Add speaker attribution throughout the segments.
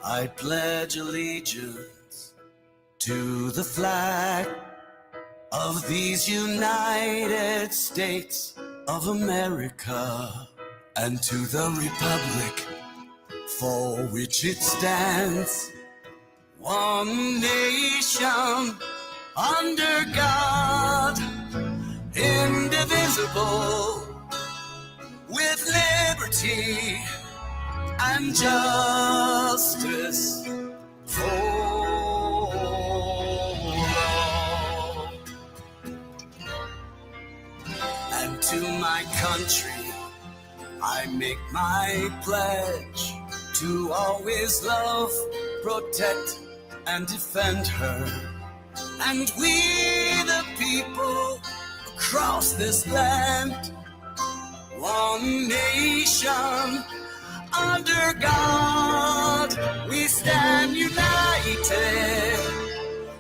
Speaker 1: I pledge allegiance to the flag of these United States of America, and to the republic for which it stands, one nation, under God, indivisible, with liberty and justice for all. And to my country I make my pledge to always love, protect, and defend her. And we the people across this land, one nation, under God, we stand united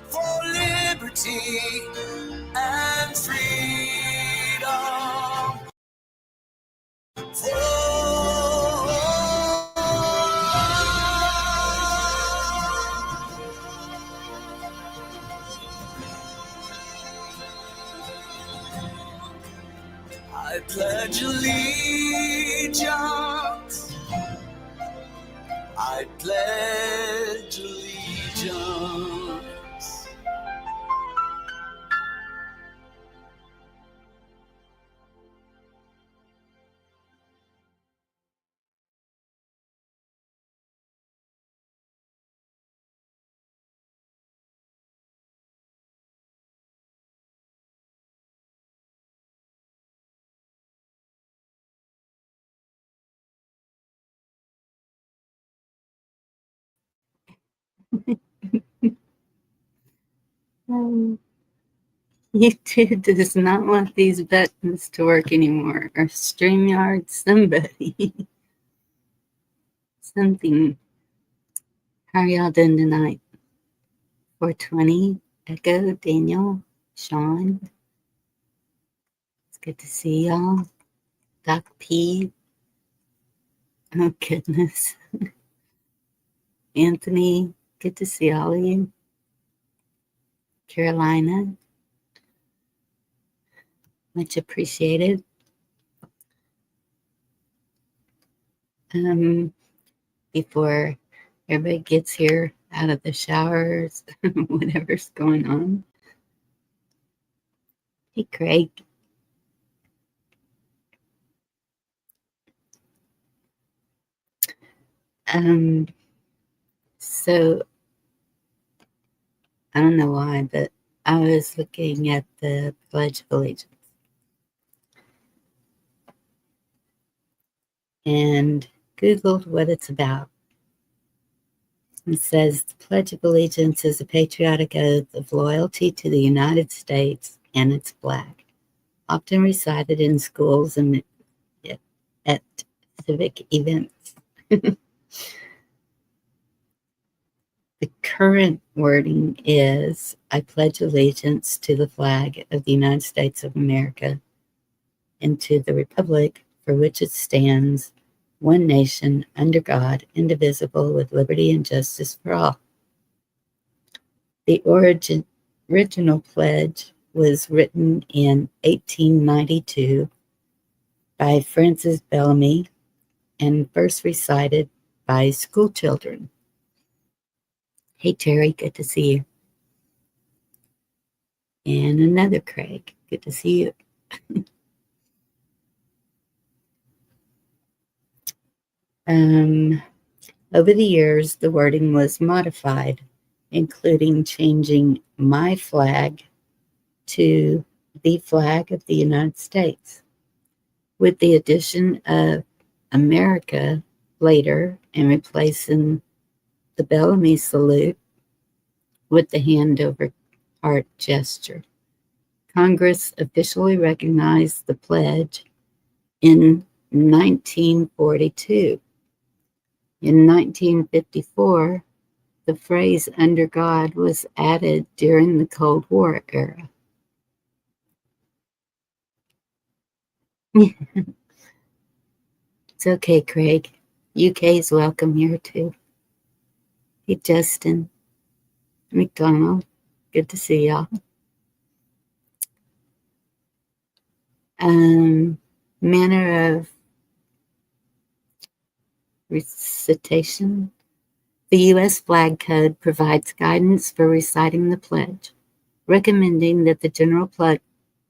Speaker 1: for liberty and freedom. For I pledge allegiance. I pledge allegiance.
Speaker 2: YouTube does not want these buttons to work anymore. Or StreamYard, somebody. Something. How are y'all doing tonight? 420, Echo, Daniel, Sean. It's good to see y'all. Doc P. Oh, goodness. Anthony, good to see all of you. Carolina, much appreciated. Before everybody gets here out of the showers, whatever's going on. Hey, Craig. So I don't know why, but I was looking at the Pledge of Allegiance and Googled what it's about. It says the Pledge of Allegiance is a patriotic oath of loyalty to the United States and its flag, often recited in schools and at civic events. The current wording is, I pledge allegiance to the flag of the United States of America and to the republic for which it stands, one nation, under God, indivisible, with liberty and justice for all. The original pledge was written in 1892 by Francis Bellamy and first recited by school children. Hey, Terry, good to see you. And another Craig, good to see you. Over the years, the wording was modified, including changing my flag to the flag of the United States, with the addition of America later and replacing the Bellamy salute with the hand over heart gesture. Congress officially recognized the pledge in 1942. In 1954, the phrase under God was added during the Cold War era. It's okay, Craig. UK is welcome here too. Hey, Justin McDonald, good to see y'all. Manner of recitation. The U.S. Flag Code provides guidance for reciting the pledge, recommending that the general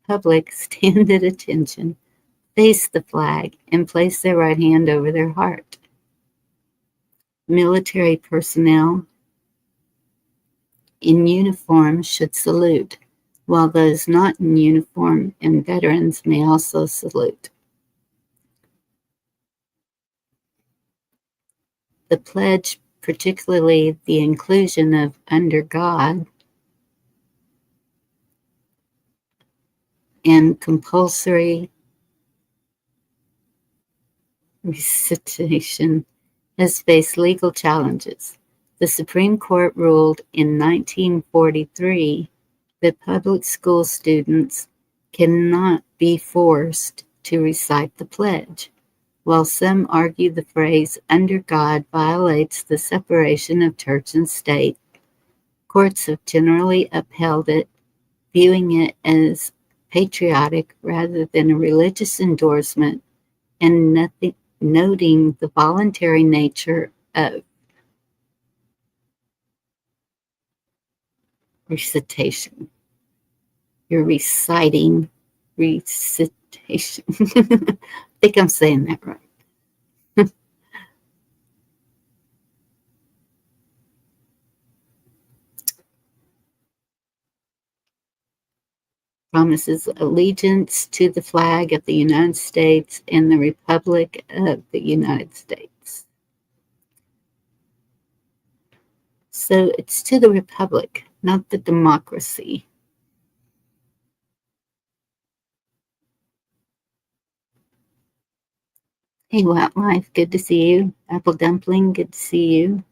Speaker 2: public stand at attention, face the flag, and place their right hand over their heart. Military personnel in uniform should salute, while those not in uniform and veterans may also salute. The pledge, particularly the inclusion of under God and compulsory recitation, has faced legal challenges. The Supreme Court ruled in 1943 that public school students cannot be forced to recite the pledge. While some argue the phrase under God violates the separation of church and state, courts have generally upheld it, viewing it as patriotic rather than a religious endorsement, and noting the voluntary nature of recitation. You're reciting recitation. I think I'm saying that right. Promises allegiance to the flag of the United States and the Republic of the United States. So it's to the Republic, not the democracy. Hey, Wildlife, good to see you. Apple Dumpling, good to see you.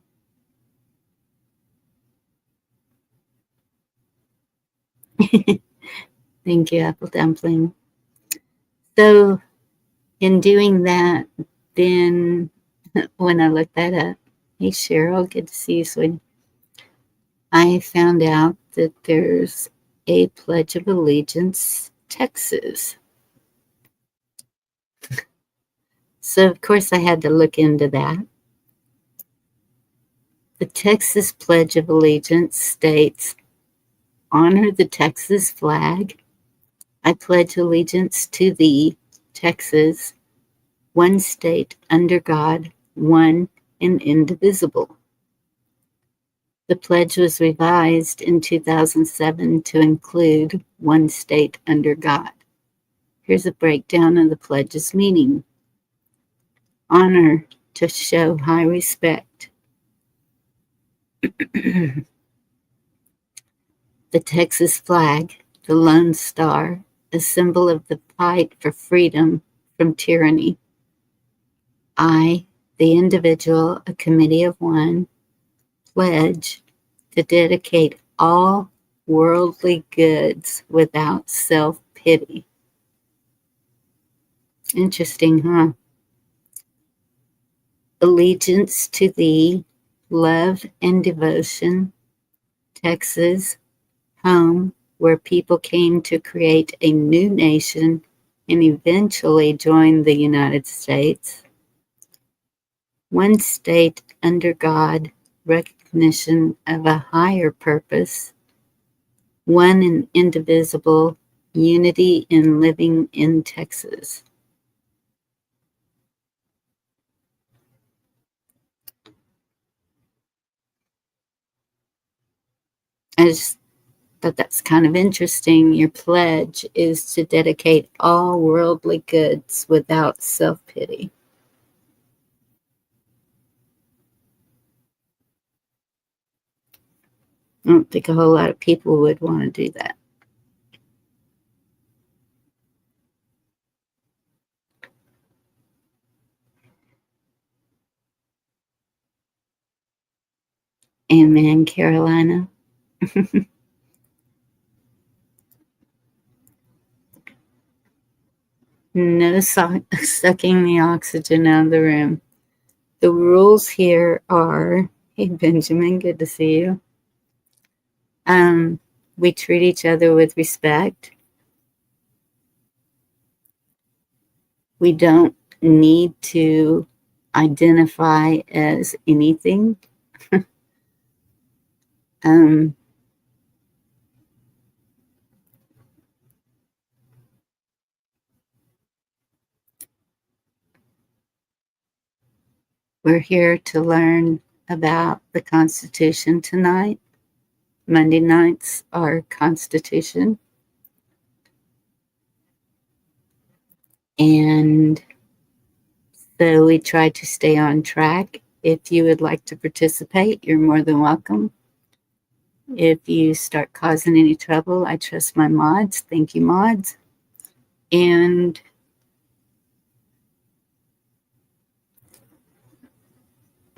Speaker 2: Thank you, Apple Dumpling. So in doing that, then when I looked that up, hey, Cheryl, good to see you, sweetie. I found out that there's a Pledge of Allegiance, Texas. So, of course, I had to look into that. The Texas Pledge of Allegiance states, honor the Texas flag. I pledge allegiance to thee, Texas, one state under God, one and indivisible. The pledge was revised in 2007 to include one state under God. Here's a breakdown of the pledge's meaning. Honor, to show high respect. The Texas flag, the Lone Star, a symbol of the fight for freedom from tyranny. I, the individual, a committee of one, pledge to dedicate all worldly goods without self-pity. Interesting, huh? Allegiance to thee, love and devotion, Texas, home where people came to create a new nation and eventually join the United States. One state under God, recognition of a higher purpose. One and indivisible, unity in living in Texas. I just thought that's kind of interesting. Your pledge is to dedicate all worldly goods without self-pity. I don't think a whole lot of people would want to do that. Amen, Carolina. No sucking the oxygen out of the room. The rules here are, Hey, Benjamin, good to see you. We treat each other with respect. We don't need to identify as anything. um, we're here to learn about the Constitution tonight. Monday nights are Constitution. And so we try to stay on track. If you would like to participate, you're more than welcome. If you start causing any trouble, I trust my mods. Thank you, mods. And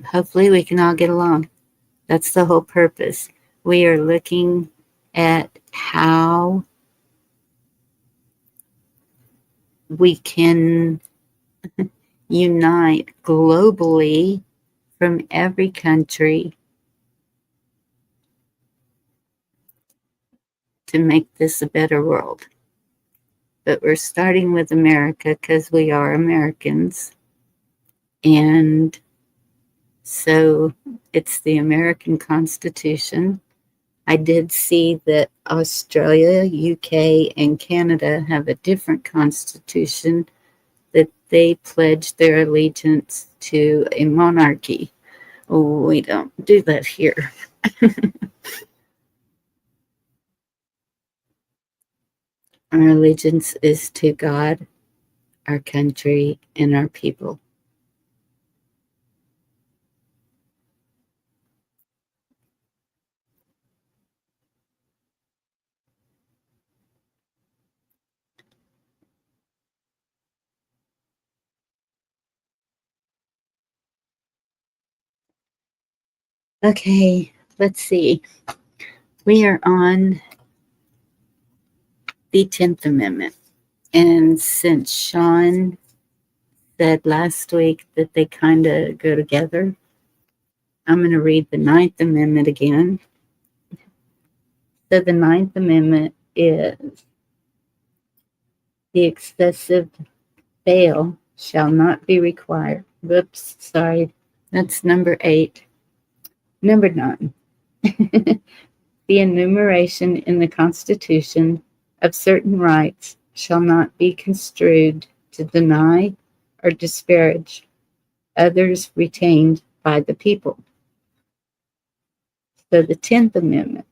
Speaker 2: hopefully we can all get along. That's the whole purpose. We are looking at how we can unite globally from every country to make this a better world. But we're starting with America because we are Americans. And so it's the American Constitution. I did see that Australia, UK, and Canada have a different constitution, that they pledge their allegiance to a monarchy. We don't do that here. Our allegiance is to God, our country, and our people. Okay, let's see. We are on the 10th Amendment. And since Sean said last week that they kind of go together, I'm going to read the 9th Amendment again. So the 9th Amendment is, the excessive bail shall not be required. Whoops, sorry. That's number 8. Number 9. The enumeration in the Constitution of certain rights shall not be construed to deny or disparage others retained by the people. So the 10th Amendment,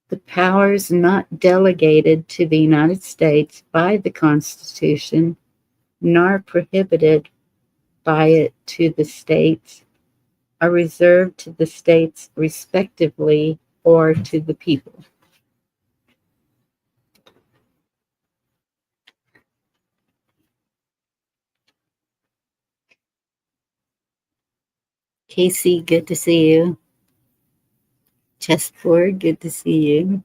Speaker 2: the powers not delegated to the United States by the Constitution, nor prohibited by it to the states, are reserved to the states respectively or to the people. Casey, good to see you. Chessboard, good to see you.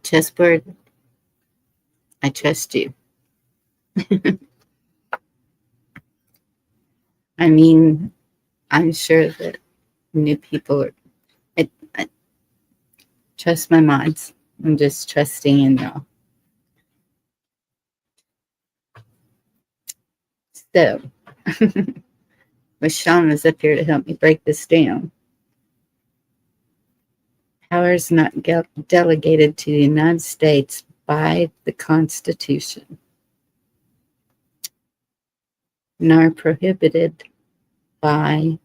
Speaker 2: Chessboard, I trust you. I mean, I'm sure that new people are, I trust my mods. I'm just trusting in y'all. So, but Sean was up here to help me break this down. Powers not delegated to the United States by the Constitution, nor prohibited by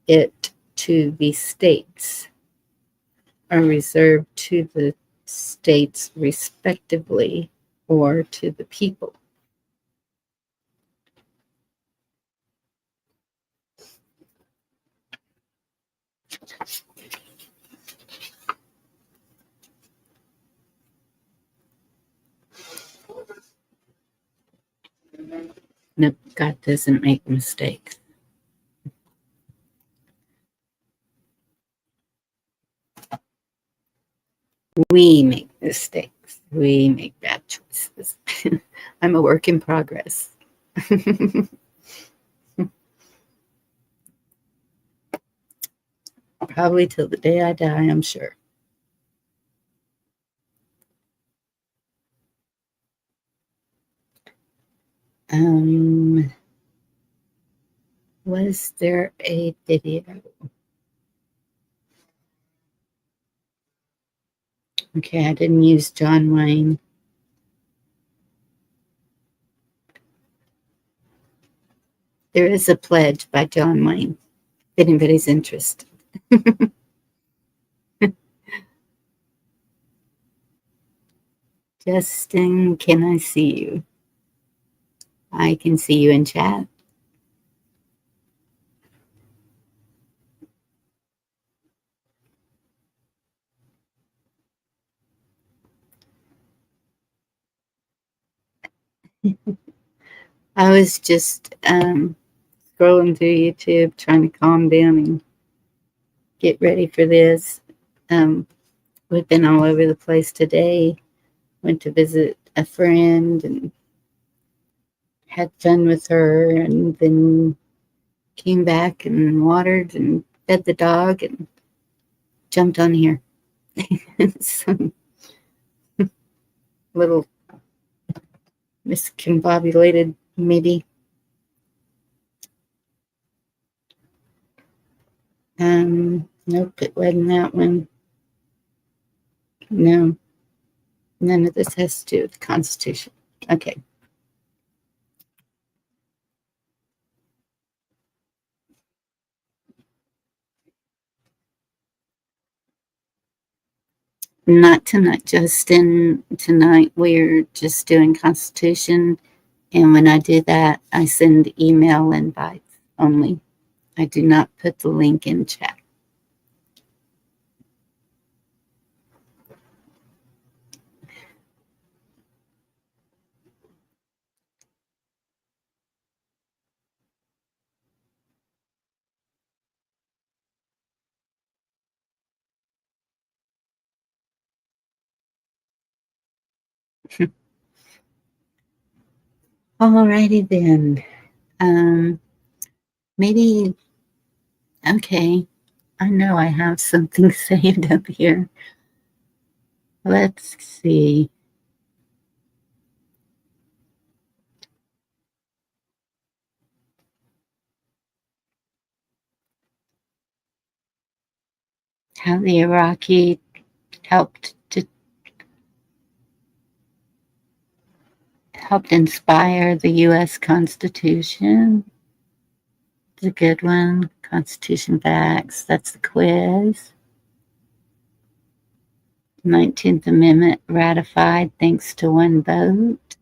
Speaker 2: it to the states, are reserved to the states respectively or to the people. No, God doesn't make mistakes. We make mistakes. We make bad choices. I'm a work in progress. Probably till the day I die, I'm sure. Was there a video? Okay, I didn't use John Wayne. There is a pledge by John Wayne, if anybody's interested. Justin, can I see you? I can see you in chat. I was just scrolling through YouTube, trying to calm down and get ready for this. We've been all over the place today. Went to visit a friend and had fun with her, and then came back and watered and fed the dog and jumped on here. Some little miscombobulated, maybe. Nope, it wasn't that one. No, none of this has to do with the Constitution. Okay. Not tonight, Justin. Tonight we're just doing Constitution. And when I do that, I send email invites only. I do not put the link in chat. Alrighty then. Maybe, okay, I know I have something saved up here. Let's see. How the Iraqi helped inspire the U.S. Constitution. It's a good one. Constitution facts. That's the quiz. 19th Amendment ratified thanks to one vote.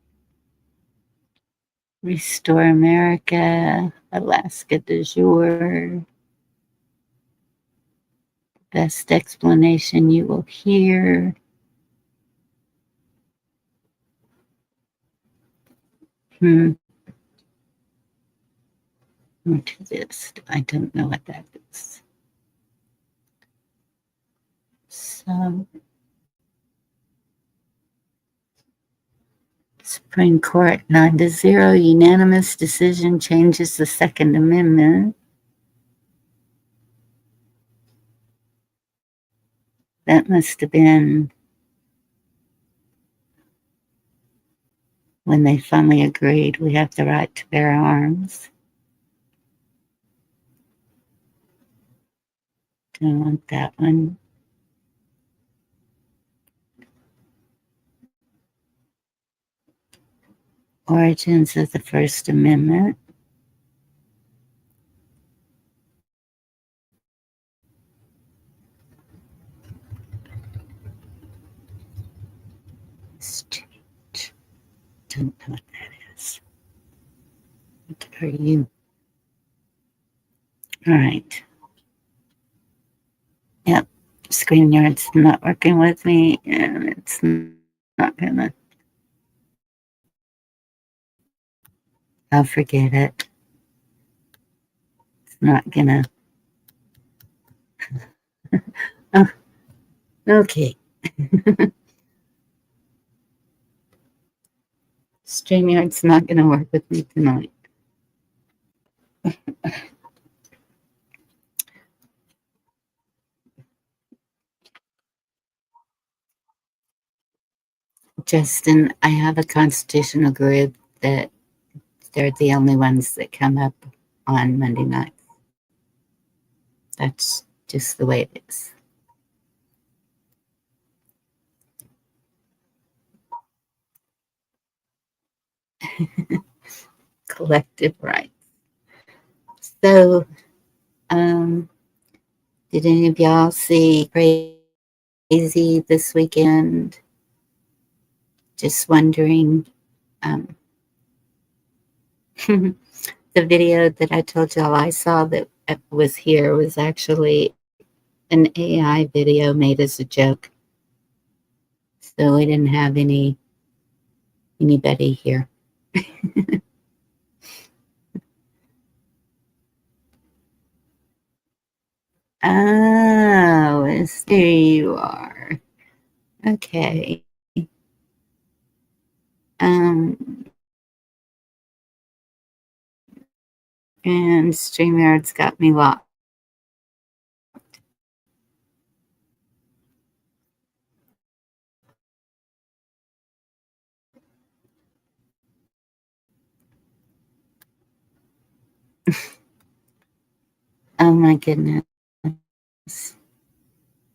Speaker 2: Restore America. Alaska du jour. Best explanation you will hear. What is this? I don't know what that is. So, Supreme Court 9-0 unanimous decision changes the Second Amendment. That must have been when they finally agreed we have the right to bear arms. Don't want that one. Origins of the First Amendment. Street. Don't know what that is. What are you? All right. Yep. StreamYard's not working with me, and it's not gonna. I'll forget it. It's not gonna. Oh, okay. StreamYard's not going to work with me tonight. Justin, I have a constitutional group that they're the only ones that come up on Monday nights. That's just the way it is. Collective rights. So, did any of y'all see Crazy this weekend? Just wondering. The video that I told y'all I saw that was here was actually an AI video made as a joke. So we didn't have anybody here. Oh, there you are. Okay. And StreamYard's got me locked. Oh my goodness.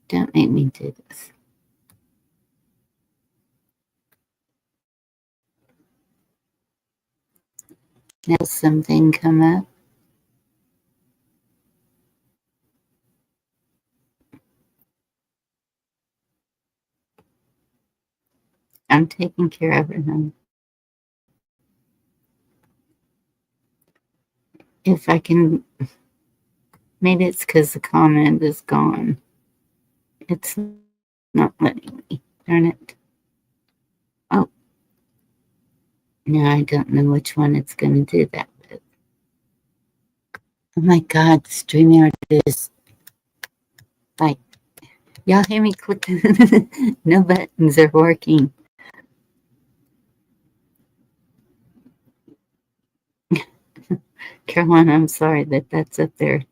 Speaker 2: Don't make me do this. Now something come up. I'm taking care of it, honey. If I can, maybe it's because the comment is gone. It's not letting me. Darn it. Oh. Now I don't know which one it's going to do that with. Oh my God, StreamYard is like, y'all hear me click? No buttons are working. Caroline, I'm sorry that's up there.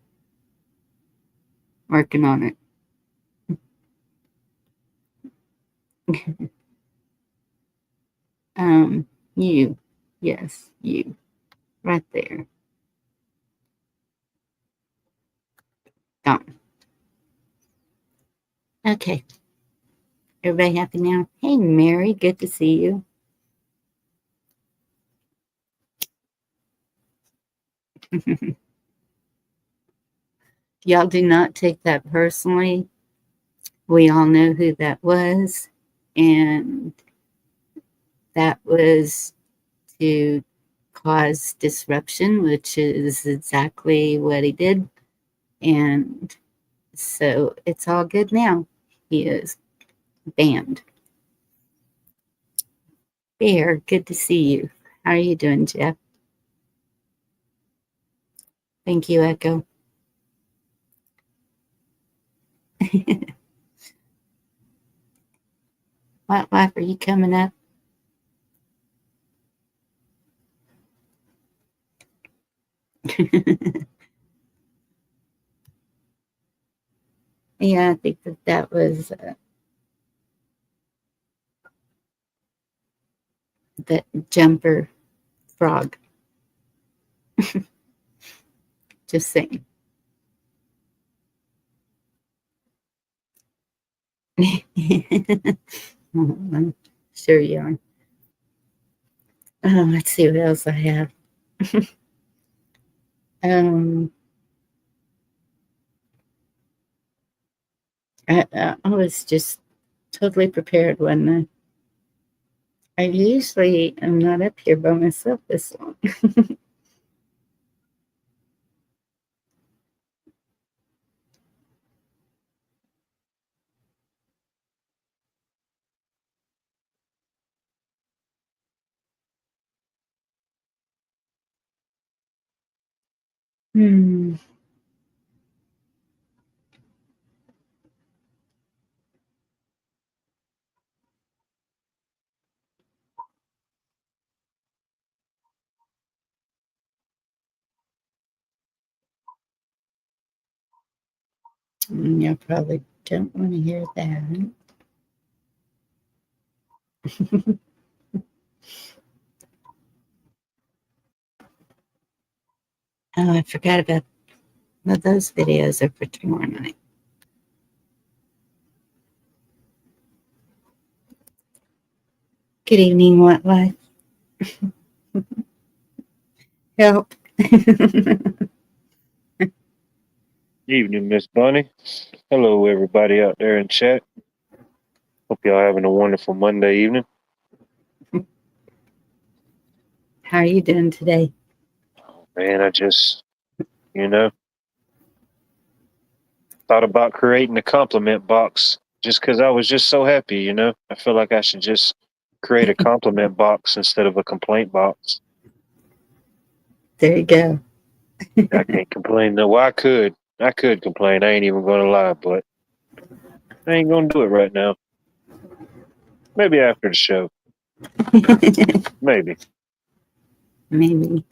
Speaker 2: Working on it. You. Yes, you. Right there. Gone. Okay. Everybody happy now? Hey, Mary, good to see you. Y'all do not take that personally. We all know who that was. And that was to cause disruption, which is exactly what he did. And so it's all good now. He is banned. Bear, good to see you. How are you doing, Jeff? Thank you, Echo. What life are you coming up? Yeah, I think that was the jumper frog. Just saying. I'm sure you are. Let's see what else I have. um, I was just totally prepared when I usually am not up here by myself this long. Hmm. You probably don't want to hear that. Oh, I forgot about well, those videos are for tomorrow night. Good evening, What Life? Help.
Speaker 3: Evening, Miss Bunny. Hello, everybody out there in chat. Hope y'all having a wonderful Monday evening.
Speaker 2: How are you doing today?
Speaker 3: Man, I just, you know, thought about creating a compliment box just because I was just so happy, you know. I feel like I should just create a compliment box instead of a complaint box.
Speaker 2: There you go.
Speaker 3: I can't complain. No, well, I could. I could complain. I ain't even going to lie, but I ain't going to do it right now. Maybe after the show. Maybe.
Speaker 2: Maybe.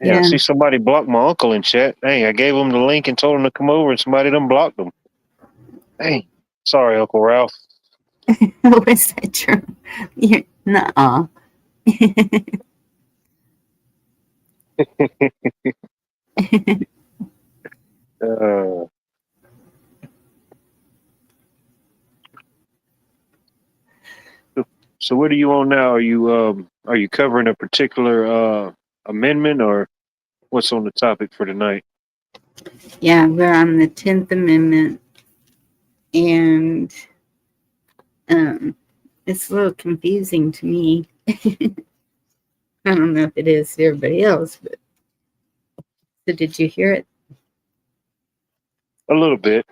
Speaker 3: Yeah, I
Speaker 2: Yeah.
Speaker 3: see somebody blocked my uncle in chat. Hey, I gave him the link and told him to come over, and somebody done blocked him. Hey, sorry, Uncle Ralph.
Speaker 2: Was that true? Nuh-uh.
Speaker 3: Uh, so what are you on now? Are you covering a particular amendment, or what's on the topic for tonight?
Speaker 2: Yeah, we're on the 10th Amendment, and it's a little confusing to me. I don't know if it is to everybody else, but so did you hear it?
Speaker 3: A little bit,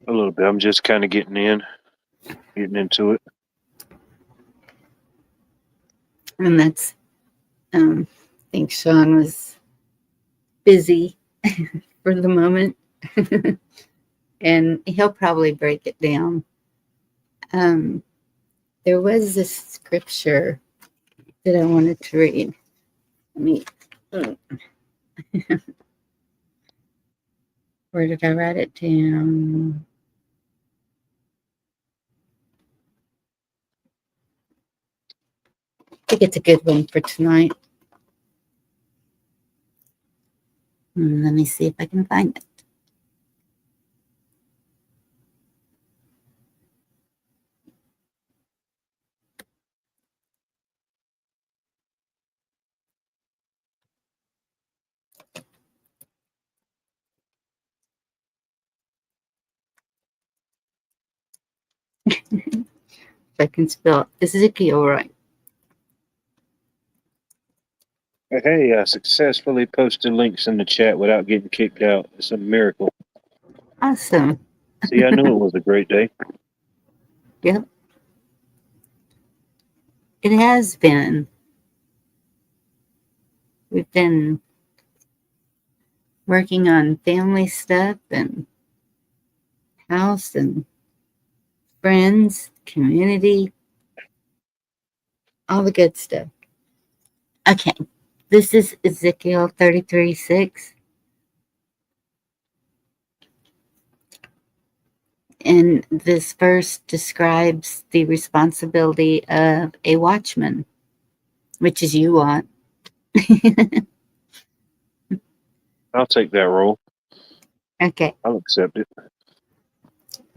Speaker 3: a little bit. I'm just kind of getting into it.
Speaker 2: And that's, I think Sean was busy for the moment, and he'll probably break it down. There was this scripture that I wanted to read. Let me. Where did I write it down? I think it's a good one for tonight. Let me see if I can find it. If I can spell it. Ezekiel, right?
Speaker 3: Hey, I successfully posted links in the chat without getting kicked out. It's a miracle.
Speaker 2: Awesome.
Speaker 3: See, I knew it was a great day.
Speaker 2: Yep. It has been. We've been working on family stuff and house and friends, community, all the good stuff. Okay. This is Ezekiel 33:6. And this verse describes the responsibility of a watchman, which is you, Watt.
Speaker 3: I'll take that role.
Speaker 2: Okay.
Speaker 3: I'll accept it.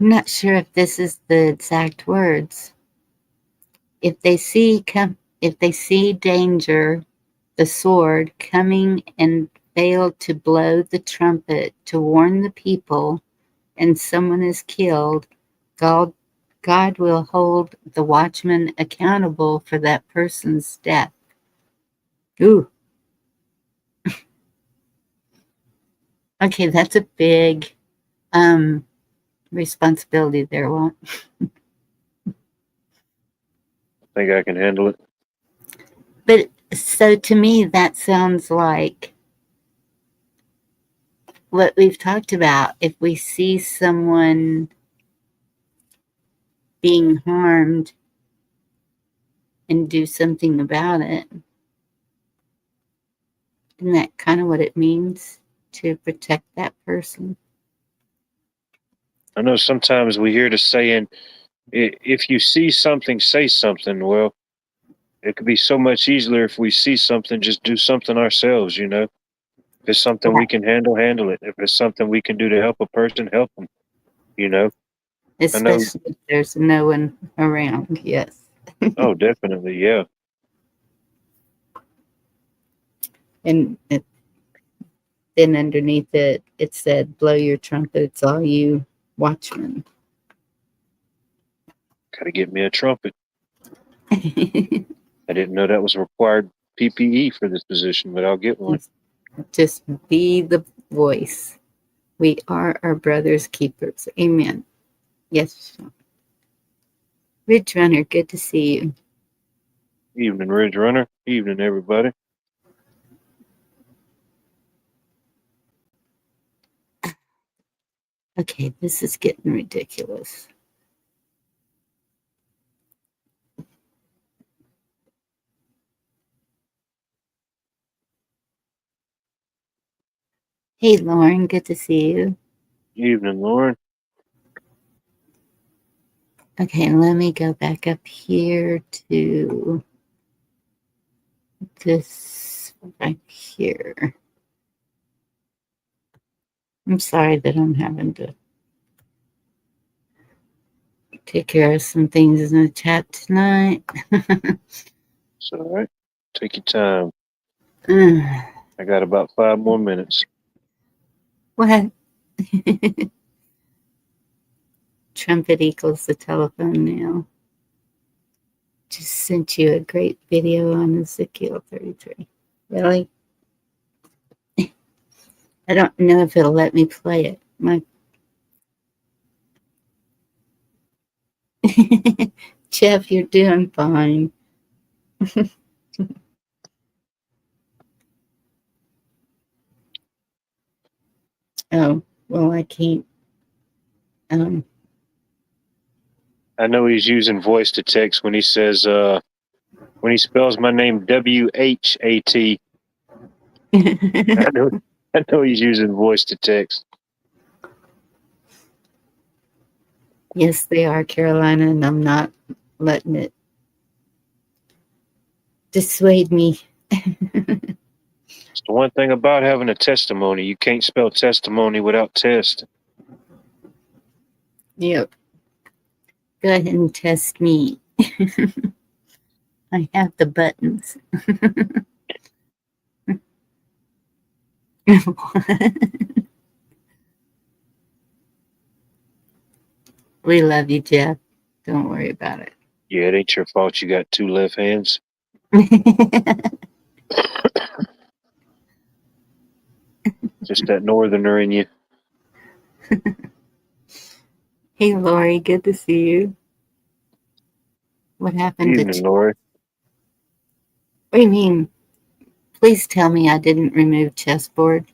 Speaker 2: I'm not sure if this is the exact words. If they see danger, the sword coming, and fail to blow the trumpet to warn the people, and someone is killed, God will hold the watchman accountable for that person's death. Ooh. Okay, that's a big responsibility there, Walt.
Speaker 3: I think I can handle it.
Speaker 2: But so to me, that sounds like what we've talked about. If we see someone being harmed and do something about it, isn't that kind of what it means? to protect that person.
Speaker 3: I know sometimes we hear the saying, if you see something, say something. Well, it could be so much easier if we see something, just do something ourselves, you know? If it's something we can handle, handle it. If it's something we can do to help a person, help them, you know? I know.
Speaker 2: Especially if there's no one around. Yes.
Speaker 3: Oh, definitely. Yeah.
Speaker 2: And then underneath it, it said, blow your trumpets, all you watchmen.
Speaker 3: Got to get me a trumpet. I didn't know that was required PPE for this position, but I'll get one.
Speaker 2: Just be the voice. We are our brother's keepers. Amen. Yes. Ridge Runner, good to see you.
Speaker 3: Evening, Ridge Runner. Evening, everybody.
Speaker 2: Okay, this is getting ridiculous. Hey, Lauren, good to see you.
Speaker 3: Evening, Lauren.
Speaker 2: Okay, let me go back up here to this right here. I'm sorry that I'm having to take care of some things in the chat tonight.
Speaker 3: It's all right. Take your time. I got about 5 more minutes.
Speaker 2: What? Trumpet equals the telephone now. Just sent you a great video on Ezekiel 33. Really? I don't know if it'll let me play it. Jeff, you're doing fine. Oh, well, I can't.
Speaker 3: I know he's using voice to text when he says, when he spells my name WHAT. I know he's using voice to text.
Speaker 2: Yes, they are, Carolina, and I'm not letting it dissuade me.
Speaker 3: It's the one thing about having a testimony. You can't spell testimony without test.
Speaker 2: Yep. Go ahead and test me. I have the buttons. We love you, Jeff. Don't worry about it.
Speaker 3: Yeah, it ain't your fault you got 2 left hands. Just that northerner in you.
Speaker 2: Hey, Lori, good to see you. What happened
Speaker 3: Evening, Lori.
Speaker 2: What do you mean? Please tell me I didn't remove chessboard.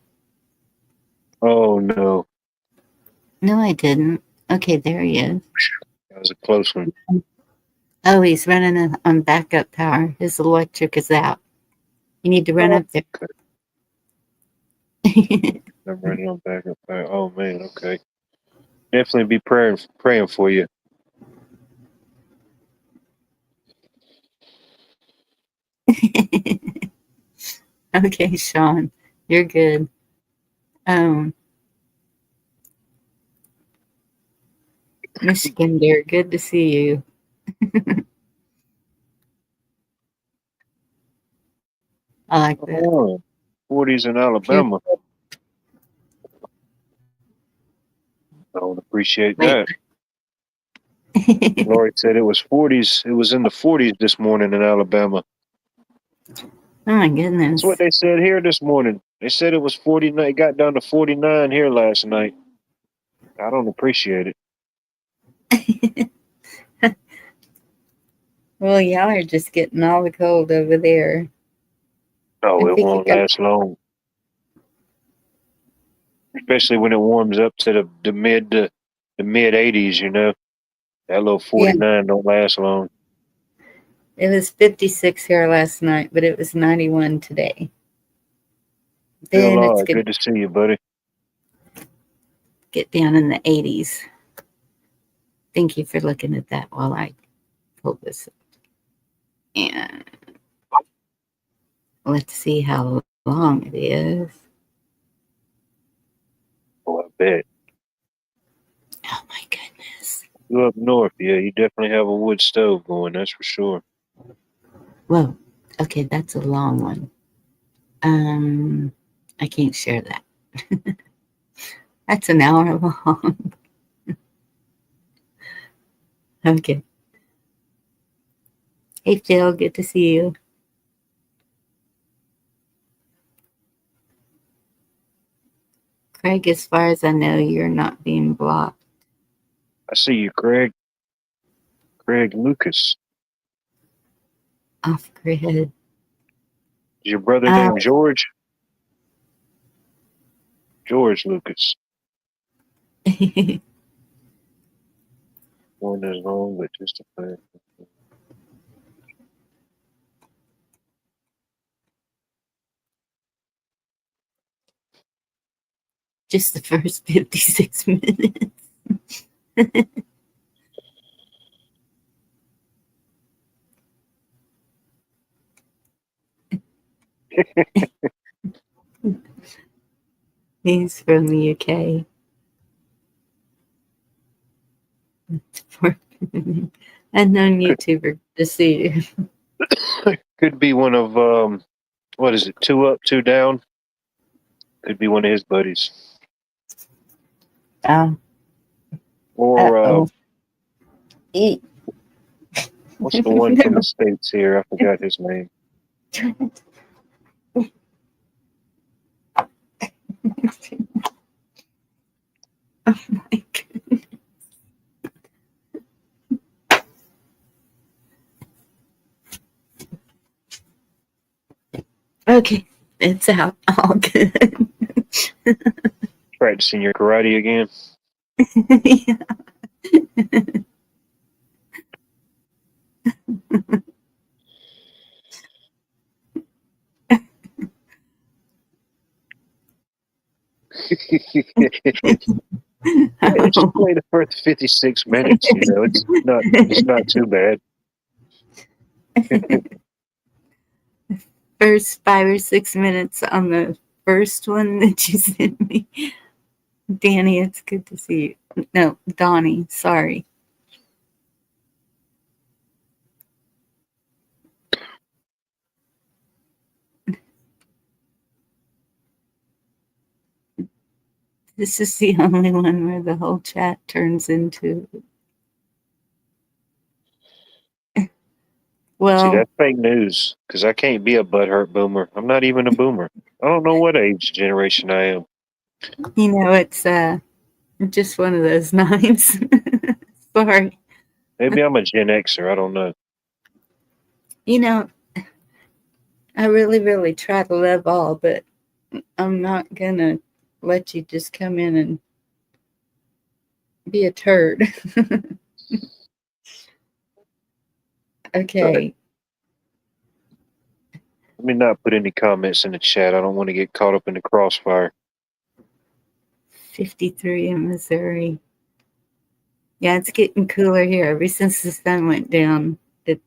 Speaker 3: Oh, no.
Speaker 2: No, I didn't. Okay, there he is.
Speaker 3: That was a close one.
Speaker 2: Oh, he's running on backup power. His electric is out. You need to run up there.
Speaker 3: I'm running on backup. Oh, man, okay. Definitely be praying for you.
Speaker 2: Okay, Sean, you're good. Michigan Bear, good to see you. I like that.
Speaker 3: Oh, 40s in Alabama. I don't appreciate that. Lori said it was 40s. It was in the 40s this morning in Alabama.
Speaker 2: Oh my goodness.
Speaker 3: That's what they said here this morning. They said it was 49. It got down to 49 here last night. I don't appreciate it.
Speaker 2: Well, y'all are just getting all the cold over there.
Speaker 3: No, it won't last long. Especially when it warms up to the mid 80s, you know. That little 49 don't last long.
Speaker 2: It was 56 here last night, but it was 91 today.
Speaker 3: Still
Speaker 2: Then it's
Speaker 3: are.
Speaker 2: going
Speaker 3: Good
Speaker 2: to
Speaker 3: to see you, buddy.
Speaker 2: get down in the 80s. Thank you for looking at that while I pull this up. And let's see how long it is.
Speaker 3: Oh, I bet.
Speaker 2: Oh my goodness.
Speaker 3: You up north, yeah, you definitely have a wood stove going, that's for sure.
Speaker 2: Whoa. Okay, that's a long one. I can't share that. That's an hour long. Okay. Hey Phil, good to see you. Craig, as far as I know, you're not being blocked.
Speaker 3: I see you, Craig. Craig Lucas.
Speaker 2: Off grid.
Speaker 3: Is your brother named George? George Lucas. One is wrong, but just a fact.
Speaker 2: Just the first 56 minutes. He's from the UK. Unknown YouTuber to see you.
Speaker 3: Could be one of what is it? 2 Up, 2 Down. Could be one of his buddies. Or what's the one from the States here? I forgot his name.
Speaker 2: Oh my goodness. Okay, it's out. All good.
Speaker 3: Practicing your karate again.
Speaker 2: Yeah.
Speaker 3: Yeah, just play the first 56 minutes. You know, it's not too bad.
Speaker 2: First 5 or 6 minutes on the first one that you sent me. Danny, it's good to see you. No, Donnie, sorry. This is the only one where the whole chat turns into. Well,
Speaker 3: see, that's fake news because I can't be a butthurt boomer. I'm not even a boomer. I don't know what age generation I am.
Speaker 2: you know, it's just one of those nines. Sorry.
Speaker 3: Maybe I'm a Gen Xer. I don't know.
Speaker 2: You know, I really, really try to love all, but I'm not gonna let you just come in and be a turd. Okay.
Speaker 3: Right. Let me not put any comments in the chat. I don't want to get caught up in the crossfire.
Speaker 2: 53 in Missouri. Yeah, it's getting cooler here. Ever since the sun went down, then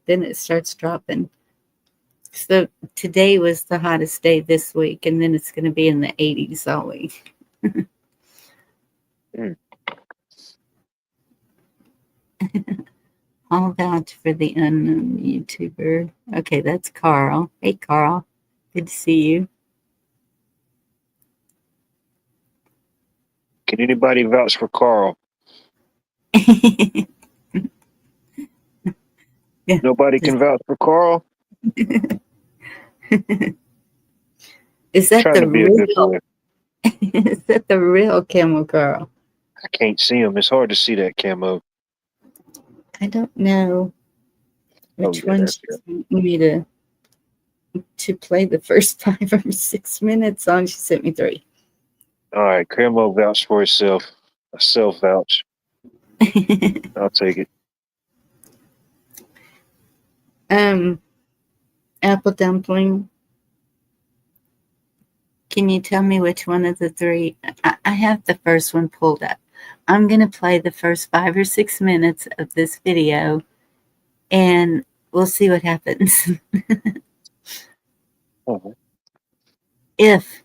Speaker 2: it starts dropping. So today was the hottest day this week, and then it's going to be in the 80s all week. All vouch for the unknown YouTuber. Okay, that's Carl. Hey, Carl. Good to see you.
Speaker 3: Can anybody vouch for Carl?
Speaker 2: Yeah.
Speaker 3: Nobody can vouch for Carl?
Speaker 2: Is that
Speaker 3: Trying
Speaker 2: the
Speaker 3: to be a good
Speaker 2: real?
Speaker 3: boy.
Speaker 2: Is that the real Camel Girl?
Speaker 3: I can't see him. It's hard to see that camo.
Speaker 2: I don't know which
Speaker 3: yeah,
Speaker 2: one
Speaker 3: that's
Speaker 2: she sent me to play the first 5 or 6 minutes on. She sent me 3.
Speaker 3: All right, camo vouch for itself. A self vouch. I'll take it.
Speaker 2: Apple dumpling. Can you tell me which one of the three? I have the first one pulled up. I'm going to play the first 5 or 6 minutes of this video, and we'll see what happens.
Speaker 3: Mhm.
Speaker 2: If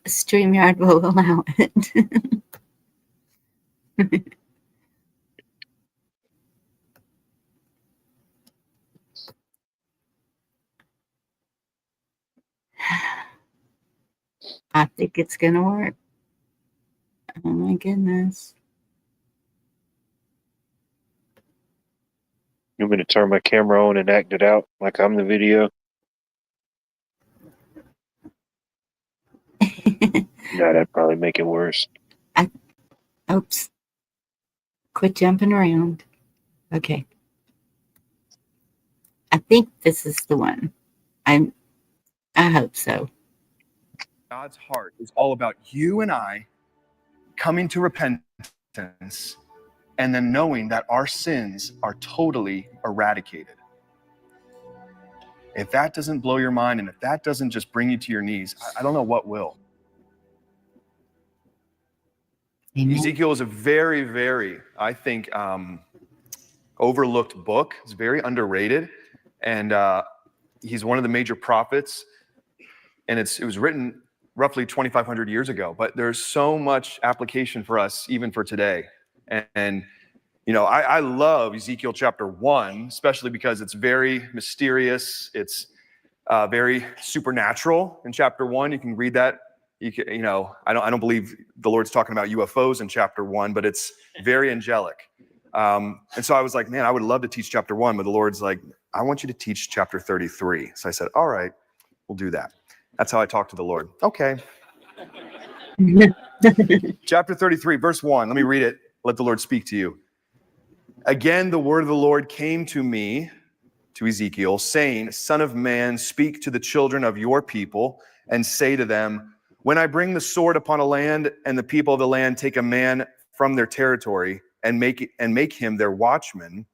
Speaker 2: StreamYard will allow it. I think it's going to work. Oh my goodness.
Speaker 3: You want me to turn my camera on and act it out like I'm the video? No, that'd probably make it worse.
Speaker 2: Oops. Quit jumping around. Okay. I think this is the one. I hope so.
Speaker 4: God's heart is all about you and I coming to repentance and then knowing that our sins are totally eradicated. If that doesn't blow your mind and if that doesn't just bring you to your knees, I don't know what will.
Speaker 2: Amen.
Speaker 4: Ezekiel is a very, very, I think, overlooked book. It's very underrated. And he's one of the major prophets. And it was written roughly 2,500 years ago. But there's so much application for us, even for today. And you know, I love Ezekiel chapter 1, especially because it's very mysterious. It's very supernatural in chapter 1. You can read that. You know, I don't believe the Lord's talking about UFOs in chapter 1, but it's very angelic. And so I was like, man, I would love to teach chapter 1, but the Lord's like, I want you to teach chapter 33. So I said, all right, we'll do that. That's how I talked to the Lord. Okay. Chapter 33, verse 1. Let me read it. Let the Lord speak to you. Again, the word of the Lord came to me, to Ezekiel, saying, Son of man, speak to the children of your people and say to them, when I bring the sword upon a land and the people of the land take a man from their territory and make him their watchman,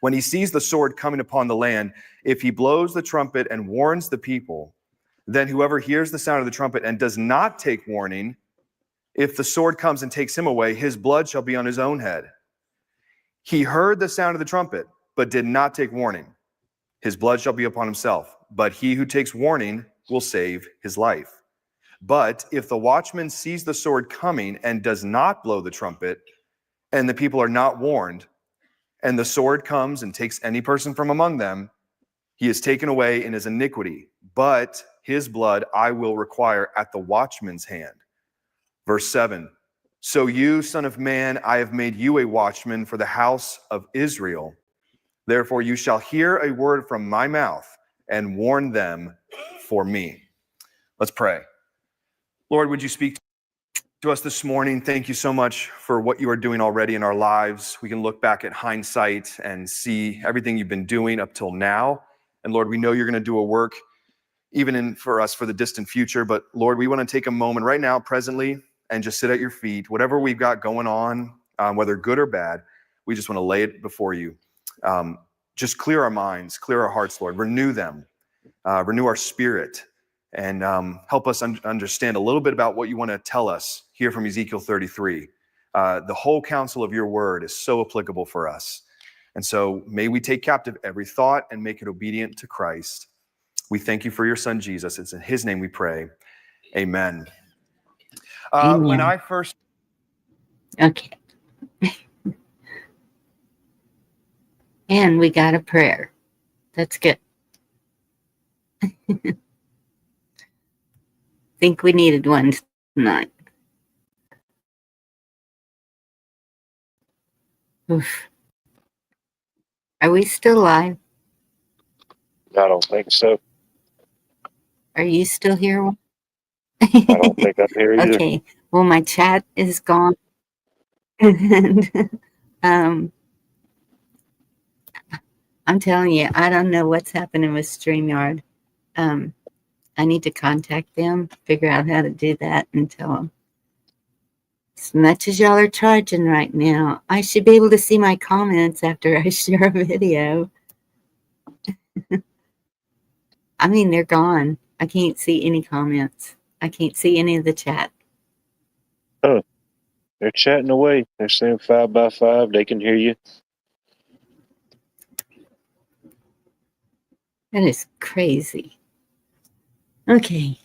Speaker 4: when he sees the sword coming upon the land, if he blows the trumpet and warns the people, then whoever hears the sound of the trumpet and does not take warning, if the sword comes and takes him away, his blood shall be on his own head. He heard the sound of the trumpet, but did not take warning. His blood shall be upon himself, but he who takes warning will save his life. But if the watchman sees the sword coming and does not blow the trumpet, and the people are not warned, and the sword comes and takes any person from among them, he is taken away in his iniquity, but his blood I will require at the watchman's hand. Verse 7, so you, son of man, I have made you a watchman for the house of Israel. Therefore you shall hear a word from my mouth and warn them for me. Let's pray. Lord, would you speak to us this morning? Thank you so much for what you are doing already in our lives. We can look back at hindsight and see everything you've been doing up till now. And Lord, we know you're going to do a work even for us for the distant future. But Lord, we want to take a moment right now, presently, and just sit at your feet. Whatever we've got going on, whether good or bad, we just want to lay it before you. Just clear our minds, clear our hearts, Lord. Renew them, renew our spirit, and help us understand a little bit about what you want to tell us here from Ezekiel 33. The whole counsel of your word is so applicable for us. And so may we take captive every thought and make it obedient to Christ. We thank you for your son, Jesus. It's in his name we pray. Amen.
Speaker 2: Amen.
Speaker 4: When I first...
Speaker 2: Okay. And we got a prayer. That's good. Think we needed one tonight. Oof. Are we still live?
Speaker 3: I don't think so.
Speaker 2: Are you still here?
Speaker 3: I don't think I'm here either.
Speaker 2: Okay. Well, my chat is gone. And I'm telling you, I don't know what's happening with StreamYard. I need to contact them, figure out how to do that, and tell them. As much as y'all are charging right now, I should be able to see my comments after I share a video. I mean, they're gone. I can't see any comments. I can't see any of the chat.
Speaker 3: They're chatting away. They're saying 5 by 5. They can hear you.
Speaker 2: That is crazy. Okay.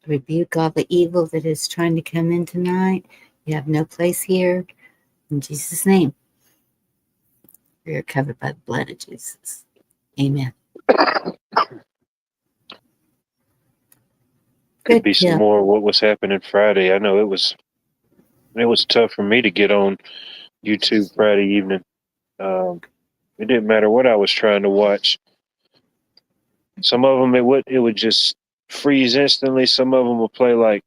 Speaker 2: Rebuke all the evil that is trying to come in tonight. You have no place here. In Jesus' name. We are covered by the blood of Jesus. Amen.
Speaker 3: Could
Speaker 2: Good
Speaker 3: be some
Speaker 2: kill.
Speaker 3: more of what was happening Friday. I know it was tough for me to get on YouTube Friday evening. It didn't matter what I was trying to watch. Some of them it would just freeze instantly. Some of them would play like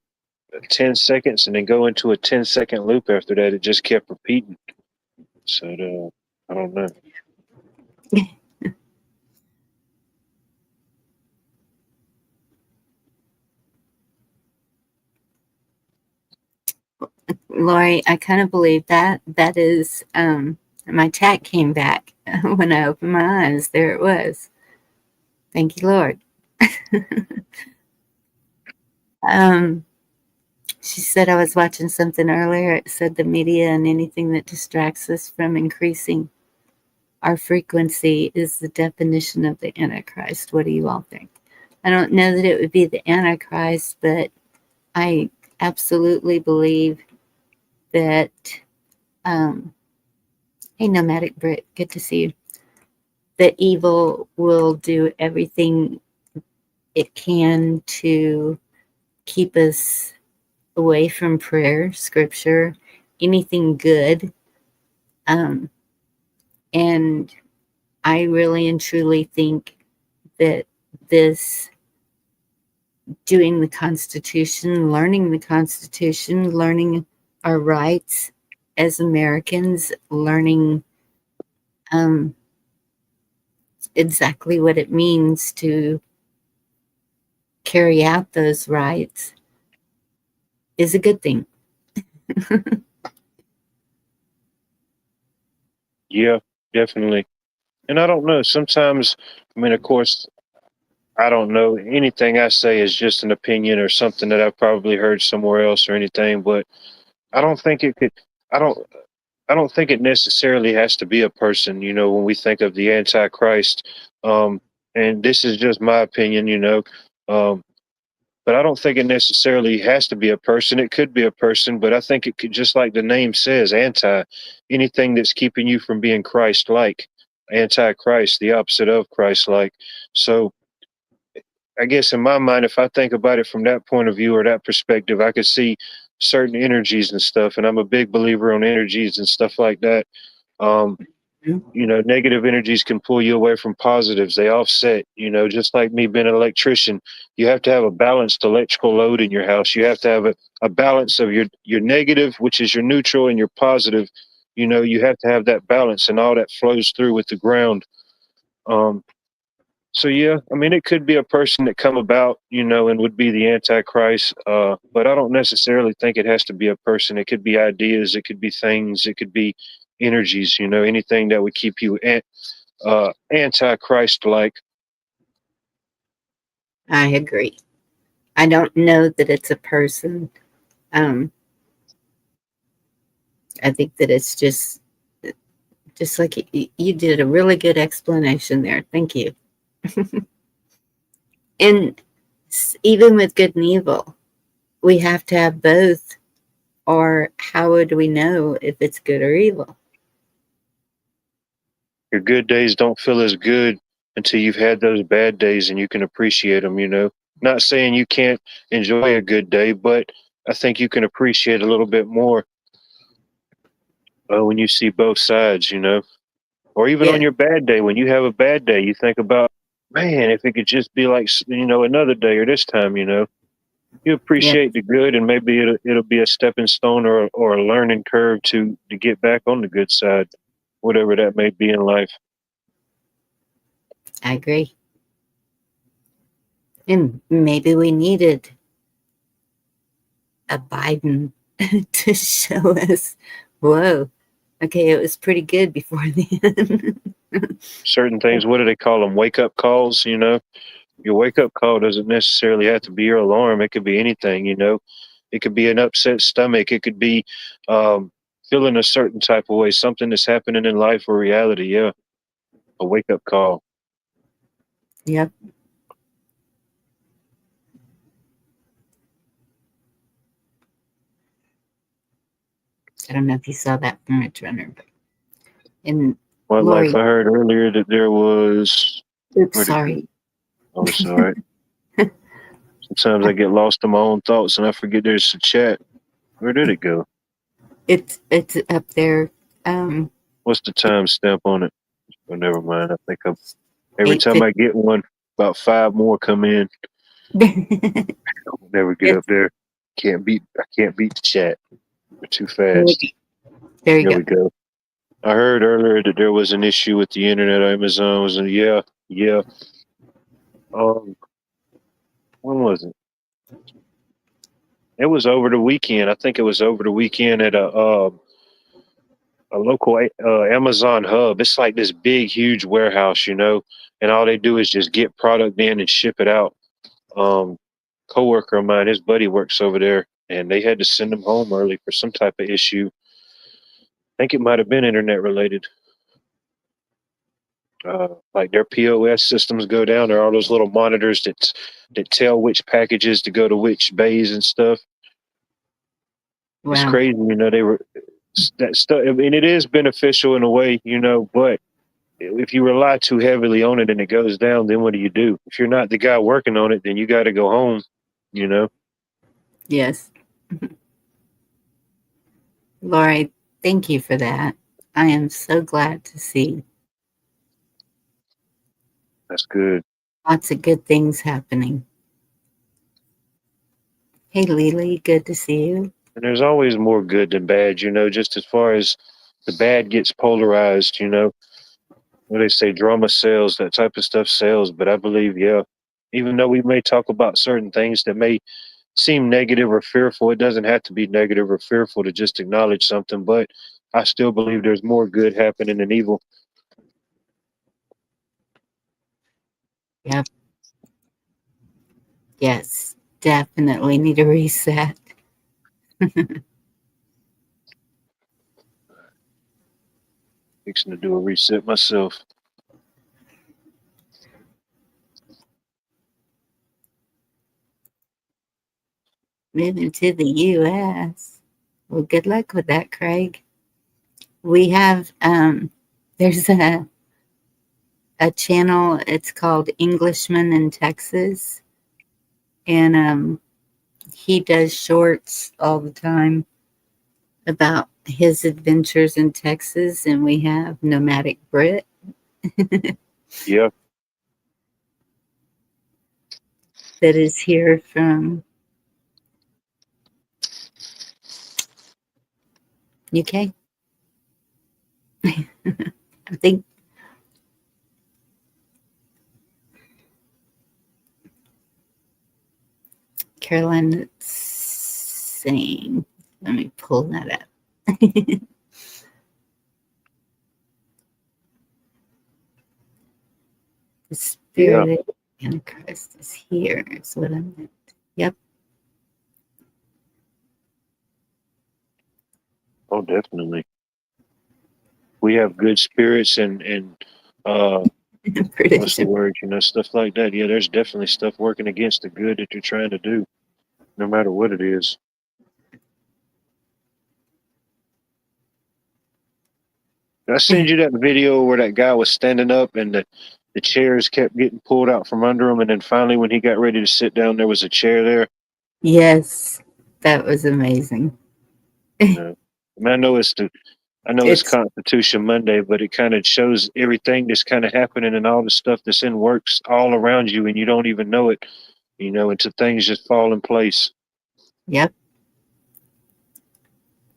Speaker 3: 10 seconds and then go into a 10-second loop after that. It just kept repeating. So I don't know.
Speaker 2: Lori, I kind of believe that. That is, my chat came back when I opened my eyes. There it was. Thank you, Lord. She said I was watching something earlier. It said the media and anything that distracts us from increasing our frequency is the definition of the Antichrist. What do you all think? I don't know that it would be the Antichrist, but I absolutely believe that, hey, Nomadic Brit, good to see you, that evil will do everything it can to keep us away from prayer, scripture, anything good. And I really and truly think that this doing the Constitution, learning our rights as Americans, learning exactly what it means to carry out those rights is a good thing.
Speaker 3: Yeah, definitely. And I don't know. Sometimes, I mean, of course, I don't know. Anything I say is just an opinion or something that I've probably heard somewhere else or anything, but I don't think it could. I don't. I don't think it necessarily has to be a person. When we think of the Antichrist, and this is just my opinion. Um, but I don't think it necessarily has to be a person. It could be a person, but I think it could, just like the name says, anti, anything that's keeping you from being Christ-like, anti-Christ, the opposite of Christ-like. So I guess in my mind, if I think about it from that point of view or that perspective, I could see certain energies and stuff. And I'm a big believer on energies and stuff like that. Um, Negative energies can pull you away from positives. They offset, just like me being an electrician. You have to have a balanced electrical load in your house. You have to have a balance of your negative, which is your neutral, and your positive. You have to have that balance, and all that flows through with the ground. So yeah, I mean, it could be a person that come about, and would be the Antichrist. But I don't necessarily think it has to be a person. It could be ideas. It could be things. It could be energies. Anything that would keep you Antichrist-like.
Speaker 2: I agree. I don't know that it's a person. I think that it's just like you did a really good explanation there. Thank you. And even with good and evil, we have to have both, or how would we know if it's good or evil?
Speaker 3: Your good days don't feel as good until you've had those bad days and you can appreciate them. Not saying you can't enjoy a good day, but I think you can appreciate a little bit more when you see both sides. Or even on
Speaker 2: Yeah.
Speaker 3: your bad day, when you have a bad day, you think about, man, if it could just be like, another day or this time, you
Speaker 2: Yeah,
Speaker 3: appreciate the good, and maybe it'll be a stepping stone or a learning curve to get back on the good side, whatever that may be in life.
Speaker 2: I agree. And maybe we needed a Biden to show us, whoa, okay, it was pretty good before then.
Speaker 3: Certain things, what do they call them? Wake up calls, you know? Your wake up call doesn't necessarily have to be your alarm. It could be anything, you know? It could be an upset stomach. It could be feeling a certain type of way, something that's happening in life or reality. Yeah, a wake up call.
Speaker 2: Yep. I don't know if you saw that from Rich Runner, but and
Speaker 3: What
Speaker 2: Lori,
Speaker 3: life I heard earlier that there was.
Speaker 2: oops,
Speaker 3: Where'd it go?
Speaker 2: sorry.
Speaker 3: Oh, it's all right. Sometimes I get lost in my own thoughts and I forget there's a chat. Where did it go?
Speaker 2: It's up there.
Speaker 3: What's the timestamp on it? Oh, never mind. I think every
Speaker 2: Eight
Speaker 3: time I get one, about 5 more come in. I'll never get up there. I can't beat the chat. We're too fast.
Speaker 2: There you
Speaker 3: Here we
Speaker 2: go.
Speaker 3: go. I heard earlier that there was an issue with the internet. Amazon was yeah. When was it? It was over the weekend. I think it was over the weekend at a local Amazon hub. It's like this big, huge warehouse, you know, and all they do is just get product in and ship it out. Coworker of mine, his buddy works over there, and they had to send him home early for some type of issue. I think it might have been internet related. Like their POS systems go down. There are all those little monitors that tell which packages to go to which bays and stuff. It's
Speaker 2: Wow.
Speaker 3: crazy, you know. They were that stuff. I mean, it is beneficial in a way, you know, but if you rely too heavily on it and it goes down, then what do you do? If you're not the guy working on it, then you got to go home, you know.
Speaker 2: Yes. Lori, thank you for that. I am so glad to see
Speaker 3: That's good.
Speaker 2: lots of good things happening. Hey, Lily, good to see you.
Speaker 3: And there's always more good than bad, you know, just as far as the bad gets polarized, you know, what they say, drama sells, that type of stuff sells. But I believe, yeah, even though we may talk about certain things that may seem negative or fearful, it doesn't have to be negative or fearful to just acknowledge something. But I still believe there's more good happening than evil.
Speaker 2: Yep. Yes, definitely need a reset.
Speaker 3: Fixing to do a reset myself.
Speaker 2: Moving to the U.S. Well, good luck with that, Craig. We have there's a channel. It's called Englishman in Texas, and he does shorts all the time about his adventures in Texas. And we have Nomadic Brit.
Speaker 3: Yeah.
Speaker 2: That is here from UK. I think Caroline saying, let me pull that up. The Spirit of Antichrist is here, is what I meant. Yep.
Speaker 3: Oh, definitely. We have good spirits and what's the word? You know, stuff like that. Yeah, there's definitely stuff working against the good that you're trying to do, no matter what it is. Did I send you that video where that guy was standing up and the chairs kept getting pulled out from under him, and then finally, when he got ready to sit down, there was a chair there.
Speaker 2: Yes, that was amazing.
Speaker 3: You know, I mean, I know it's Constitution Monday, but it kind of shows everything that's kind of happening and all the stuff that's in works all around you, and you don't even know it. You know, until things just fall in place.
Speaker 2: Yep.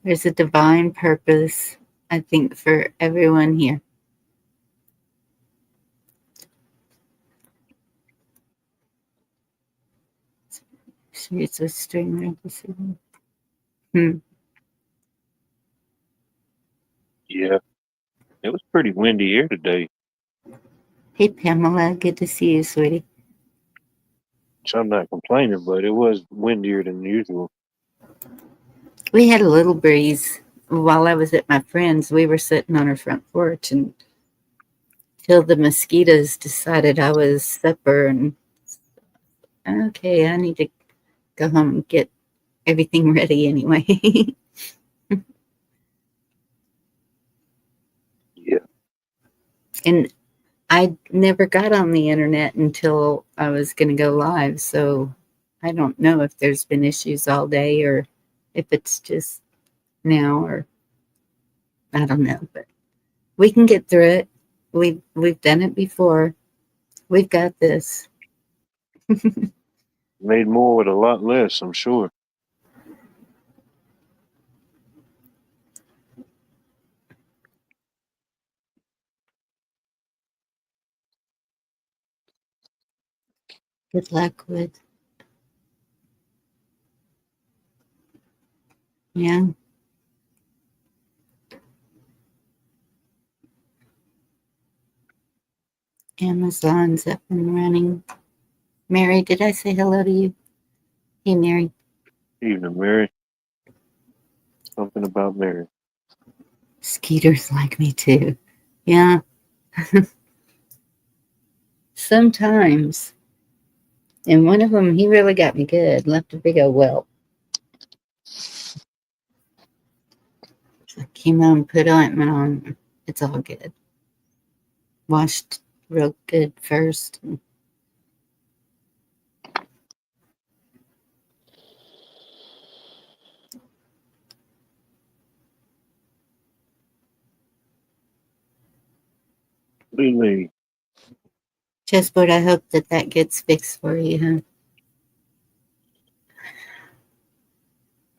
Speaker 2: There's a divine purpose, I think, for everyone here. It's a string.
Speaker 3: Yeah, it was pretty windy here today,
Speaker 2: Hey, Pamela. Good to see you, sweetie.
Speaker 3: so I'm not complaining, but it was windier than usual.
Speaker 2: We had a little breeze while I was at my friend's. We were sitting on our front porch until the mosquitoes decided I was supper. And okay, I need to go home and get everything ready anyway.
Speaker 3: Yeah,
Speaker 2: And I never got on the internet until I was going to go live. So I don't know if there's been issues all day or if it's just now, or I don't know, but we can get through it. We've done it before. We've got this.
Speaker 3: made more with a lot less, I'm sure.
Speaker 2: Good luck with. Yeah. Amazon's up and running. Mary, did I say hello to you? Hey, Mary.
Speaker 3: Evening, Mary. Something about Mary.
Speaker 2: Skeeters like me too. Yeah. Sometimes. And one of them, he really got me good. Left a big old welt. I came home, put ointment on. It's all good. Washed real good first.
Speaker 3: Lily,
Speaker 2: Chessboard, I hope that gets fixed for you, huh?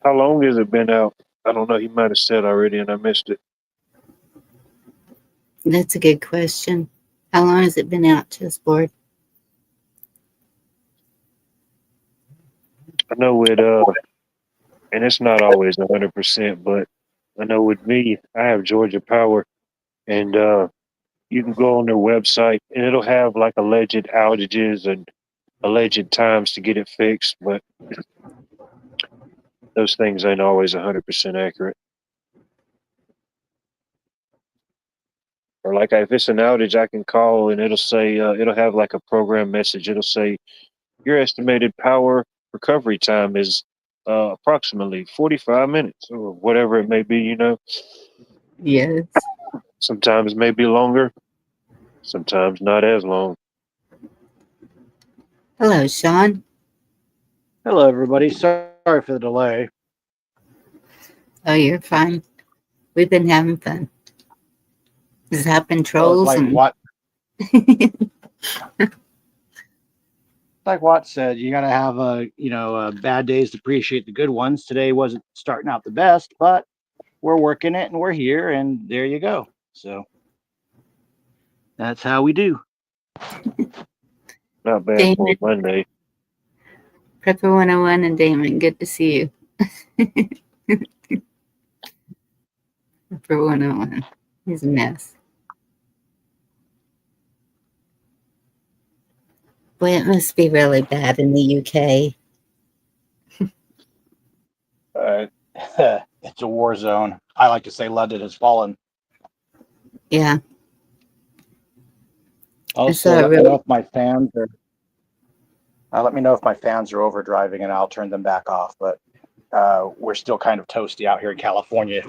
Speaker 3: how long has it been out? I don't know. He might have said already, and I missed it.
Speaker 2: That's a good question. How long has it been out, Chessboard?
Speaker 3: I know it. And it's not always 100%, but I know with me, I have Georgia Power, and you can go on their website, and it'll have like alleged outages and alleged times to get it fixed, but those things ain't always 100% accurate. Or like if it's an outage, I can call and it'll say it'll have like a program message. It'll say your estimated power recovery time is approximately 45 minutes or whatever it may be. You know,
Speaker 2: Yes.
Speaker 3: sometimes maybe longer, sometimes not as long.
Speaker 2: Hello, Sean.
Speaker 5: Hello, everybody. Sorry for the delay.
Speaker 2: Oh, you're fine. We've been having fun. Zapping
Speaker 5: Well, it's
Speaker 2: trolls
Speaker 5: like
Speaker 2: and
Speaker 5: what like Watt said, you got to have bad days to appreciate the good ones. Today wasn't starting out the best, but we're working it and we're here, and there you go. So that's how we do.
Speaker 3: Not bad for a
Speaker 2: Damon,
Speaker 3: Monday.
Speaker 2: Prepper 101 and Damon, good to see you. Prepper 101. He's a mess. Boy, it must be really bad in the UK.
Speaker 5: It's a war zone. I like to say London has fallen.
Speaker 2: Yeah.
Speaker 5: Also,
Speaker 2: So
Speaker 5: let me
Speaker 2: really,
Speaker 5: know if my fans are. Let me know if my fans are overdriving, and I'll turn them back off. But we're still kind of toasty out here in California,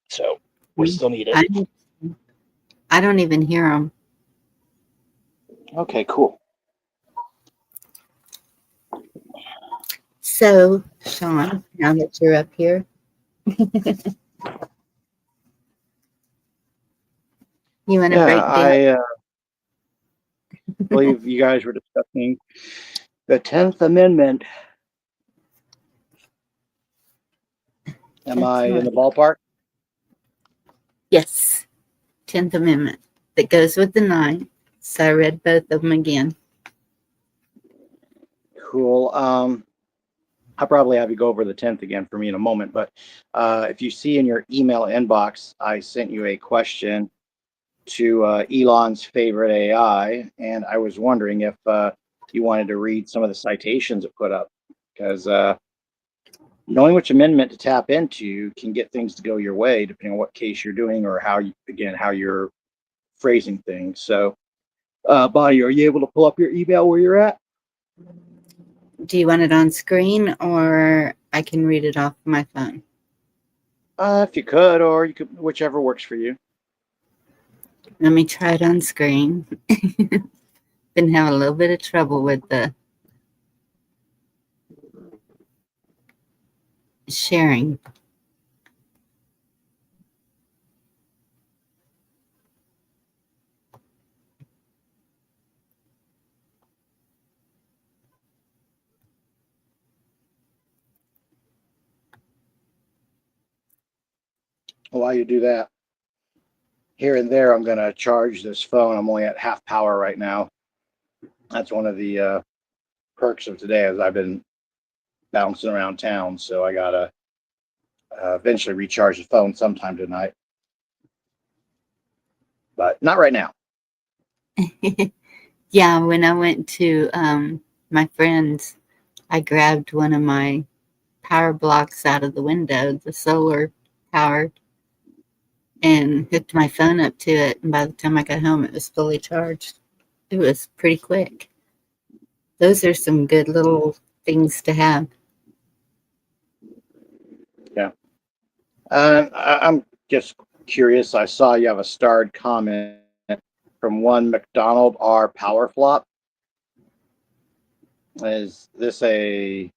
Speaker 5: so we still need it.
Speaker 2: I don't even hear them.
Speaker 5: Okay, cool.
Speaker 2: So, Sean, now that you're up here, you want to break down?
Speaker 5: I believe you guys were discussing the 10th Amendment. Am I in the ballpark?
Speaker 2: Yes. 10th Amendment that goes with the 9th. So I read both of them again.
Speaker 5: Cool. I'll probably have you go over the 10th again for me in a moment. But if you see in your email inbox, I sent you a question to Elon's favorite AI, and I was wondering if you wanted to read some of the citations it put up, because knowing which amendment to tap into can get things to go your way, depending on what case you're doing or how you're phrasing things. So, Bonnie, are you able to pull up your email where you're at?
Speaker 2: Do you want it on screen, or I can read it off my phone?
Speaker 5: If you could, or you could, whichever works for you.
Speaker 2: Let me try it on screen. Been having a little bit of trouble with the sharing.
Speaker 5: While you do that, here and there, I'm going to charge this phone. I'm only at half power right now. That's one of the perks of today, as I've been bouncing around town. So I got to eventually recharge the phone sometime tonight, but not right now.
Speaker 2: Yeah, when I went to my friend's, I grabbed one of my power blocks out of the window, the solar power, and hooked my phone up to it. And by the time I got home, it was fully charged. It was pretty quick. Those are some good little things to have.
Speaker 5: Yeah. I'm just curious. I saw you have a starred comment from one McDonald R. Powerflop. Is this a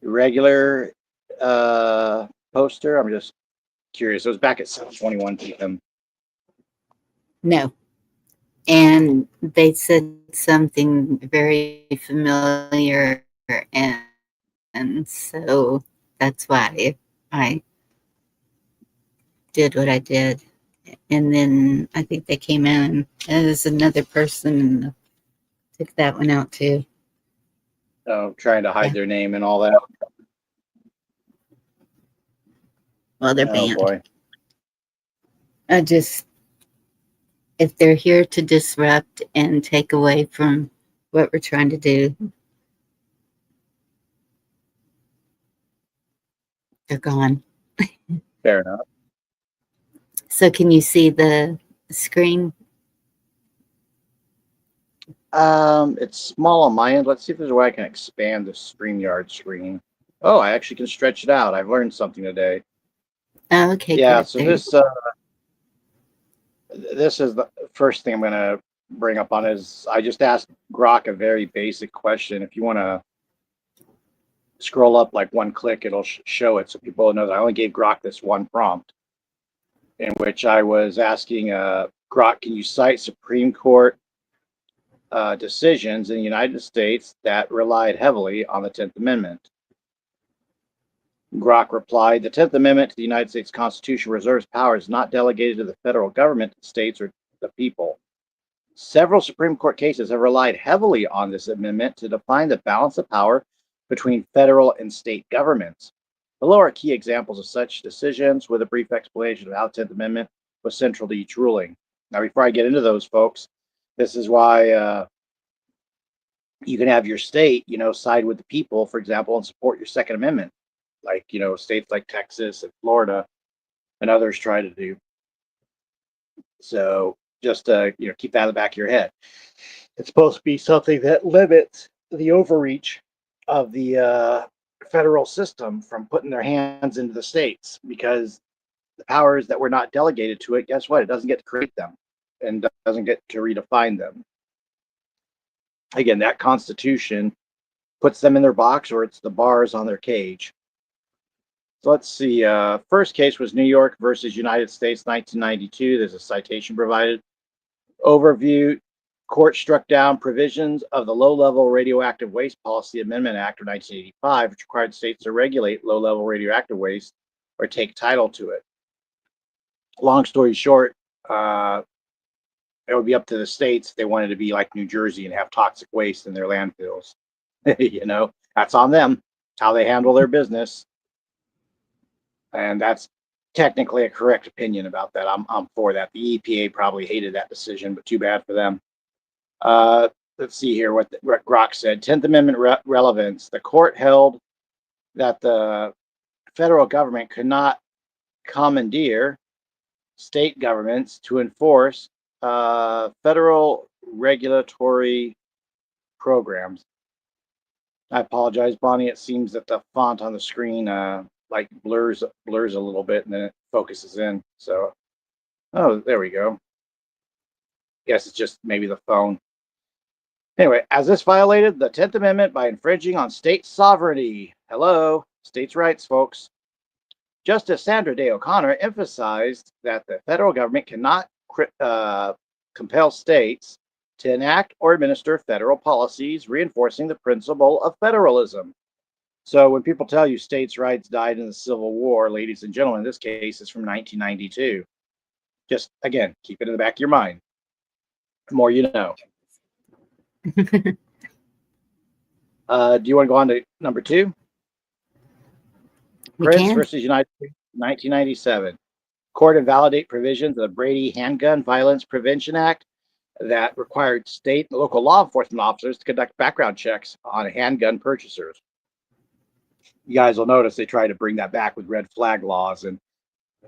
Speaker 5: regular poster? I'm just curious. It was back at 7:21 p.m.
Speaker 2: No. And they said something very familiar, and so that's why I did what I did. And then I think they came in, and there's another person and took that one out too.
Speaker 5: Trying to hide their name and all that.
Speaker 2: Well, they're
Speaker 5: Oh
Speaker 2: banned.
Speaker 5: boy.
Speaker 2: If they're here to disrupt and take away from what we're trying to do, they're gone.
Speaker 5: Fair enough.
Speaker 2: So can you see the screen?
Speaker 5: It's small on my end. Let's see if there's a way I can expand the StreamYard screen. Oh, I actually can stretch it out. I've learned something today.
Speaker 2: Oh, okay,
Speaker 5: Yeah,
Speaker 2: good.
Speaker 5: so
Speaker 2: There-
Speaker 5: this is the first thing I'm going to bring up on is I just asked Grok a very basic question. If you want to scroll up like one click, it'll show it so people know that I only gave Grok this one prompt in which I was asking Grok, can you cite Supreme Court decisions in the United States that relied heavily on the 10th Amendment? Grok replied, the 10th Amendment to the United States Constitution reserves powers not delegated to the federal government, states, or the people. Several Supreme Court cases have relied heavily on this amendment to define the balance of power between federal and state governments. Below are key examples of such decisions with a brief explanation of how the 10th Amendment was central to each ruling. Now, before I get into those, folks, this is why you can have your state, side with the people, for example, and support your Second Amendment, like, states like Texas and Florida and others try to do. So just, keep that in the back of your head. It's supposed to be something that limits the overreach of the federal system from putting their hands into the states, because the powers that were not delegated to it, guess what? It doesn't get to create them and doesn't get to redefine them. Again, that Constitution puts them in their box, or it's the bars on their cage. So let's see. First case was New York versus United States, 1992. There's a citation provided. Overview. Court struck down provisions of the Low-Level Radioactive Waste Policy Amendment Act of 1985, which required states to regulate low-level radioactive waste or take title to it. Long story short, it would be up to the states if they wanted to be like New Jersey and have toxic waste in their landfills. That's on them. how they handle their business. And that's technically a correct opinion about that. I'm for that. The EPA probably hated that decision, but too bad for them. Let's see here what Grok said. 10th Amendment relevance. The court held that the federal government could not commandeer state governments to enforce federal regulatory programs. I apologize, Bonnie. It seems that the font on the screen like blurs a little bit and then it focuses in. So, oh, there we go. Guess it's just maybe the phone. Anyway, as this violated the 10th Amendment by infringing on state sovereignty. Hello, states' rights, folks. Justice Sandra Day O'Connor emphasized that the federal government cannot compel states to enact or administer federal policies, reinforcing the principle of federalism. So when people tell you states' rights died in the Civil War, ladies and gentlemen, this case is from 1992. Just, again, keep it in the back of your mind. The more you know. Do you want to go on to number 2? Prince versus United States, 1997. Court invalidate provisions of the Brady Handgun Violence Prevention Act that required state and local law enforcement officers to conduct background checks on handgun purchasers. You guys will notice they try to bring that back with red flag laws and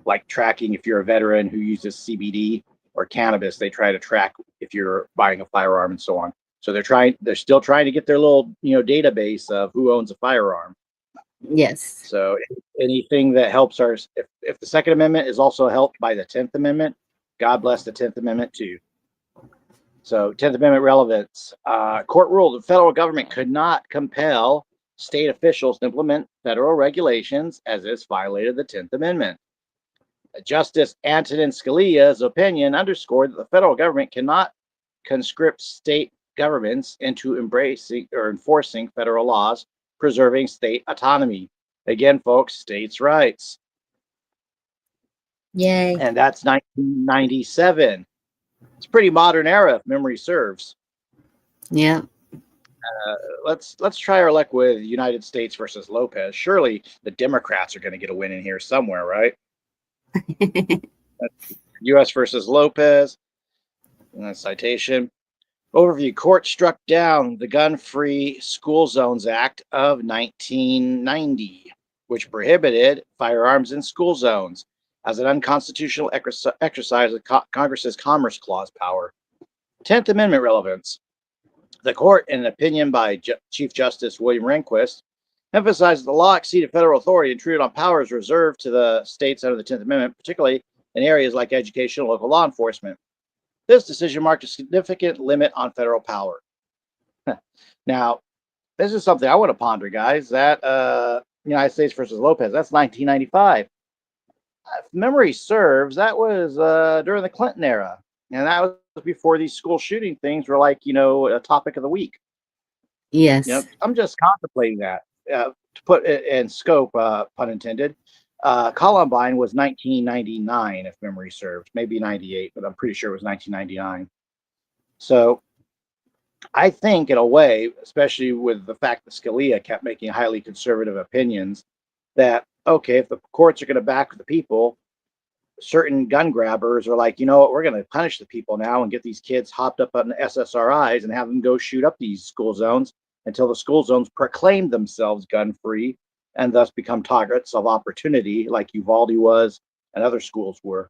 Speaker 5: like tracking if you're a veteran who uses CBD or cannabis, they try to track if you're buying a firearm and so on. So they're still trying to get their little, database of who owns a firearm.
Speaker 2: Yes.
Speaker 5: So anything that helps if the Second Amendment is also helped by the 10th Amendment, God bless the 10th Amendment too. So 10th Amendment relevance. Court ruled the federal government could not compel state officials to implement federal regulations as this violated the 10th Amendment. Justice Antonin Scalia's opinion underscored that the federal government cannot conscript state governments into embracing or enforcing federal laws, preserving state autonomy. Again, folks, states' rights.
Speaker 2: Yay.
Speaker 5: And that's 1997. It's a pretty modern era, if memory serves.
Speaker 2: Yeah.
Speaker 5: Let's try our luck with United States versus Lopez. Surely the Democrats are going to get a win in here somewhere, right? U.S. versus Lopez. And that's citation. Overview. Court struck down the Gun-Free School Zones Act of 1990, which prohibited firearms in school zones as an unconstitutional exercise of Congress's Commerce Clause power. 10th Amendment relevance. The court, in an opinion by Chief Justice William Rehnquist, emphasized that the law exceeded federal authority and intruded on powers reserved to the states under the 10th Amendment, particularly in areas like education and local law enforcement. This decision marked a significant limit on federal power. Now, this is something I want to ponder, guys. That United States versus Lopez, that's 1995. If memory serves, that was during the Clinton era. And that was before these school shooting things were like, a topic of the week.
Speaker 2: Yes.
Speaker 5: I'm just contemplating that. To put it in scope, pun intended. Columbine was 1999, if memory serves, maybe 98, but I'm pretty sure it was 1999. So I think, in a way, especially with the fact that Scalia kept making highly conservative opinions, that, okay, if the courts are going to back the people, certain gun grabbers are like, you know what, we're going to punish the people now and get these kids hopped up on the SSRIs and have them go shoot up these school zones until the school zones proclaim themselves gun-free and thus become targets of opportunity like Uvalde was and other schools were.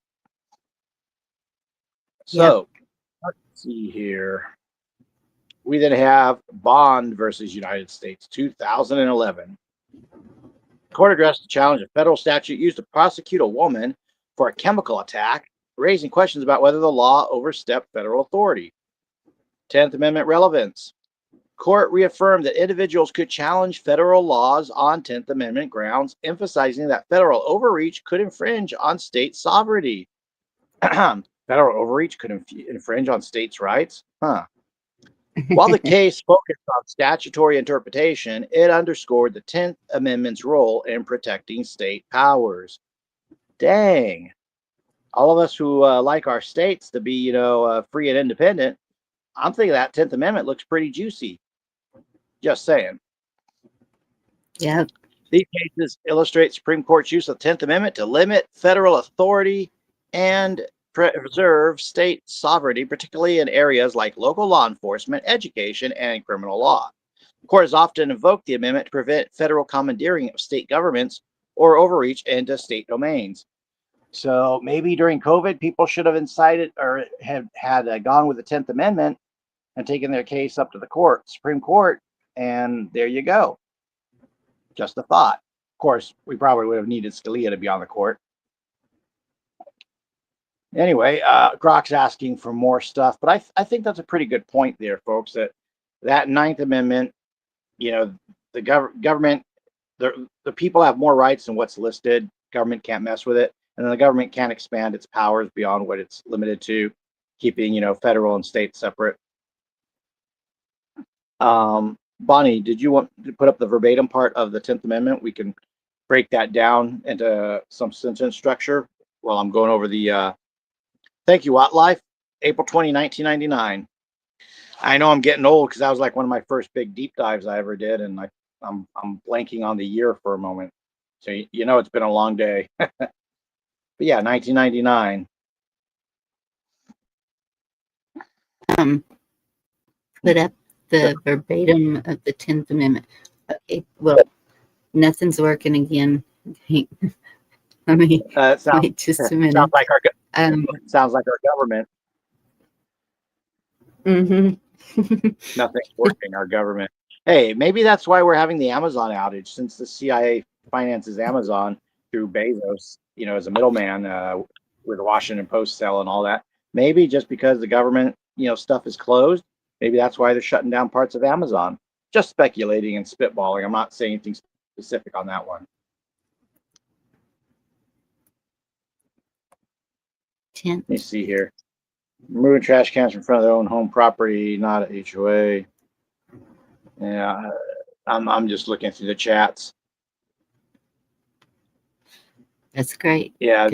Speaker 5: So, let's see here. We then have Bond versus United States, 2011. The court addressed the challenge of federal statute used to prosecute a woman for a chemical attack, raising questions about whether the law overstepped federal authority. 10th Amendment relevance. Court reaffirmed that individuals could challenge federal laws on 10th Amendment grounds, emphasizing that federal overreach could infringe on state sovereignty. Federal overreach could infringe on states' rights? Huh. While the case focused on statutory interpretation, it underscored the 10th Amendment's role in protecting state powers. Dang. All of us who like our states to be, free and independent, I'm thinking that 10th Amendment looks pretty juicy. Just saying.
Speaker 2: Yep.
Speaker 5: These cases illustrate Supreme Court's use of the 10th Amendment to limit federal authority and preserve state sovereignty, particularly in areas like local law enforcement, education, and criminal law. The court has often invoked the amendment to prevent federal commandeering of state governments or overreach into state domains. So maybe during COVID, people should have incited or have had gone with the 10th Amendment and taken their case up to the Supreme Court, and there you go. Just a thought. Of course, we probably would have needed Scalia to be on the court. Anyway, Grok's asking for more stuff, but I think that's a pretty good point there, folks. That Ninth Amendment, the government, the people have more rights than what's listed. Government can't mess with it, and then the government can't expand its powers beyond what it's limited to, keeping federal and state separate. Bonnie, did you want to put up the verbatim part of the 10th Amendment? We can break that down into some sentence structure while I'm going over the thank you, Wattlife, April 20, 1999. I know I'm getting old because that was like one of my first big deep dives I ever did, and I'm blanking on the year for a moment. So it's been a long day. But yeah, 1999.
Speaker 2: Put up the verbatim of the 10th Amendment. Okay, well, nothing's working again. Let me wait just a minute.
Speaker 5: Sounds like our government. Nothing's working, our government. Hey, maybe that's why we're having the Amazon outage, since the CIA finances Amazon through Bezos, as a middleman with the Washington Post sale and all that. Maybe just because the government, stuff is closed, maybe that's why they're shutting down parts of Amazon. Just speculating and spitballing. I'm not saying anything specific on that one.
Speaker 2: 10th.
Speaker 5: Let me see here. Removing trash cans in front of their own home property, not a HOA. Yeah, I'm just looking through the chats.
Speaker 2: That's great.
Speaker 5: Yeah,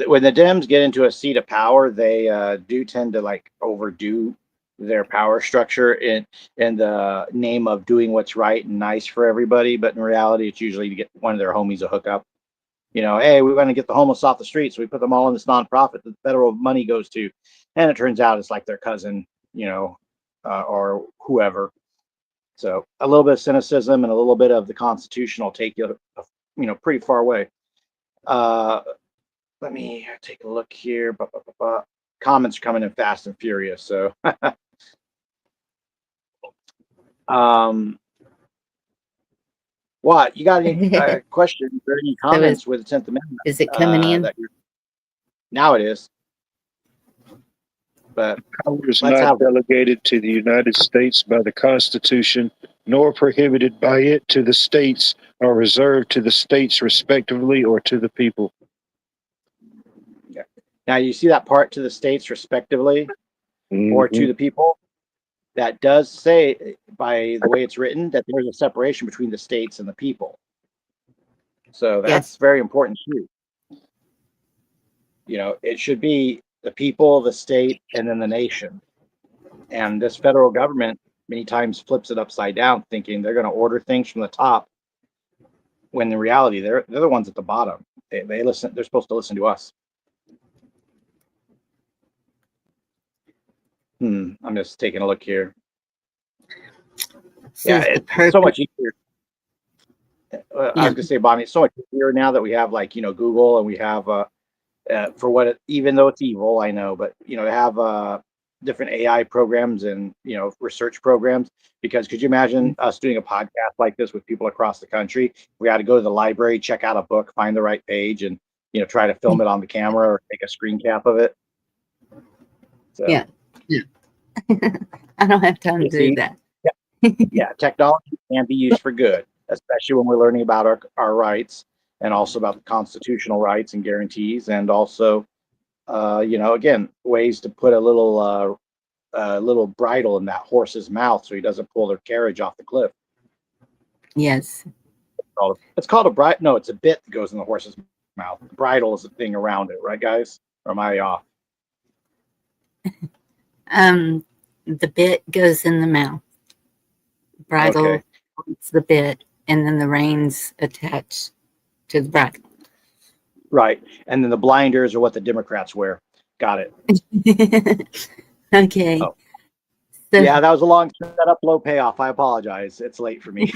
Speaker 5: when the Dems get into a seat of power, they do tend to overdo their power structure in the name of doing what's right and nice for everybody. But in reality, it's usually to get one of their homies a hookup. Hey, we want to get the homeless off the street, so we put them all in this nonprofit that the federal money goes to, and it turns out it's like their cousin, or whoever. So a little bit of cynicism and a little bit of the constitutional take you, pretty far away. Let me take a look here. Comments are coming in fast and furious. So, what you got? Any questions or any comments with the 10th Amendment?
Speaker 2: Is it coming in?
Speaker 5: Now it is. But
Speaker 3: power is not delegated to the United States by the Constitution, nor prohibited by it to the states, or reserved to the states respectively, or to the people.
Speaker 5: Yeah. Now you see that part, to the states respectively, or to the people. That does say, by the way it's written, that there's a separation between the states and the people. So that's very important too. It should be the people, the state, and then the nation. And this federal government many times flips it upside down, thinking they're going to order things from the top, when in reality they're the ones at the bottom. They listen. They're supposed to listen to us. I'm just taking a look here. Yeah, it's so much easier. I was going to say, Bonnie, it's so much easier now that we have Google, and we have for what even though it's evil, I know, but to have different AI programs and research programs. Because could you imagine us doing a podcast like this with people across the country? We had to go to the library, check out a book, find the right page, and try to film it on the camera or take a screen cap of it. So,
Speaker 2: yeah. I don't have time to do that.
Speaker 5: Yeah, technology can be used for good, especially when we're learning about our rights, and also about the constitutional rights and guarantees, and also, again, ways to put a little bridle in that horse's mouth so he doesn't pull their carriage off the cliff.
Speaker 2: Yes.
Speaker 5: It's called a bridle. No, it's a bit that goes in the horse's mouth. The bridle is the thing around it, right, guys? Or am I off?
Speaker 2: The bit goes in the mouth. Bridle It's the bit, and then the reins attached to the bridle.
Speaker 5: Right. And then the blinders are what the Democrats wear. Got it.
Speaker 2: Okay.
Speaker 5: Oh.
Speaker 2: So,
Speaker 5: Yeah, that was a long setup, low payoff. I apologize. It's late for me.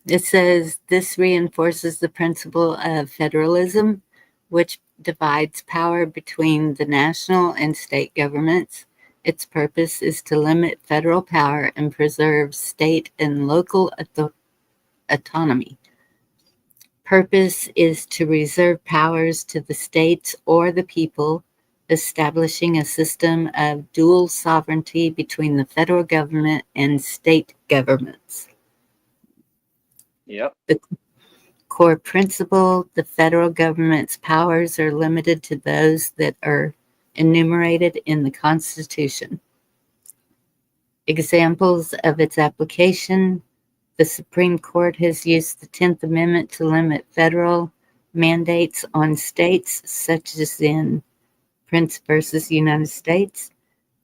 Speaker 2: it says this reinforces the principle of federalism, which divides power between the national and state governments. Its purpose is to limit federal power and preserve state and local autonomy. Purpose is to reserve powers to the states or the people, establishing a system of dual sovereignty between the federal government and state governments.
Speaker 5: Yep.
Speaker 2: The core principle, the federal government's powers are limited to those that are enumerated in the Constitution. Examples of its application: the Supreme Court has used the 10th Amendment to limit federal mandates on states, such as in Prince versus United States,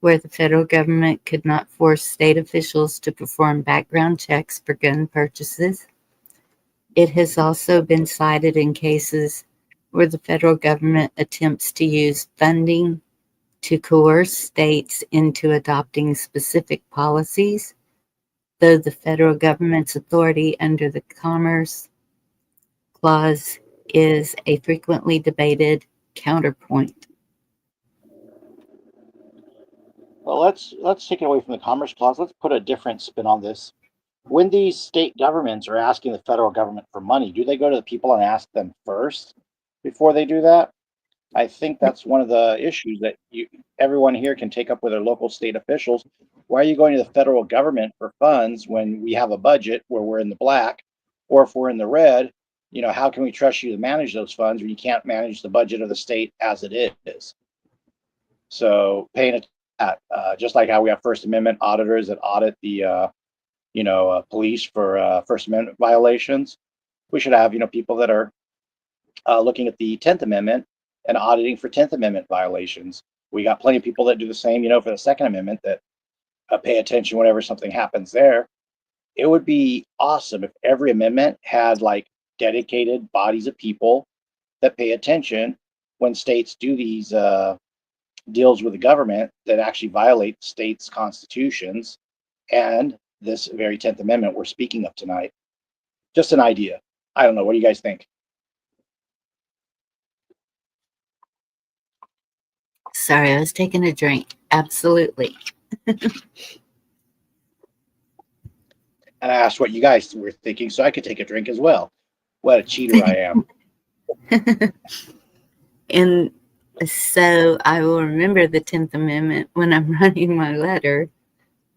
Speaker 2: where the federal government could not force state officials to perform background checks for gun purchases. It has also been cited in cases where the federal government attempts to use funding to coerce states into adopting specific policies, though the federal government's authority under the Commerce Clause is a frequently debated counterpoint.
Speaker 5: Well, let's take it away from the Commerce Clause. Let's put a different spin on this. When these state governments are asking the federal government for money, do they go to the people and ask them first before they do that? I think that's one of the issues that everyone here can take up with their local state officials. Why are you going to the federal government for funds when we have a budget where we're in the black, or if we're in the red? How can we trust you to manage those funds when you can't manage the budget of the state as it is? So paying attention to that, just like how we have First Amendment auditors that audit the police for First Amendment violations, we should have people that are looking at the 10th Amendment and auditing for 10th Amendment violations. We got plenty of people that do the same, for the Second Amendment, that pay attention whenever something happens there. It would be awesome if every amendment had like dedicated bodies of people that pay attention when states do these deals with the government that actually violate states' constitutions and this very 10th Amendment we're speaking of tonight. Just an idea. I don't know. What do you guys think?
Speaker 2: Sorry, I was taking a drink. Absolutely.
Speaker 5: And I asked what you guys were thinking so I could take a drink as well. What a cheater I am.
Speaker 2: And so I will remember the 10th Amendment when I'm writing my letter,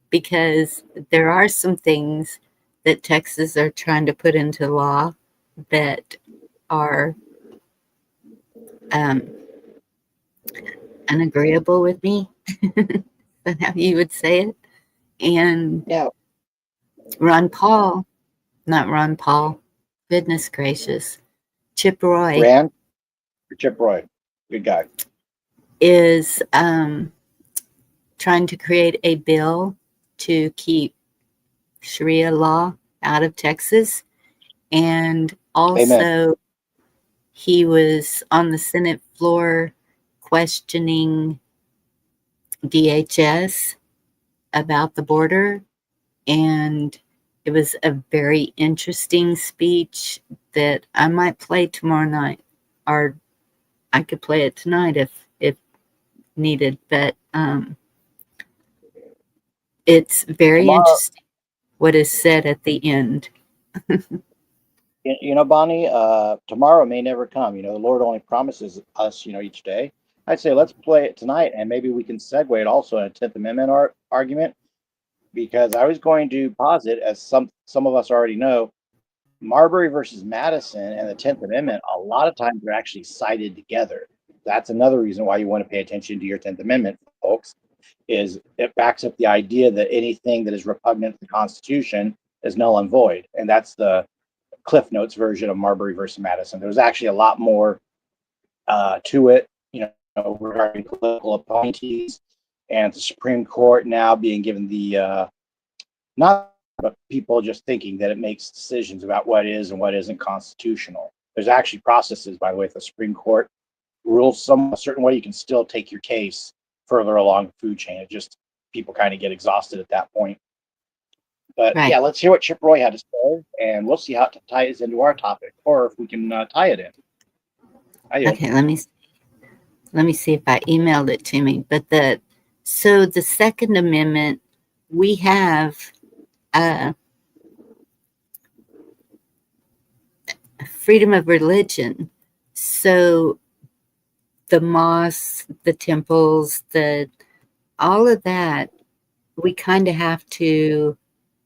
Speaker 2: because there are some things that Texas are trying to put into law that are unagreeable with me. That's how you would say it. And
Speaker 5: Yeah.
Speaker 2: Goodness gracious, Chip Roy
Speaker 5: Rand or Chip Roy, good guy,
Speaker 2: is trying to create a bill to keep Sharia law out of Texas. And also,
Speaker 5: Amen.
Speaker 2: He was on the Senate floor questioning DHS about the border. And it was a very interesting speech that I might play tomorrow night, or I could play it tonight if needed. But it's very interesting what is said at the end.
Speaker 5: Bonnie, tomorrow may never come. The Lord only promises us, each day. I'd say let's play it tonight, and maybe we can segue it also in a 10th Amendment argument, because I was going to posit, as some of us already know, Marbury versus Madison and the 10th Amendment, a lot of times they're actually cited together. That's another reason why you want to pay attention to your 10th Amendment, folks, is it backs up the idea that anything that is repugnant to the Constitution is null and void. And that's the Cliff Notes version of Marbury versus Madison. There's actually a lot more to it, regarding political appointees and the Supreme Court now being given the not but people just thinking that it makes decisions about what is and what isn't constitutional. There's actually processes, by the way, if the Supreme Court rules a certain way, you can still take your case further along the food chain. It just people kind of get exhausted at that point. But
Speaker 2: Right.
Speaker 5: yeah, let's hear what Chip Roy had to say, and we'll see how it ties into our topic, or if we can tie it in.
Speaker 2: Okay, let me see if I emailed it to me. But the Second Amendment, we have freedom of religion. So the mosques, the temples, all of that, we kind of have to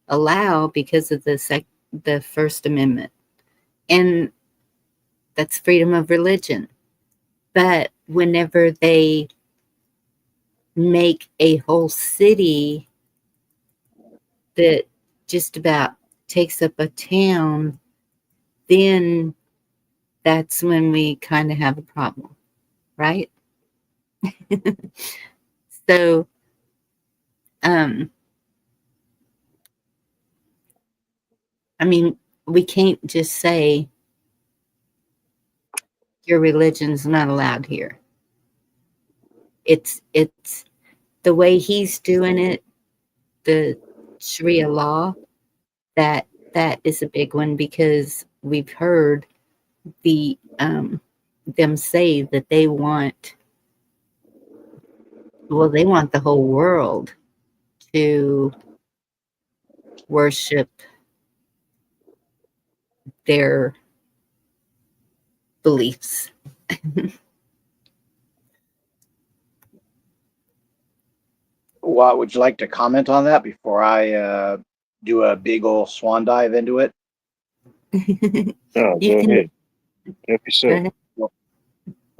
Speaker 2: allow because of the First Amendment, and that's freedom of religion. But whenever they make a whole city that just about takes up a town, then that's when we kind of have a problem, right? So, I mean, we can't just say your religion's not allowed here. It's the way he's doing it, the Sharia law, that is a big one, because we've heard them say that they want the whole world to worship their beliefs.
Speaker 5: What would you like to comment on that before I do a big old swan dive into it?
Speaker 3: No,
Speaker 2: You
Speaker 3: go
Speaker 2: can-
Speaker 3: ahead. Help
Speaker 2: Go
Speaker 3: yourself.
Speaker 2: ahead.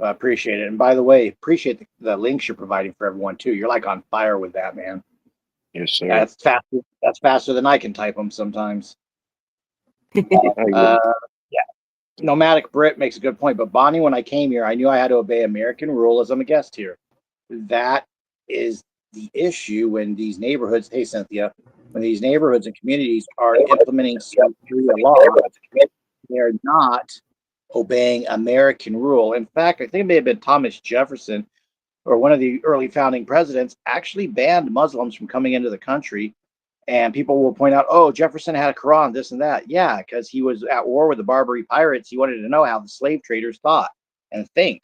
Speaker 5: I appreciate it. And by the way, appreciate the links you're providing for everyone too. You're like on fire with that, man.
Speaker 3: Yes, sir.
Speaker 5: That's faster. That's faster than I can type them sometimes.
Speaker 3: Oh,
Speaker 5: Yeah. Nomadic Brit makes a good point. But Bonnie, when I came here, I knew I had to obey American rule as I'm a guest here. That is the issue when these neighborhoods, hey Cynthia, when these neighborhoods and communities are implementing Sharia law, they're not obeying American rule. In fact, I think it may have been Thomas Jefferson or one of the early founding presidents actually banned Muslims from coming into the country. And people will point out, oh, Jefferson had a Quran, this and that. Yeah, because he was at war with the Barbary pirates. He wanted to know how the slave traders thought and think.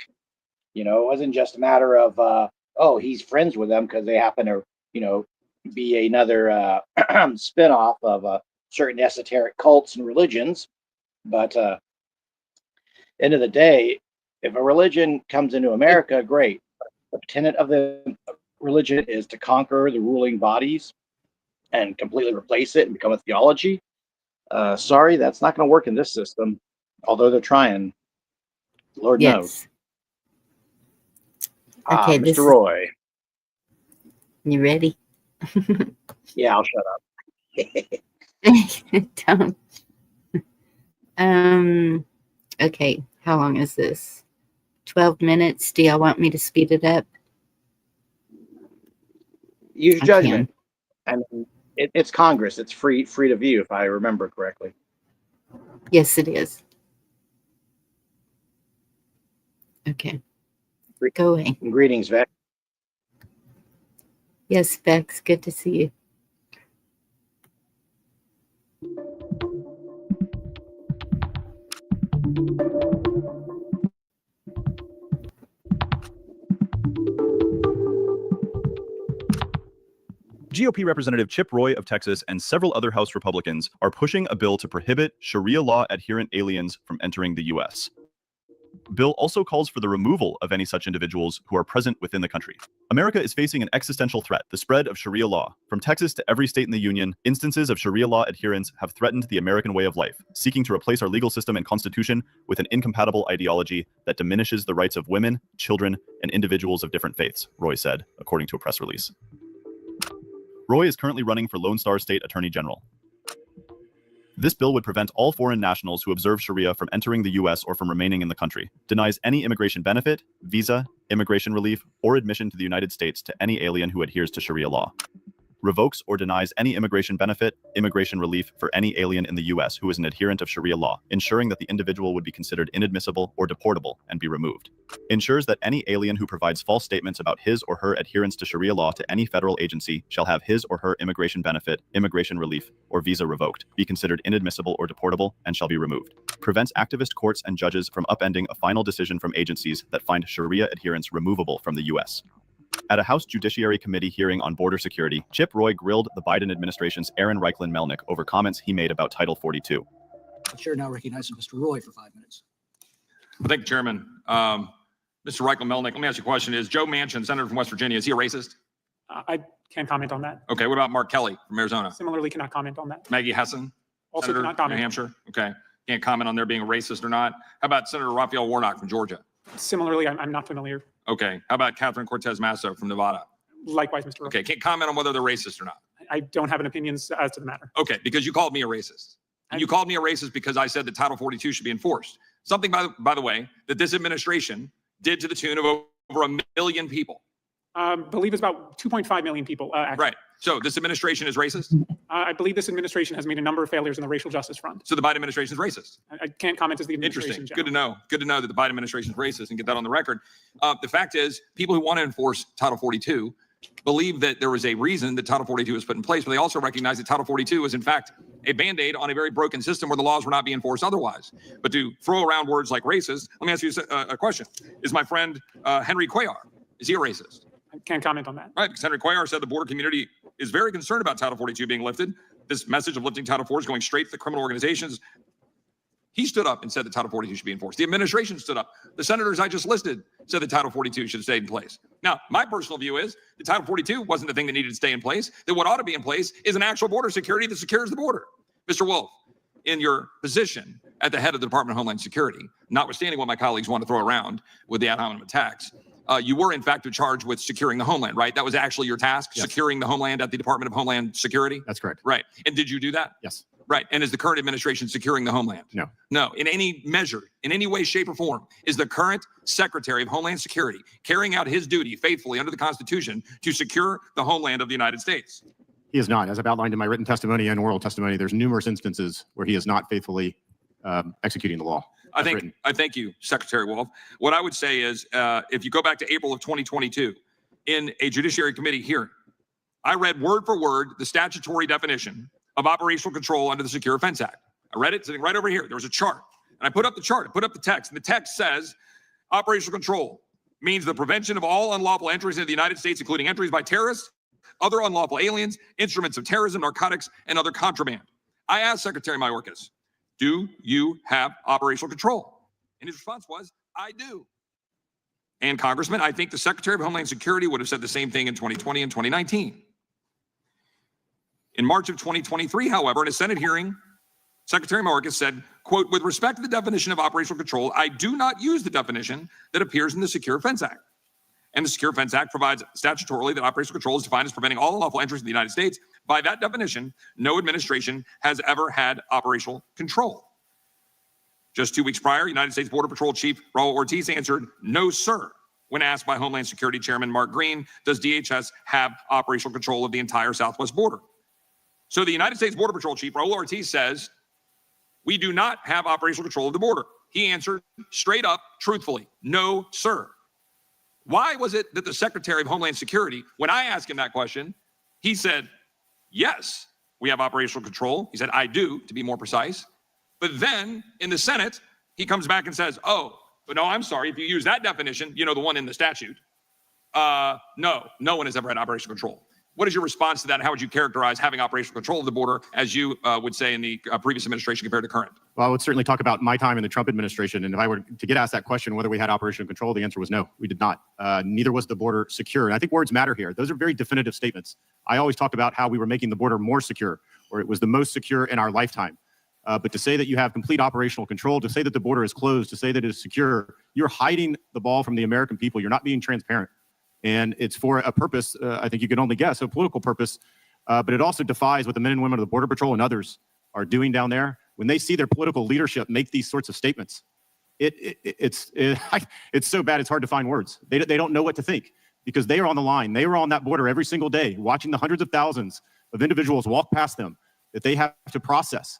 Speaker 5: You know, it wasn't just a matter of, oh, he's friends with them because they happen to, you know, be another spinoff of certain esoteric cults and religions. But end of the day, if a religion comes into America, great. The tenet of the religion is to conquer the ruling bodies and completely replace it and become a theology. Sorry, that's not going to work in this system, although they're trying. Lord knows.
Speaker 2: Okay,
Speaker 5: Mr. Roy.
Speaker 2: You ready?
Speaker 5: Yeah, I'll shut up.
Speaker 2: Don't. Okay, how long is this? 12 minutes. Do y'all want me to speed it up?
Speaker 5: Use
Speaker 2: I
Speaker 5: judgment. And it's Congress. It's free to view, if I remember correctly.
Speaker 2: Yes, it is. Okay. Go away.
Speaker 5: Greetings, Vex.
Speaker 2: Yes, Bex, good to see you.
Speaker 6: GOP Representative Chip Roy of Texas and several other House Republicans are pushing a bill to prohibit Sharia law adherent aliens from entering the U.S. Bill also calls for the removal of any such individuals who are present within the country. America is facing an existential threat, the spread of Sharia law. From Texas to every state in the Union, instances of Sharia law adherence have threatened the American way of life, seeking to replace our legal system and constitution with an incompatible ideology that diminishes the rights of women, children, and individuals of different faiths, Roy said, according to a press release. Roy is currently running for Lone Star State Attorney General. This bill would prevent all foreign nationals who observe Sharia from entering the U.S. or from remaining in the country, denies any immigration benefit, visa, immigration relief, or admission to the United States to any alien who adheres to Sharia law. Revokes or denies any immigration benefit, immigration relief for any alien in the U.S. who is an adherent of Sharia law, ensuring that the individual would be considered inadmissible or deportable and be removed. Ensures that any alien who provides false statements about his or her adherence to Sharia law to any federal agency shall have his or her immigration benefit, immigration relief, or visa revoked, be considered inadmissible or deportable, and shall be removed. Prevents activist courts and judges from upending a final decision from agencies that find Sharia adherence removable from the U.S. At a House Judiciary Committee hearing on border security, Chip Roy grilled the Biden administration's Aaron Reichlin Melnick over comments he made about Title 42.
Speaker 7: The chair now recognizes Mr. Roy for 5 minutes.
Speaker 8: Thank you, Chairman. Mr. Reichlin Melnick, let me ask you a question. Is Joe Manchin, Senator from West Virginia, is he a racist?
Speaker 9: I can't comment on that.
Speaker 8: Okay, what about Mark Kelly from Arizona?
Speaker 9: Similarly, cannot comment on that.
Speaker 8: Maggie Hessen,
Speaker 9: Also
Speaker 8: Senator
Speaker 9: cannot
Speaker 8: from New
Speaker 9: comment.
Speaker 8: Hampshire? Okay, can't comment on their being a racist or not. How about Senator Raphael Warnock from Georgia?
Speaker 9: Similarly, I'm not familiar.
Speaker 8: Okay, how about Catherine Cortez Masto from Nevada?
Speaker 9: Likewise, Mr. Roy.
Speaker 8: Okay, can't comment on whether they're racist or not.
Speaker 9: I don't have an opinion as to the matter.
Speaker 8: Okay, because you called me a racist. And you called me a racist because I said that Title 42 should be enforced. Something, by the way, that this administration did to the tune of over 1 million people.
Speaker 9: Believe it's about 2.5 million people. Actually.
Speaker 8: Right. So this administration is racist?
Speaker 9: I believe this administration has made a number of failures in the racial justice front.
Speaker 8: So the Biden administration is racist?
Speaker 9: I can't comment as the administration.
Speaker 8: Interesting. Good to know. Good to know that the Biden administration is racist and get that on the record. The fact is, people who want to enforce Title 42 believe that there was a reason that Title 42 was put in place, but they also recognize that Title 42 is in fact a Band-Aid on a very broken system where the laws were not being enforced otherwise. But to throw around words like racist, let me ask you a question. Is my friend Henry Cuellar, is he a racist?
Speaker 9: I can't comment on that.
Speaker 8: Right, because Henry Cuellar said the border community is very concerned about Title 42 being lifted. This message of lifting Title 4 is going straight to the criminal organizations. He stood up and said that Title 42 should be enforced. The administration stood up. The senators I just listed said that Title 42 should stay in place. Now, my personal view is that Title 42 wasn't the thing that needed to stay in place, that what ought to be in place is an actual border security that secures the border. Mr. Wolf, in your position at the head of the Department of Homeland Security, notwithstanding what my colleagues want to throw around with the ad hominem attacks, you were in fact charged with securing the homeland, right? That was actually your task,
Speaker 10: Yes.
Speaker 8: securing the homeland at the Department of Homeland Security?
Speaker 10: That's correct.
Speaker 8: Right. And did you do that?
Speaker 10: Yes.
Speaker 8: Right. And is the current administration securing the homeland?
Speaker 10: No.
Speaker 8: No. In any measure, in any way, shape, or form, is the current Secretary of Homeland Security carrying out his duty faithfully under the Constitution to secure the homeland of the United States?
Speaker 10: He is not. As I've outlined in my written testimony and oral testimony, there's numerous instances where he is not faithfully executing the law.
Speaker 8: I
Speaker 10: as
Speaker 8: think
Speaker 10: written.
Speaker 8: I thank you, Secretary Wolf. What I would say is, if you go back to April of 2022, in a Judiciary Committee hearing, I read word for word the statutory definition of operational control under the Secure Offense Act. I read it sitting right over here. There was a chart, and I put up the chart. I put up the text, and the text says, operational control means the prevention of all unlawful entries into the United States, including entries by terrorists, other unlawful aliens, instruments of terrorism, narcotics, and other contraband. I asked Secretary Mayorkas, do you have operational control? And his response was, I do. And Congressman, I think the Secretary of Homeland Security would have said the same thing in 2020 and 2019. In March of 2023, however, in a Senate hearing, Secretary Mayorkas said, quote, with respect to the definition of operational control, I do not use the definition that appears in the Secure Offense Act. And the Secure Offense Act provides statutorily that operational control is defined as preventing all unlawful entries in the United States. By that definition, no administration has ever had operational control. Just 2 weeks prior, United States Border Patrol Chief Raul Ortiz answered, no, sir. When asked by Homeland Security Chairman Mark Green, does DHS have operational control of the entire southwest border? So the United States Border Patrol Chief Raul Ortiz says, we do not have operational control of the border. He answered straight up, truthfully, no, sir. Why was it that the Secretary of Homeland Security, when I asked him that question, he said, yes, we have operational control. He said, I do, to be more precise. But then in the Senate, he comes back and says, oh, but no, I'm sorry. If you use that definition, you know, the one in the statute, no one has ever had operational control. What is your response to that? How would you characterize having operational control of the border, as you would say in the previous administration compared to current?
Speaker 10: Well, I would certainly talk about my time in the Trump administration. And if I were to get asked that question, whether we had operational control, the answer was no, we did not. Neither was the border secure. And I think words matter here. Those are very definitive statements. I always talk about how we were making the border more secure, or it was the most secure in our lifetime. But to say that you have complete operational control, to say that the border is closed, to say that it is secure, you're hiding the ball from the American people. You're not being transparent. And it's for a purpose, I think you can only guess, a political purpose, but it also defies what the men and women of the Border Patrol and others are doing down there when they see their political leadership make these sorts of statements. It's so bad it's hard to find words. They don't know what to think because they are on the line. They are on that border every single day, watching the hundreds of thousands of individuals walk past them that they have to process.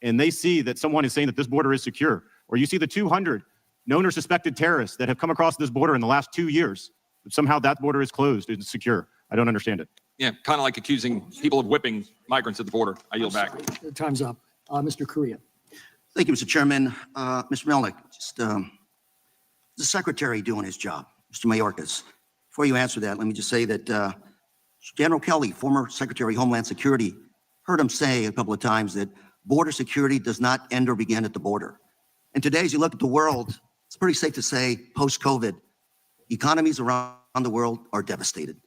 Speaker 10: And they see that someone is saying that this border is secure. Or you see the 200 known or suspected terrorists that have come across this border in the last 2 years. But somehow that border is closed and secure. I don't understand it.
Speaker 8: Yeah, kind of like accusing people of whipping migrants at the border. I yield back.
Speaker 7: Time's up. Mr. Correa.
Speaker 11: Thank you, Mr. Chairman. Mr. Melnick, just the secretary doing his job, Mr. Mayorkas. Before you answer that, let me just say that General Kelly, former Secretary of Homeland Security, heard him say a couple of times that border security does not end or begin at the border. And today, as you look at the world, it's pretty safe to say, post-COVID, economies around the world are devastated.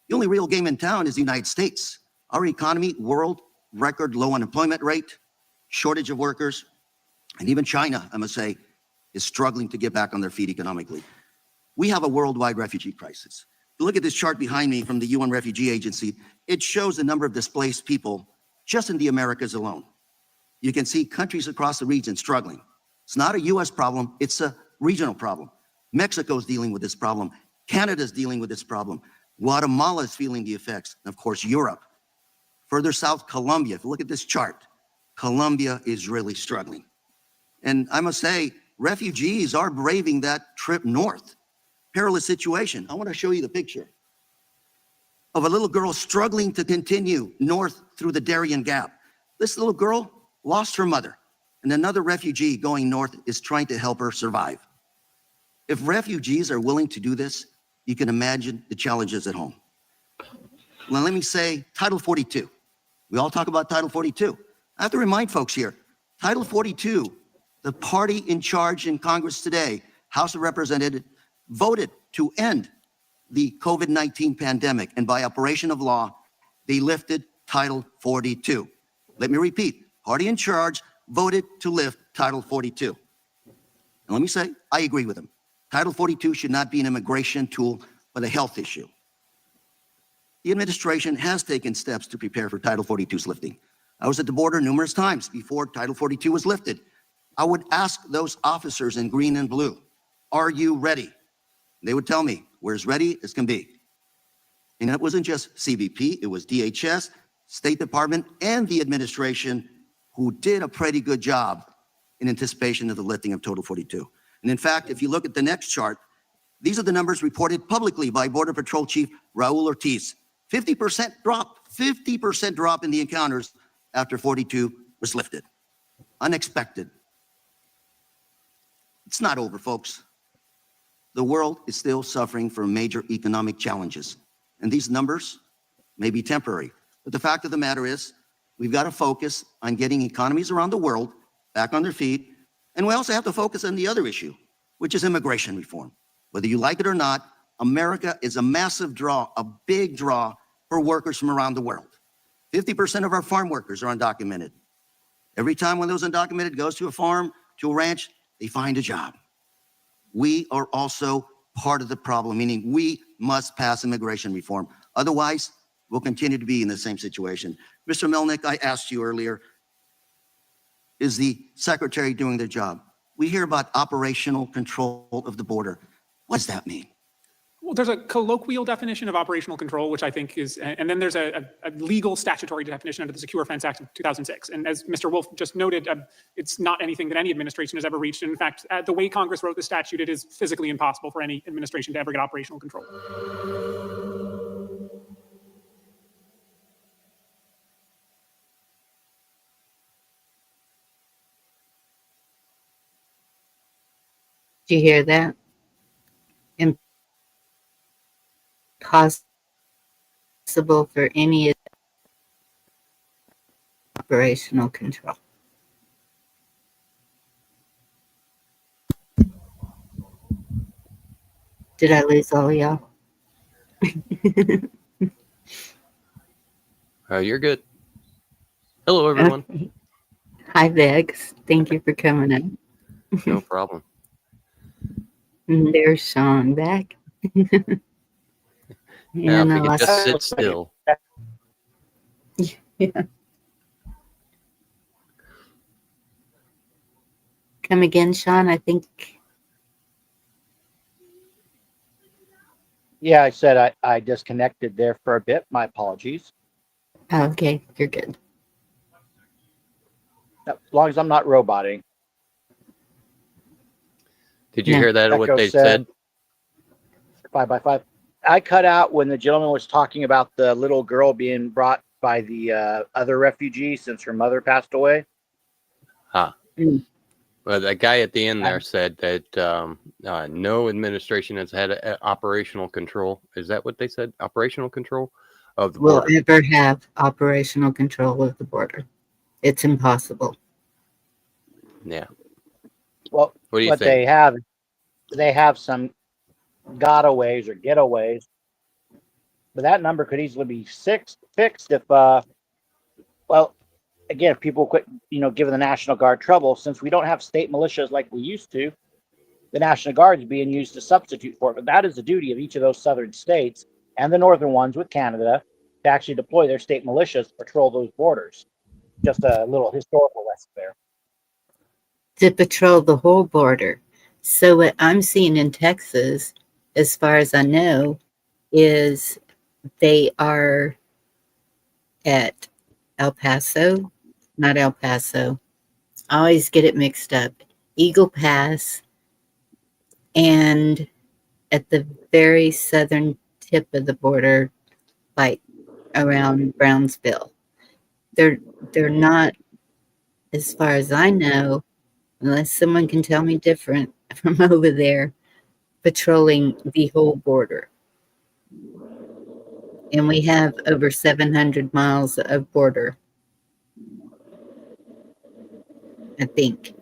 Speaker 11: The only real game in town is the United States. Our economy, world record low unemployment rate, shortage of workers, and even China, I must say, is struggling to get back on their feet economically. We have a worldwide refugee crisis. If you look at this chart behind me from the UN Refugee Agency, it shows the number of displaced people just in the Americas alone. You can see countries across the region struggling. It's not a US problem, it's a regional problem. Mexico's dealing with this problem. Canada's dealing with this problem. Guatemala is feeling the effects, and of course, Europe. Further south, Colombia. If you look at this chart, Colombia is really struggling. And I must say, refugees are braving that trip north. Perilous situation. I want to show you the picture of a little girl struggling to continue north through the Darien Gap. This little girl lost her mother, and another refugee going north is trying to help her survive. If refugees are willing to do this, you can imagine the challenges at home. Now, let me say Title 42. We all talk about Title 42. I have to remind folks here, Title 42, the party in charge in Congress today, House of Representatives, voted to end the COVID-19 pandemic. And by operation of law, they lifted Title 42. Let me repeat, party in charge voted to lift Title 42. And let me say, I agree with them. Title 42 should not be an immigration tool, but a health issue. The administration has taken steps to prepare for Title 42's lifting. I was at the border numerous times before Title 42 was lifted. I would ask those officers in green and blue, are you ready? They would tell me, we're as ready as can be. And it wasn't just CBP, it was DHS, State Department, and the administration who did a pretty good job in anticipation of the lifting of Title 42. And in fact, if you look at the next chart, these are the numbers reported publicly by Border Patrol Chief Raul Ortiz. 50% drop in the encounters after 42 was lifted. Unexpected. It's not over, folks. The world is still suffering from major economic challenges. And these numbers may be temporary. But the fact of the matter is, we've got to focus on getting economies around the world back on their feet. And we also have to focus on the other issue, which is immigration reform. Whether you like it or not, America is a massive draw, a big draw for workers from around the world. 50% of our farm workers are undocumented. Every time one of those undocumented goes to a farm, to a ranch, they find a job. We are also part of the problem, meaning we must pass immigration reform. Otherwise, we'll continue to be in the same situation. Mr. Melnick, I asked you earlier, is the secretary doing their job? We hear about operational control of the border. What does that mean?
Speaker 9: Well, there's a colloquial definition of operational control, which I think is, and then there's a legal statutory definition under the Secure Fence Act of 2006. And as Mr. Wolf just noted, it's not anything that any administration has ever reached. And in fact, the way Congress wrote the statute, it is physically impossible for any administration to ever get operational control.
Speaker 2: Did you hear that? Impossible for any operational control. Did I lose all of y'all?
Speaker 12: You're good. Hello, everyone.
Speaker 2: Okay. Hi, Vex. Thank you for coming in.
Speaker 12: No problem.
Speaker 2: And there's Sean back.
Speaker 12: Yeah, if we could just sit still.
Speaker 2: Yeah. Come again, Sean. I think
Speaker 5: Yeah, I said I disconnected there for a bit. My apologies.
Speaker 2: Okay, you're good.
Speaker 5: As long as I'm not roboting.
Speaker 12: Did you
Speaker 2: No.
Speaker 12: hear that? What
Speaker 5: Echo
Speaker 12: they
Speaker 5: said
Speaker 12: said?
Speaker 5: 5x5. I cut out when the gentleman was talking about the little girl being brought by the other refugee since her mother passed away.
Speaker 12: Huh.
Speaker 2: Mm.
Speaker 12: Well, the guy at the end there said that no administration has had operational control. Is that what they said? Operational control of the
Speaker 2: Will
Speaker 12: border.
Speaker 2: ever have operational control of the border. It's impossible.
Speaker 12: Yeah.
Speaker 5: Well,
Speaker 12: What do you
Speaker 5: what
Speaker 12: think?
Speaker 5: they have some gotaways or getaways, but that number could easily be fixed if well, again, if people quit giving the National Guard trouble. Since we don't have state militias like we used to, the National Guard is being used to substitute for it. But that is the duty of each of those southern states and the northern ones with Canada to actually deploy their state militias to patrol those borders. Just a little historical lesson there.
Speaker 2: To patrol the whole border. So what I'm seeing in Texas, as far as I know, is they are at El Paso, not El Paso. I always get it mixed up. Eagle Pass, and at the very southern tip of the border, like around Brownsville. They're not, as far as I know, unless someone can tell me different from over there, patrolling the whole border. And we have over 700 miles of border, I think,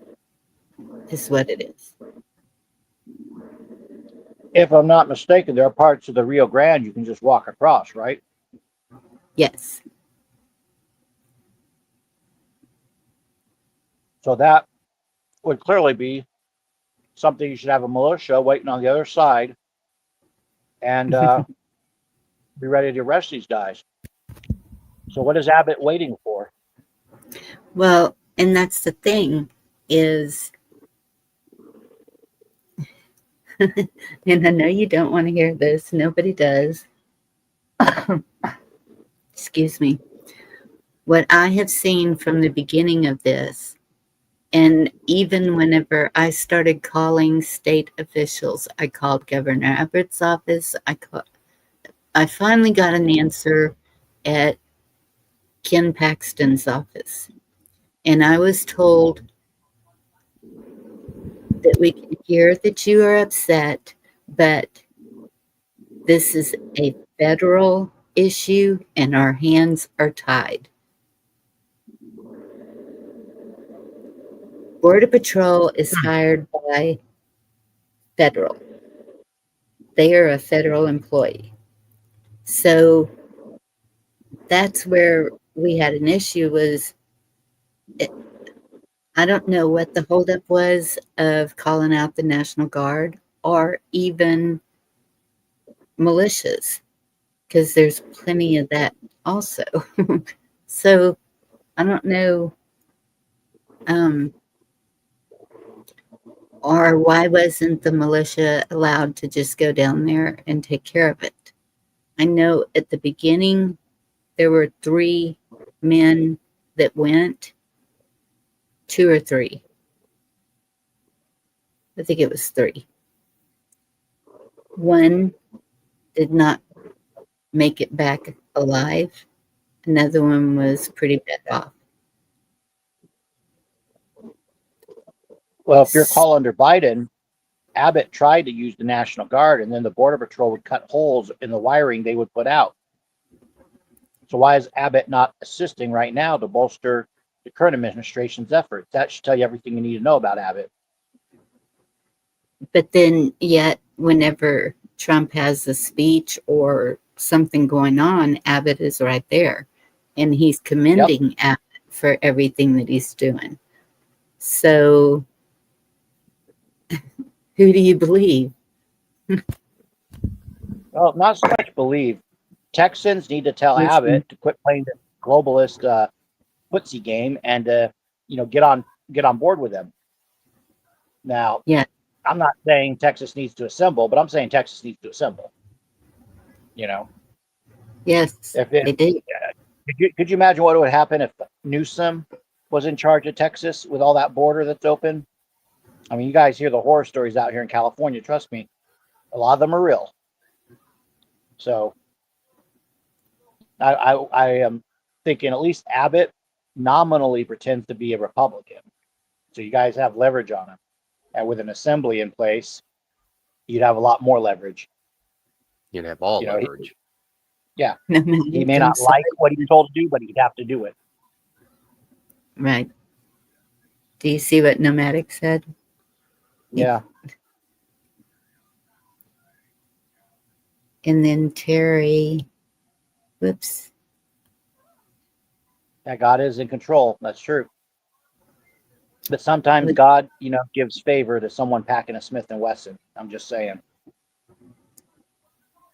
Speaker 2: is what it is.
Speaker 5: If I'm not mistaken, there are parts of the Rio Grande you can just walk across, right?
Speaker 2: Yes.
Speaker 5: So that would clearly be something you should have a militia waiting on the other side and be ready to arrest these guys. So what is Abbott waiting for?
Speaker 2: Well, and that's the thing is, and I know you don't want to hear this, nobody does. Excuse me. What I have seen from the beginning of this, and even whenever I started calling state officials, I called Governor Abbott's office. I finally got an answer at Ken Paxton's office. And I was told that we can hear that you are upset, but this is a federal issue and our hands are tied. Border Patrol is hired by federal. They are a federal employee. So that's where we had an issue was, I don't know what the holdup was of calling out the National Guard or even militias, because there's plenty of that also. So I don't know, or why wasn't the militia allowed to just go down there and take care of it? I know at the beginning there were 3 men that went, 2 or 3. I think it was 3. One did not make it back alive. Another one was pretty bad off.
Speaker 5: Well, if you're call under Biden, Abbott tried to use the National Guard, and then the Border Patrol would cut holes in the wiring they would put out. So why is Abbott not assisting right now to bolster the current administration's efforts? That should tell you everything you need to know about Abbott.
Speaker 2: But then yet, whenever Trump has a speech or something going on, Abbott is right there. And he's commending Abbott for everything that he's doing. So who do you believe?
Speaker 5: Well, not so much believe. Texans need to tell
Speaker 2: Listen.
Speaker 5: Abbott to quit playing the globalist footsie game and get on board with them. Now,
Speaker 2: Yeah.
Speaker 5: I'm not saying Texas needs to assemble, but I'm saying Texas needs to assemble. You know,
Speaker 2: Yes,
Speaker 5: if
Speaker 2: they do.
Speaker 5: could you imagine what would happen if Newsom was in charge of Texas with all that border that's open? I mean, you guys hear the horror stories out here in California. Trust me, a lot of them are real. So I am thinking at least Abbott nominally pretends to be a Republican. So you guys have leverage on him. And with an assembly in place, you'd have a lot more leverage.
Speaker 12: You'd have all
Speaker 5: You know,
Speaker 12: leverage.
Speaker 5: Yeah.
Speaker 2: No matter
Speaker 5: He may
Speaker 2: what
Speaker 5: not
Speaker 2: they
Speaker 5: like
Speaker 2: say.
Speaker 5: what he's told to do, but he'd have to do it.
Speaker 2: Right. Do you see what Nomadic said?
Speaker 5: Yeah.
Speaker 2: And then Terry, whoops.
Speaker 5: That God is in control. That's true. But sometimes God, you know, gives favor to someone packing a Smith and Wesson. I'm just saying.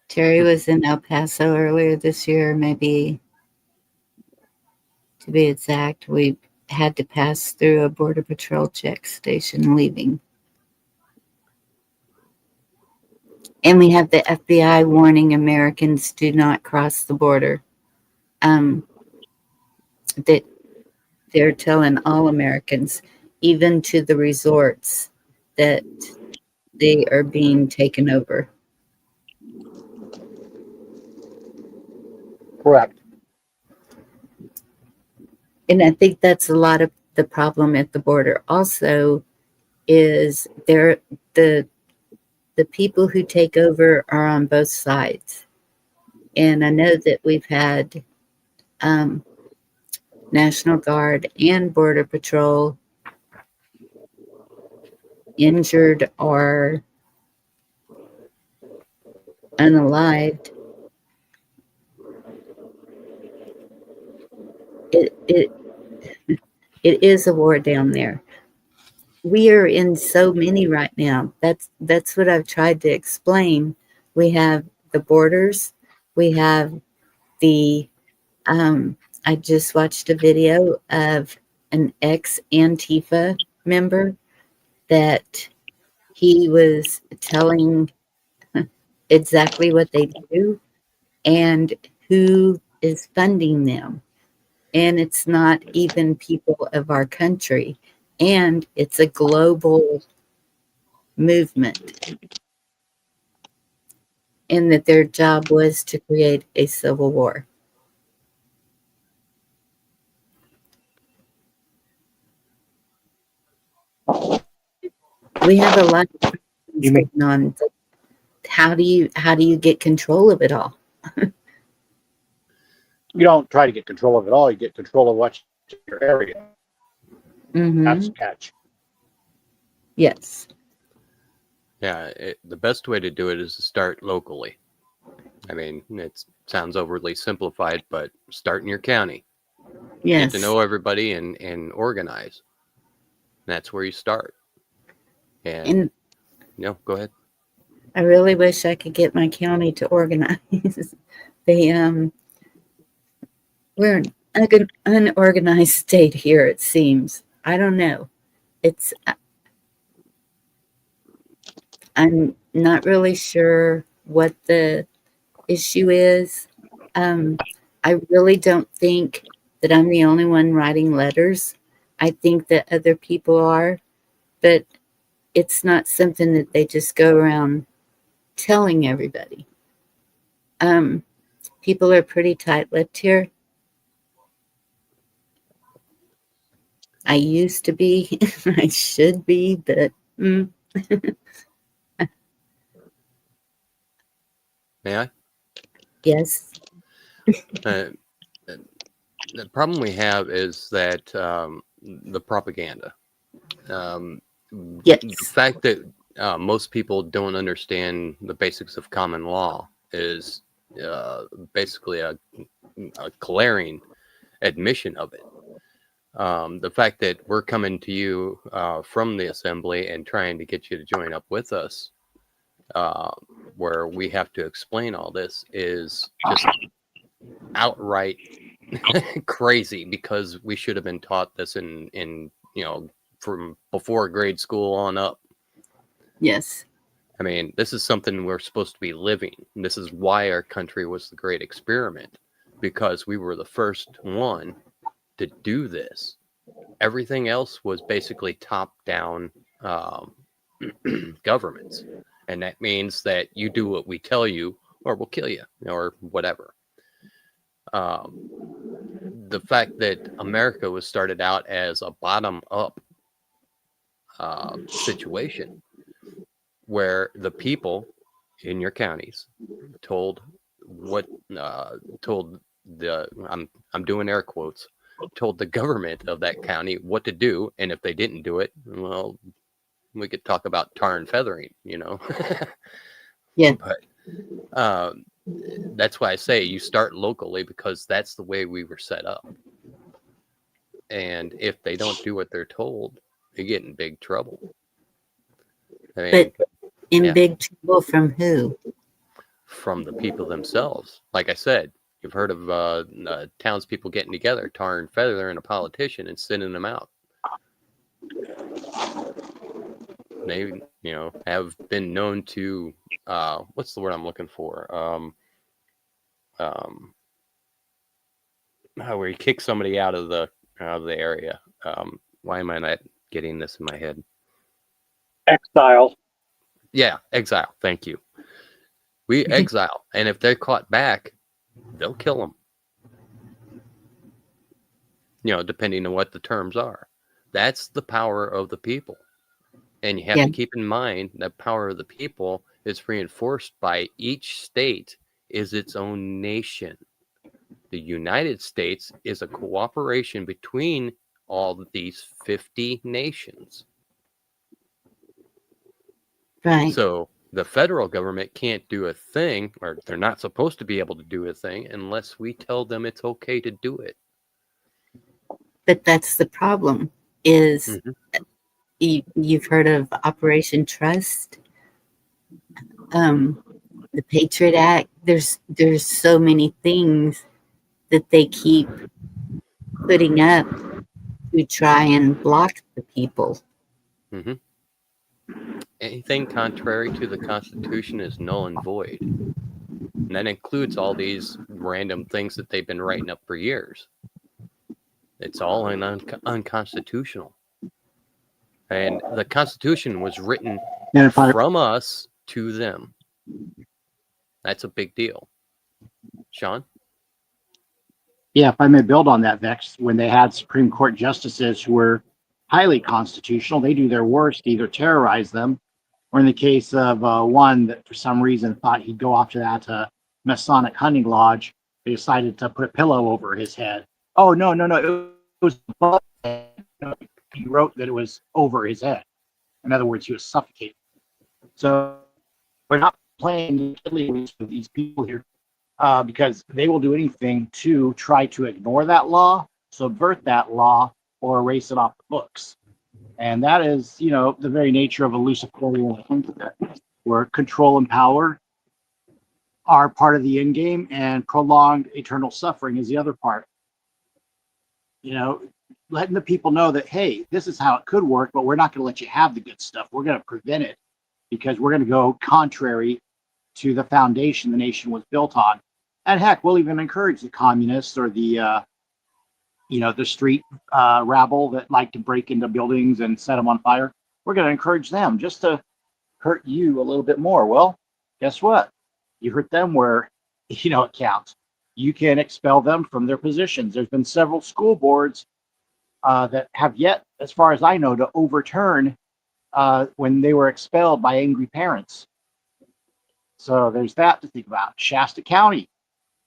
Speaker 2: Terry was in El Paso earlier this year, maybe to be exact. We had to pass through a Border Patrol check station leaving. And we have the FBI warning Americans do not cross the border. That they're telling all Americans, even to the resorts, that they are being taken over.
Speaker 5: Correct.
Speaker 2: And I think that's a lot of the problem at the border. Also, is there the people who take over are on both sides, and I know that we've had National Guard and Border Patrol injured or unalived. It is a war down there. We are in so many right now. That's what I've tried to explain. We have the borders. We have the I just watched a video of an ex-Antifa member that he was telling exactly what they do and who is funding them. And it's not even people of our country. And it's a global movement. And that their job was to create a civil war. We have a lot of things going on. How do you get control of it all?
Speaker 5: You don't try to get control of it all. You get control of what's in your area.
Speaker 2: Mm-hmm.
Speaker 5: That's the catch.
Speaker 2: Yes.
Speaker 12: Yeah, the best way to do it is to start locally. I mean, it sounds overly simplified, but start in your county.
Speaker 2: Yes.
Speaker 12: Get to know everybody and organize. That's where you start. And no, go ahead.
Speaker 2: I really wish I could get my county to organize. We're an unorganized state here, it seems. I don't know. I'm not really sure what the issue is. I really don't think that I'm the only one writing letters. I think that other people are, but it's not something that they just go around telling everybody. People are pretty tight-lipped here. I used to be, I should be, but
Speaker 12: May I?
Speaker 2: Yes.
Speaker 12: The problem we have is that the propaganda.
Speaker 2: Yes.
Speaker 12: The fact that most people don't understand the basics of common law is basically a glaring admission of it. The fact that we're coming to you from the assembly and trying to get you to join up with us, where we have to explain all this, is just outright crazy, because we should have been taught this in from before grade school on up.
Speaker 2: Yes.
Speaker 12: I mean, this is something we're supposed to be living. And this is why our country was the great experiment, because we were the first one to do this. Everything else was basically top-down governments. And that means that you do what we tell you or we'll kill you or whatever. The fact that America was started out as a bottom-up situation where the people in your counties told the I'm doing air quotes, told the government of that county what to do, and if they didn't do it, well, we could talk about tar and feathering, you know.
Speaker 2: Yeah.
Speaker 12: But that's why I say you start locally, because that's the way we were set up. And if they don't do what they're told, they get in big trouble. I mean,
Speaker 2: But in
Speaker 12: yeah.
Speaker 2: big trouble from who?
Speaker 12: From the people themselves. Like I said, you've heard of townspeople getting together, tar and feathering a politician and sending them out. They, have been known to, what's the word I'm looking for? Where you kick somebody out of the area. Why am I not getting this in my head?
Speaker 5: Exile.
Speaker 12: Yeah, exile. Thank you. We exile, and if they're caught back, they'll kill them. Depending on what the terms are. That's the power of the people. And you have to keep in mind that power of the people is reinforced by each state is its own nation. The United States is a cooperation between all of these 50 nations.
Speaker 2: Right.
Speaker 12: So the federal government can't do a thing, or they're not supposed to be able to do a thing unless we tell them it's okay to do it.
Speaker 2: But that's the problem is you've heard of Operation Trust, the Patriot Act. There's so many things that they keep putting up to try and block the people.
Speaker 12: Mm-hmm. Anything contrary to the Constitution is null and void. And that includes all these random things that they've been writing up for years. It's all unconstitutional. And the Constitution was written from us to them. That's a big deal. Sean?
Speaker 5: Yeah, if I may build on that, Vex, when they had Supreme Court justices who were highly constitutional, they do their worst to either terrorize them, or in the case of one that for some reason thought he'd go off to that Masonic hunting lodge, they decided to put a pillow over his head. Oh, no, it was above his head. He wrote that it was over his head. In other words, he was suffocating. So we're not playing with these people here because they will do anything to try to ignore that law, subvert that law, or erase it off the books. And that is, the very nature of a Luciferian mindset, where control and power are part of the end game and prolonged eternal suffering is the other part. Letting the people know that, hey, this is how it could work, but we're not going to let you have the good stuff. We're going to prevent it because we're going to go contrary to the foundation the nation was built on. And heck, we'll even encourage the communists or the street rabble that like to break into buildings and set them on fire. We're going to encourage them just to hurt you a little bit more. Well, guess what? You hurt them where, it counts. You can expel them from their positions. There's been several school boards that have yet, as far as I know, to overturn when they were expelled by angry parents. So there's that to think about. Shasta County,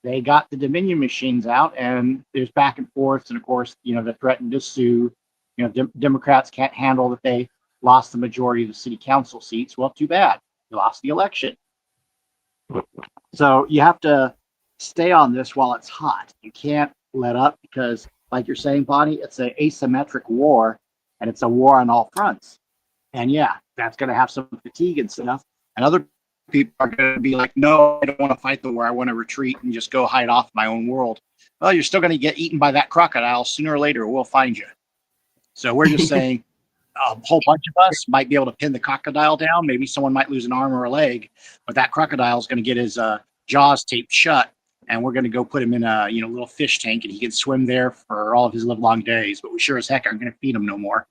Speaker 5: they got the Dominion machines out, and there's back and forth. And of course, they threatened to sue. Democrats can't handle that they lost the majority of the city council seats. Well, too bad. You lost the election. So you have to stay on this while it's hot. You can't let up because, like you're saying, Bonnie, it's an asymmetric war, and it's a war on all fronts. And yeah, that's going to have some fatigue and stuff. And other people are going to be like, no, I don't want to fight the war. I want to retreat and just go hide off my own world. Well, you're still going to get eaten by that crocodile. Sooner or later, we'll find you. So we're just saying, a whole bunch of us might be able to pin the crocodile down. Maybe someone might lose an arm or a leg, but that crocodile is going to get his jaws taped shut, and we're going to go put him in a little fish tank, and he can swim there for all of his livelong days. But we sure as heck aren't going to feed him no more.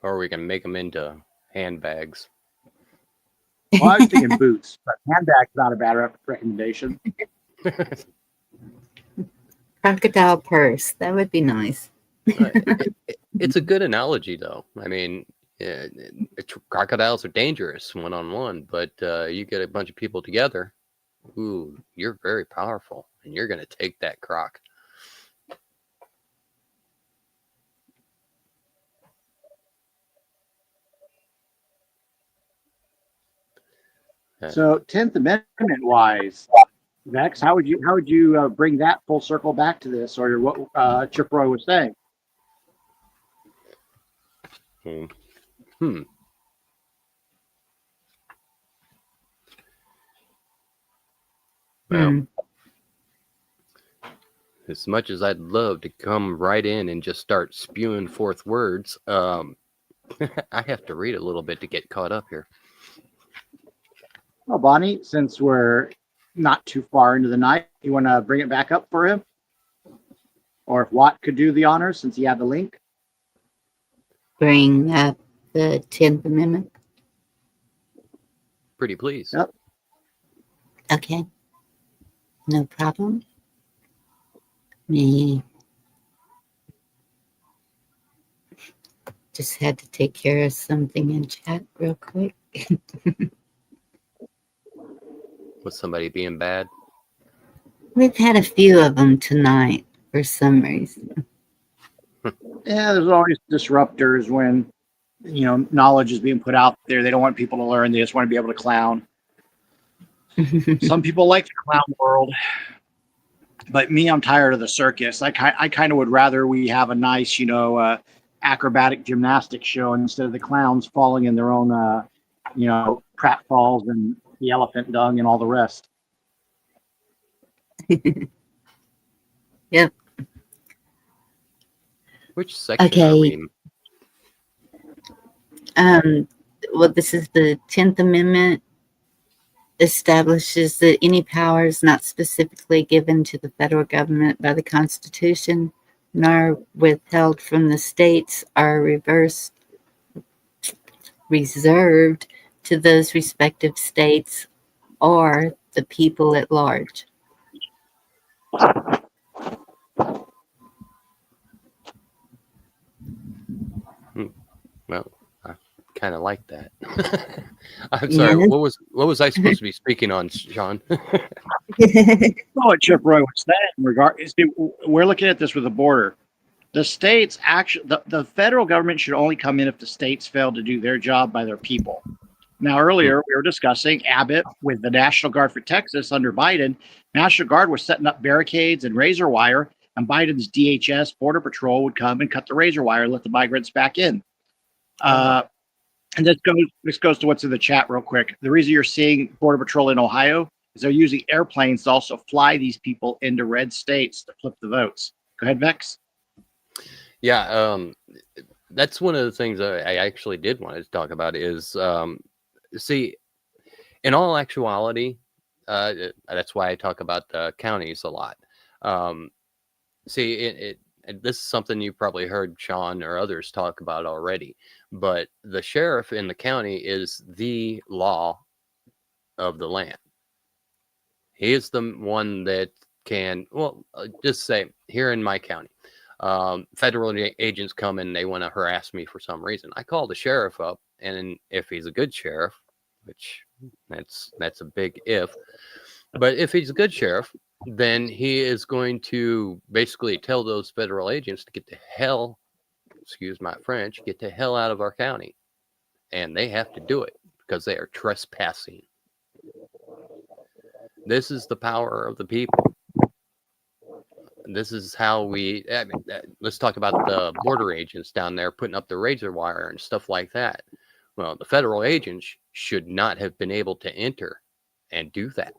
Speaker 12: Or we can make them into handbags.
Speaker 5: Well, I was thinking boots, but handbag's not a bad recommendation.
Speaker 2: Crocodile purse. That would be nice.
Speaker 12: It's a good analogy, though. I mean, crocodiles are dangerous one-on-one, but you get a bunch of people together. Ooh, you're very powerful, and you're going to take that croc.
Speaker 5: So 10th Amendment wise, Vex, how would you bring that full circle back to this, or what Chip Roy was saying?
Speaker 12: Well, as much as I'd love to come right in and just start spewing forth words, I have to read a little bit to get caught up here.
Speaker 5: Well, Bonnie, since we're not too far into the night, you want to bring it back up for him? Or if Watt could do the honors since he had the link?
Speaker 2: Bring up the 10th Amendment.
Speaker 12: Pretty please.
Speaker 5: Yep.
Speaker 2: Okay. No problem. Me. Just had to take care of something in chat real quick.
Speaker 12: Was somebody being bad?
Speaker 2: We've had a few of them tonight for some reason.
Speaker 5: Yeah, there's always disruptors when, knowledge is being put out there. They don't want people to learn. They just want to be able to clown. Some people like the clown world. But me, I'm tired of the circus. I kind of would rather we have a nice, acrobatic gymnastics show instead of the clowns falling in their own, pratfalls and the elephant dung and all the rest.
Speaker 2: Yep.
Speaker 12: Which section are we in?
Speaker 2: Well, this is the 10th Amendment. Establishes that any powers not specifically given to the federal government by the Constitution nor withheld from the states are reserved to those respective states or the people at large.
Speaker 12: Well, I kind of like that. I'm sorry.
Speaker 2: Yeah.
Speaker 12: What was I supposed to be speaking on, Sean?
Speaker 5: What Chip Roy was saying, we're looking at this with the border. The states the federal government should only come in if the states fail to do their job by their people. Now, earlier we were discussing Abbott with the National Guard for Texas under Biden. National Guard was setting up barricades and razor wire, and Biden's DHS Border Patrol would come and cut the razor wire and let the migrants back in. And this goes to what's in the chat real quick. The reason you're seeing Border Patrol in Ohio is they're using airplanes to also fly these people into red states to flip the votes. Go ahead, Vex.
Speaker 12: Yeah, that's one of the things I actually did want to talk about is, see, in all actuality, that's why I talk about the counties a lot. See, this is something you probably heard Sean or others talk about already, but the sheriff in the county is the law of the land. He is the one that can, just say here in my county, federal agents come and they want to harass me for some reason. I call the sheriff up, and if he's a good sheriff, which that's a big if, but if he's a good sheriff, then he is going to basically tell those federal agents to get the hell, excuse my French, get the hell out of our county. And they have to do it because they are trespassing. This is the power of the people. This is how let's talk about the border agents down there putting up the razor wire and stuff like that. Well, the federal agents should not have been able to enter and do that.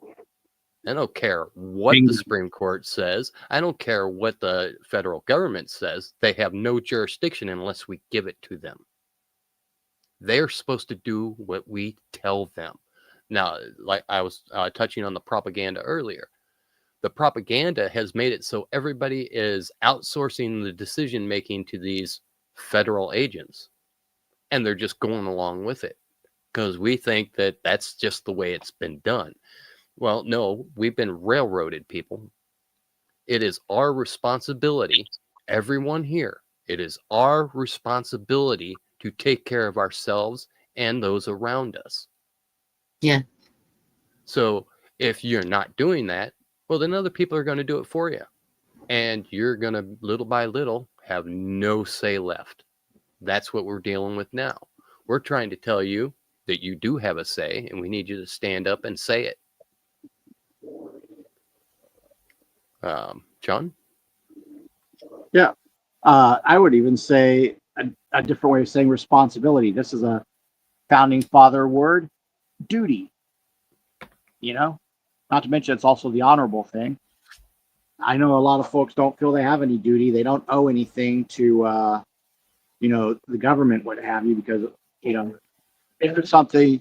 Speaker 12: I don't care what the Supreme Court says. I don't care what the federal government says. They have no jurisdiction unless we give it to them. They're supposed to do what we tell them. Now, like I was touching on the propaganda earlier, the propaganda has made it so everybody is outsourcing the decision making to these federal agents, and they're just going along with it because we think that that's just the way it's been done. Well, no, we've been railroaded, people. It is our responsibility, everyone here, it is our responsibility to take care of ourselves and those around us.
Speaker 2: Yeah.
Speaker 12: So if you're not doing that, well, then other people are going to do it for you. And you're going to, little by little, have no say left. That's what we're dealing with now. We're trying to tell you that you do have a say, and we need you to stand up and say it. John?
Speaker 5: Yeah. I would even say a different way of saying responsibility. This is a founding father word, duty. You know, not to mention it's also the honorable thing. I know a lot of folks don't feel they have any duty. They don't owe anything to, the government, what have you, because, if there's something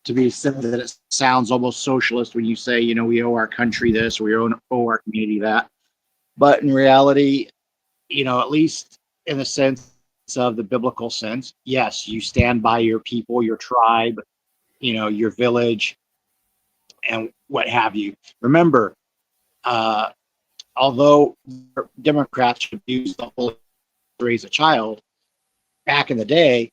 Speaker 5: to be said that it sounds almost socialist when you say, we owe our country this, or we owe our community that. But in reality, at least in the sense of the biblical sense, yes, you stand by your people, your tribe, your village, and what have you. Remember, although Democrats should use the whole raise a child, back in the day,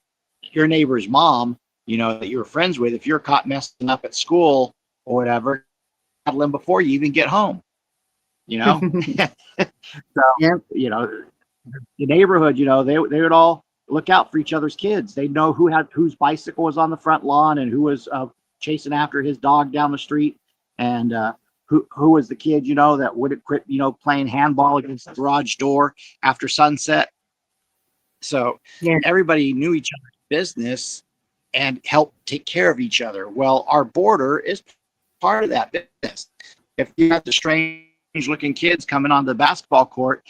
Speaker 5: your neighbor's mom, that you were friends with, if you're caught messing up at school or whatever, handle them before you even get home. So,
Speaker 2: Yep.
Speaker 5: The neighborhood, they would all look out for each other's kids. They'd know whose bicycle was on the front lawn and who was chasing after his dog down the street, and who was the kid, that wouldn't quit, playing handball against the garage door after sunset. So
Speaker 2: Yeah.
Speaker 5: everybody knew each other's business and helped take care of each other. Well, our border is part of that business. If you have the strange looking kids coming on the basketball court,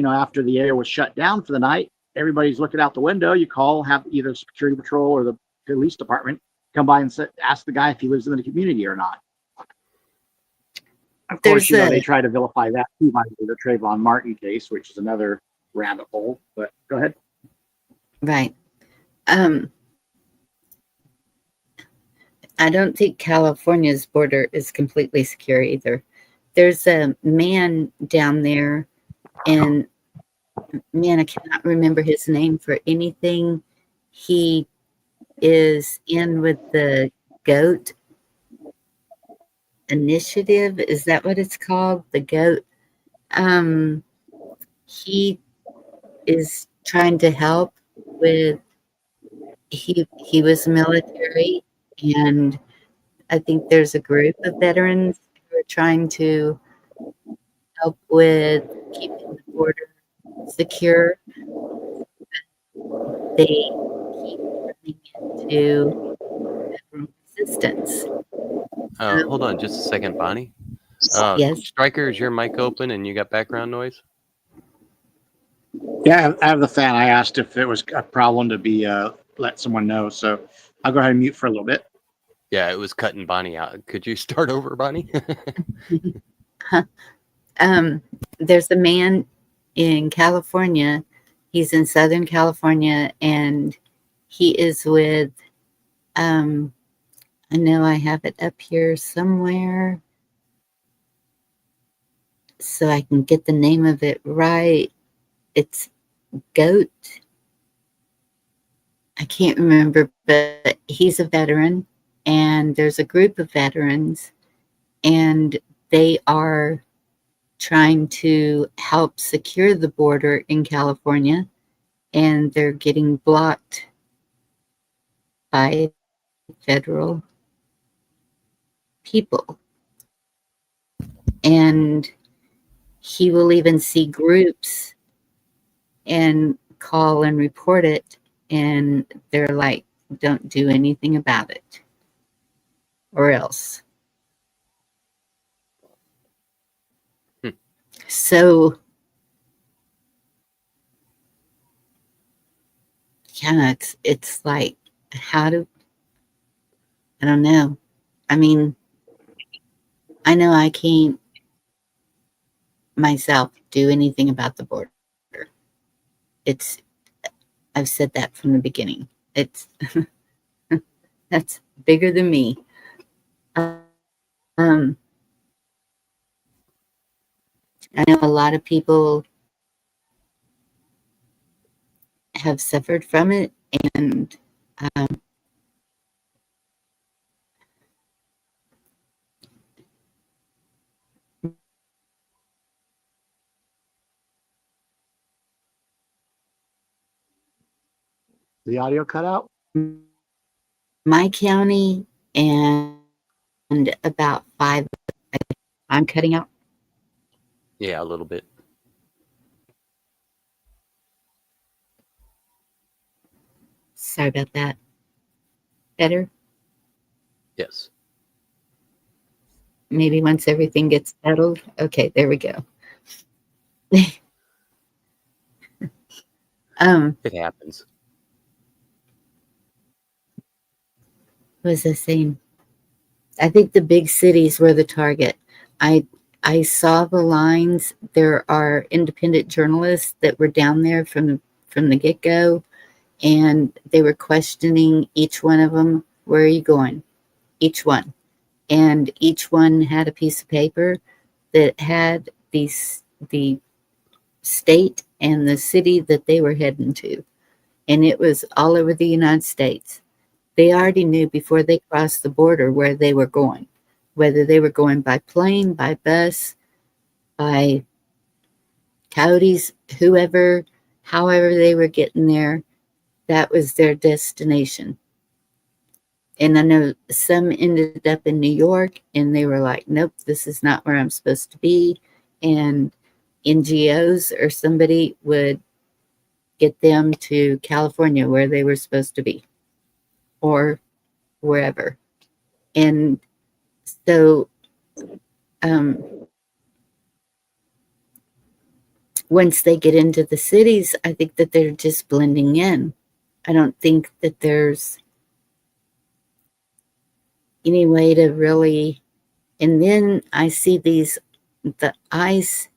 Speaker 5: after the area was shut down for the night, everybody's looking out the window. You have either security patrol or the police department come by and ask the guy if he lives in the community or not. Of course, they try to vilify that too by the Trayvon Martin case, which is another rabbit hole. But go ahead.
Speaker 2: Right. I don't think California's border is completely secure either. There's a man down there, and man, I cannot remember his name for anything. He is in with the GOAT initiative. Is that what it's called? The GOAT. He is trying to help with, he was military, and I think there's a group of veterans who are trying to help with keeping the border secure. They keep running into federal resistance.
Speaker 12: Hold on just a second, Bonnie.
Speaker 2: Yes.
Speaker 12: Stryker, is your mic open and you got background noise?
Speaker 5: Yeah, I have the fan. I asked if it was a problem to be let someone know, so I'll go ahead and mute for a little bit.
Speaker 12: Yeah, it was cutting Bonnie out. Could you start over, Bonnie?
Speaker 2: There's a man in California. He's in Southern California, and he is with, I know I have it up here somewhere so I can get the name of it right. It's GOAT. I can't remember, but he's a veteran, and there's a group of veterans, and they are trying to help secure the border in California, and they're getting blocked by federal people. And he will even see groups and call and report it, and they're like, don't do anything about it, or else. So, yeah, it's like, how do, I don't know. I mean, I know I can't myself do anything about the border. It's, I've said that from the beginning. It's, that's bigger than me. Um, I know a lot of people have suffered from it, and
Speaker 5: The audio cut out?
Speaker 2: my county and about 5, I'm cutting out.
Speaker 12: Yeah, a little bit.
Speaker 2: Sorry about that. Better?
Speaker 12: Yes.
Speaker 2: Maybe once everything gets settled. Okay, there we go.
Speaker 12: It happens.
Speaker 2: What was I saying? I think the big cities were the target. I saw the lines. There are independent journalists that were down there from the get-go, and they were questioning each one of them. Where are you going? Each one. And each one had a piece of paper that had the state and the city that they were heading to. And it was all over the United States. They already knew before they crossed the border where they were going, whether they were going by plane, by bus, by coyotes, whoever, however they were getting there, that was their destination. And I know some ended up in New York, and they were like, nope, this is not where I'm supposed to be. And NGOs or somebody would get them to California where they were supposed to be, or wherever. And so once they get into the cities, I think that they're just blending in. I don't think that there's any way to really, and then I see the ICE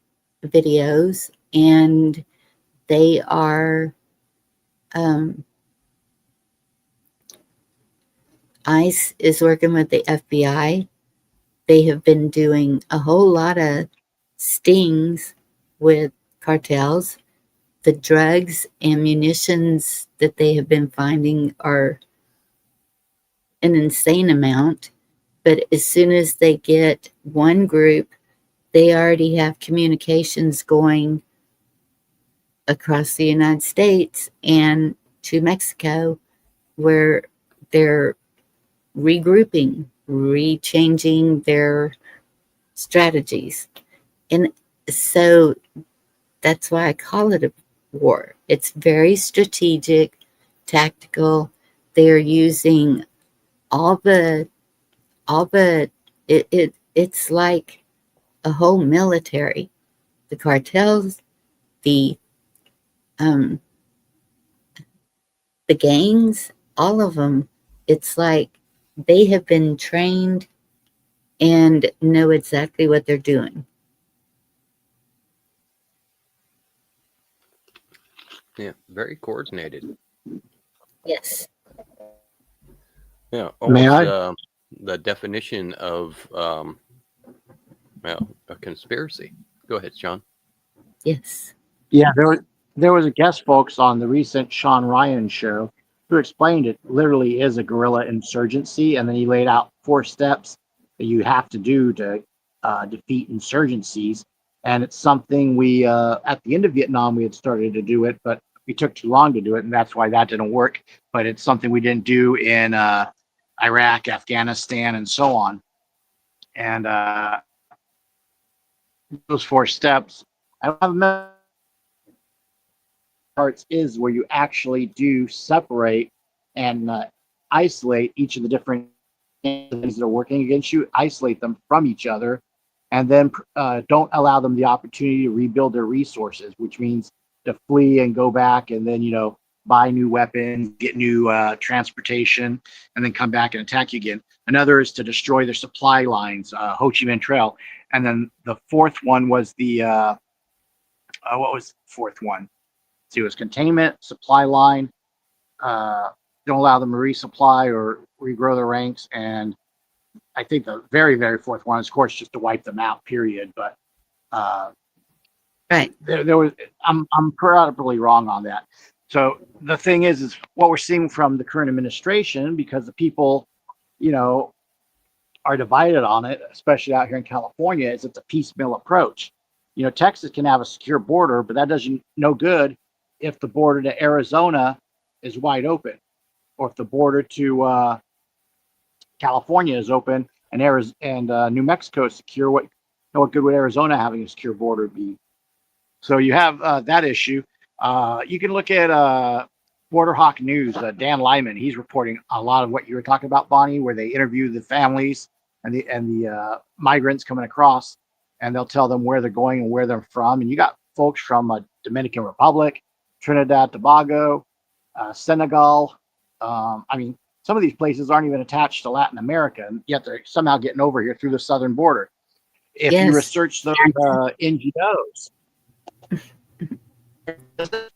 Speaker 2: videos, and they are, ICE is working with the FBI. They have been doing a whole lot of stings with cartels. The drugs and munitions that they have been finding are an insane amount. But as soon as they get one group, they already have communications going across the United States and to Mexico, where they're regrouping, rechanging their strategies. And so that's why I call it a war. It's very strategic, tactical. They're using it's like a whole military. The cartels, the gangs, all of them. It's like they have been trained and know exactly what they're doing.
Speaker 12: Yeah, very coordinated.
Speaker 2: Yes.
Speaker 12: Yeah,
Speaker 5: May
Speaker 12: almost the definition of well, a conspiracy. Go ahead, Sean.
Speaker 2: Yes.
Speaker 5: Yeah, there was a guest, folks, on the recent Sean Ryan show who explained it literally is a guerrilla insurgency, and then he laid out 4 steps that you have to do to defeat insurgencies. And it's something we, at the end of Vietnam, we had started to do it, but we took too long to do it, and that's why that didn't work. But it's something we didn't do in Iraq, Afghanistan, and so on. And those 4 steps, I don't have a parts is where you actually do separate and isolate each of the different things that are working against you, isolate them from each other, and then don't allow them the opportunity to rebuild their resources, which means to flee and go back and then, buy new weapons, get new transportation, and then come back and attack you again. Another is to destroy their supply lines, Ho Chi Minh Trail. And then the fourth one was the, what was the fourth one? So it was containment, supply line, don't allow them to resupply or regrow their ranks. And I think the very, very fourth one is, of course, just to wipe them out, period. But
Speaker 2: Right.
Speaker 5: there was, I'm probably wrong on that. So the thing is what we're seeing from the current administration, because the people, you know, are divided on it, especially out here in California, is it's a piecemeal approach. You know, Texas can have a secure border, but that doesn't no good if the border to Arizona is wide open, or if the border to California is open and New Mexico is secure. What good would Arizona having a secure border be? So you have that issue. You can look at Border Hawk News. Dan Lyman, he's reporting a lot of what you were talking about, Bonnie, where they interview the families and the migrants coming across, and they'll tell them where they're going and where they're from. And you got folks from Dominican Republic, Trinidad, Tobago, Senegal. I mean, some of these places aren't even attached to Latin America, and yet they're somehow getting over here through the southern border. If you research those NGOs, they're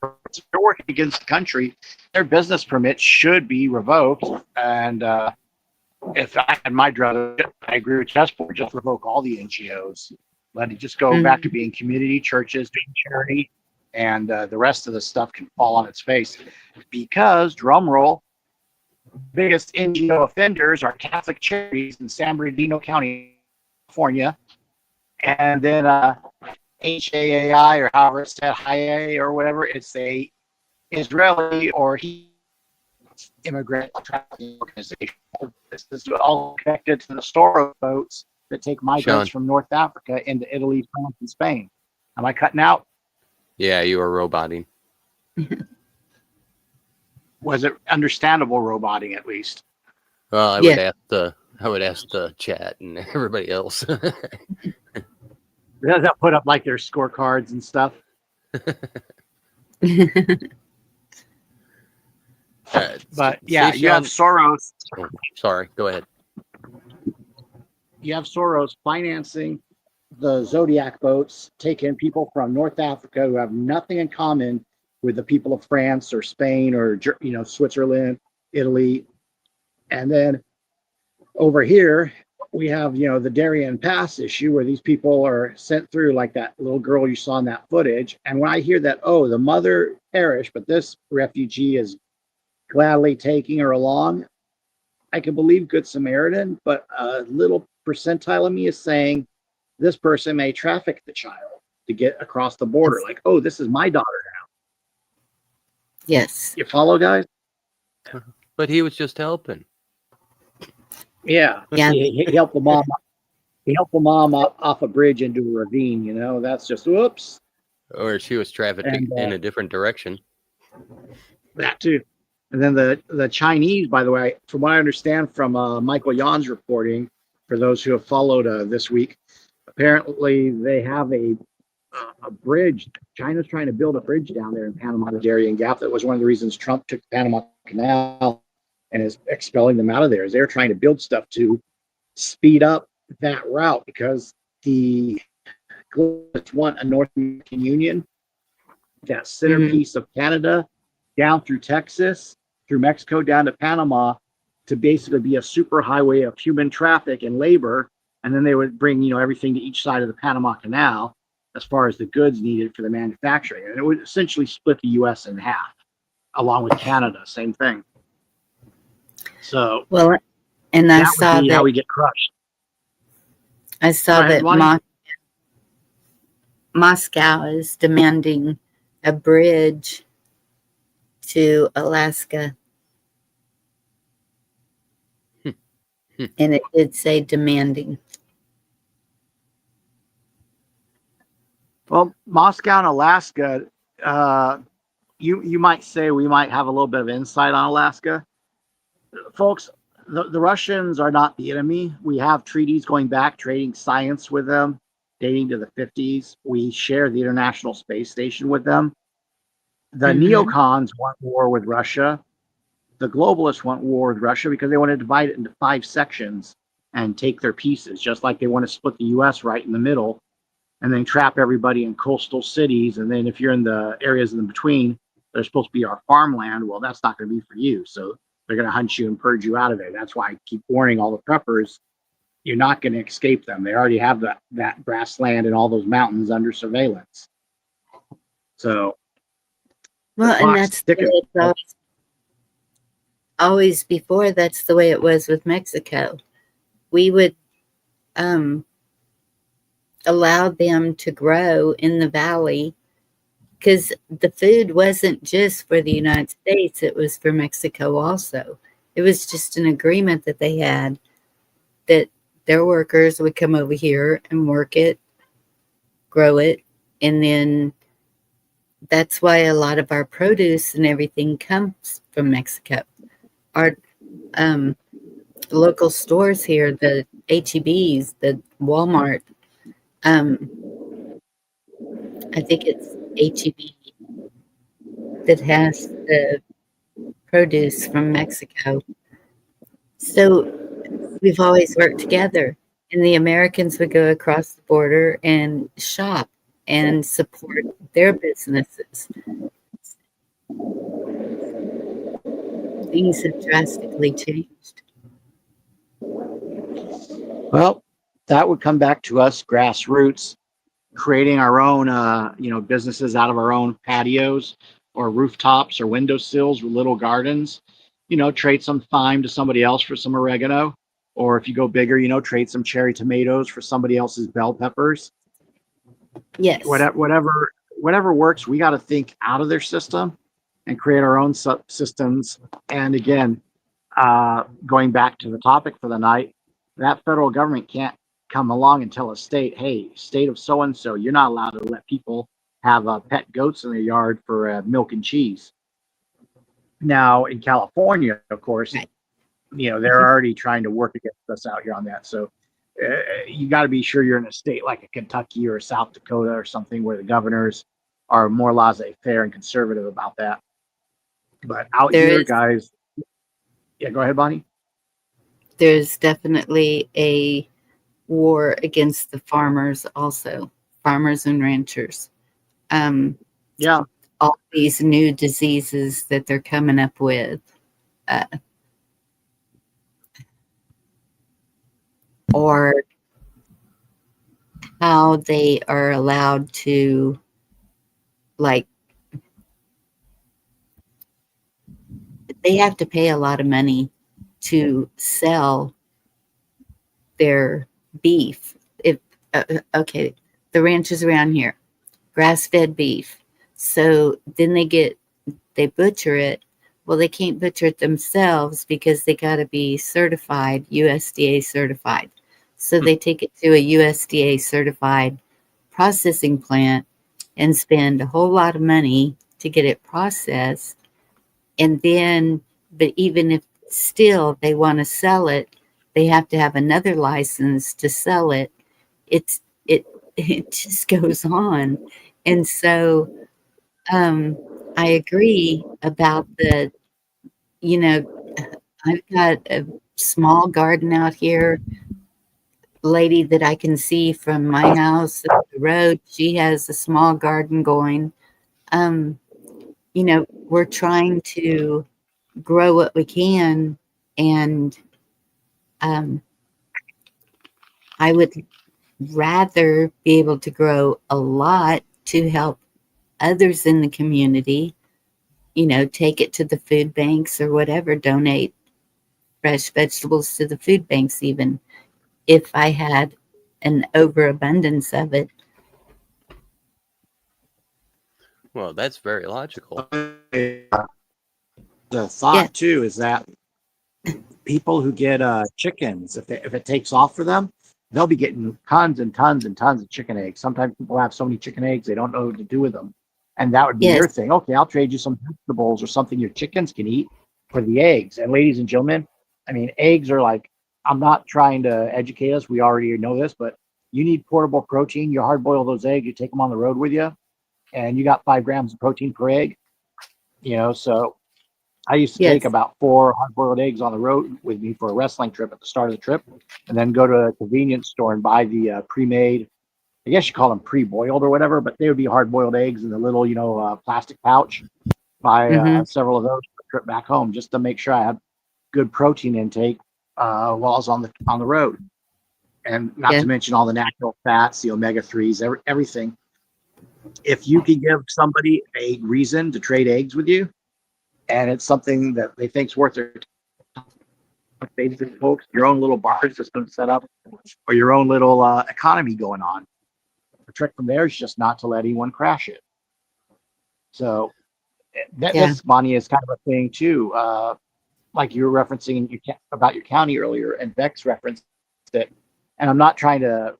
Speaker 5: working against the country, their business permits should be revoked. And if I had my drug, I agree with Chessboard, just revoke all the NGOs. Let it just go back to being community churches, being charity, and the rest of the stuff can fall on its face. Because, drum roll, biggest NGO offenders are Catholic charities in San Bernardino County, California, and then HAAI, or however it's said, HAAI or whatever, it's a Israeli or immigrant trafficking organization. This is all connected to the Soros boats that take migrants from North Africa into Italy, France, and Spain. Am I cutting out?
Speaker 12: Yeah, you were roboting.
Speaker 5: Was it understandable roboting at least?
Speaker 12: Well, I would ask the chat and everybody else.
Speaker 5: Does that put up like their scorecards and stuff? But yeah, you have Soros.
Speaker 12: Oh, sorry, go ahead.
Speaker 5: You have Soros financing the Zodiac boats, taking people from North Africa who have nothing in common with the people of France or Spain or, you know, Switzerland, Italy. And then over here, we have, you know, the Darien Pass issue where these people are sent through, like that little girl you saw in that footage. And when I hear that, oh, the mother perished, but this refugee is gladly taking her along, I can believe Good Samaritan, but a little percentile of me is saying this person may traffic the child to get across the border. Like, oh, this is my daughter now.
Speaker 2: Yes.
Speaker 5: You follow, guys?
Speaker 12: But he was just helping.
Speaker 5: Yeah. He helped the mom. He helped the mom off a bridge into a ravine. You know, that's just whoops.
Speaker 12: Or she was trafficking in a different direction.
Speaker 5: That too. And then the Chinese, by the way, from what I understand from Michael Yan's reporting, for those who have followed this week, apparently they have a bridge. China's trying to build a bridge down there in Panama, the Darien Gap. That was one of the reasons Trump took the Panama Canal and is expelling them out of there. Is they're trying to build stuff to speed up that route, because the globalists want a North American Union, that centerpiece of Canada, down through Texas, through Mexico, down to Panama, to basically be a super highway of human traffic and labor. And then they would bring, you know, everything to each side of the Panama Canal as far as the goods needed for the manufacturing. And it would essentially split the U.S. in half, along with Canada, same thing. So,
Speaker 2: well, and I saw that
Speaker 5: how we get crushed.
Speaker 2: I saw that Moscow is demanding a bridge to Alaska. And it did say demanding.
Speaker 5: Well, Moscow and Alaska, you might say we might have a little bit of insight on Alaska. Folks, the Russians are not the enemy. We have treaties going back, trading science with them, dating to the 50s. We share the International Space Station with them. The
Speaker 2: Mhm.
Speaker 5: neocons want war with Russia. The globalists want war with Russia because they want to divide it into 5 sections and take their pieces, just like they want to split the U.S. right in the middle and then trap everybody in coastal cities. And then if you're in the areas in between, they're supposed to be our farmland. Well, that's not going to be for you. So they're going to hunt you and purge you out of there. That's why I keep warning all the preppers, you're not going to escape them. They already have that grassland and all those mountains under surveillance. So the
Speaker 2: Well, and
Speaker 5: clock's
Speaker 2: that's the way
Speaker 5: ticking.
Speaker 2: it's always before. That's the way it was with Mexico. We would allow them to grow in the valley because the food wasn't just for the United States, it was for Mexico also. It was just an agreement that they had that their workers would come over here and work it, grow it, and then that's why a lot of our produce and everything comes from Mexico. Our local stores here, the H-E-B's, the Walmart, I think it's H-E-B that has the produce from Mexico. So we've always worked together, and the Americans would go across the border and shop and support their businesses. Things have drastically changed.
Speaker 5: Well, that would come back to us grassroots, creating our own, businesses out of our own patios or rooftops or windowsills with little gardens. Trade some thyme to somebody else for some oregano, or if you go bigger, trade some cherry tomatoes for somebody else's bell peppers.
Speaker 2: Yes.
Speaker 5: Whatever works. We got to think out of their system and create our own systems. And again, going back to the topic for the night, that federal government can't come along and tell a state, hey, state of so-and-so, you're not allowed to let people have pet goats in their yard for milk and cheese. Now, in California, of course, they're already trying to work against us out here on that. So you got to be sure you're in a state like a Kentucky or South Dakota or something where the governors are more laissez-faire and conservative about that. But out here, guys, yeah, go ahead, Bonnie.
Speaker 2: There's definitely a war against the farmers also, farmers and ranchers.
Speaker 5: Yeah.
Speaker 2: All these new diseases that they're coming up with. Or how they are allowed to, like, they have to pay a lot of money to sell their beef. Okay, the ranches around here, grass-fed beef. So then they butcher it. Well, they can't butcher it themselves because they got to be certified, USDA certified. So they take it to a USDA certified processing plant and spend a whole lot of money to get it processed. And then, but even if still they want to sell it, they have to have another license to sell it. It just goes on. And so I agree about the, I've got a small garden out here. Lady that I can see from my house up the road, she has a small garden going. We're trying to grow what we can, and I would rather be able to grow a lot to help others in the community, take it to the food banks or whatever, donate fresh vegetables to the food banks even, if I had an overabundance of it.
Speaker 12: Well, that's very logical.
Speaker 5: The thought too is that people who get chickens, if it takes off for them, they'll be getting tons and tons and tons of chicken eggs. Sometimes people have so many chicken eggs they don't know what to do with them, and that would be your thing. Okay, I'll trade you some vegetables or something your chickens can eat for the eggs. And ladies and gentlemen, I mean, eggs are like, I'm not trying to educate us. We already know this, but you need portable protein. You hard boil those eggs, you take them on the road with you, and you got 5 grams of protein per egg. So I used to
Speaker 2: Yes.
Speaker 5: take about 4 hard-boiled eggs on the road with me for a wrestling trip at the start of the trip, and then go to a convenience store and buy the pre-made, I guess you call them pre-boiled or whatever, but they would be hard-boiled eggs in the little, plastic pouch. Buy
Speaker 2: Mm-hmm.
Speaker 5: several of those for a trip back home just to make sure I had good protein intake while I was on the road, and not
Speaker 2: Yeah.
Speaker 5: to mention all the natural fats, the omega-3s, everything. If you can give somebody a reason to trade eggs with you, and it's something that they think's worth their time, folks, your own little bar system set up, or your own little economy going on. The trick from there is just not to let anyone crash it. So
Speaker 2: Yeah.
Speaker 5: this, Bonnie, is kind of a thing too. Like you were referencing about your county earlier, and Vex referenced it. And I'm not trying to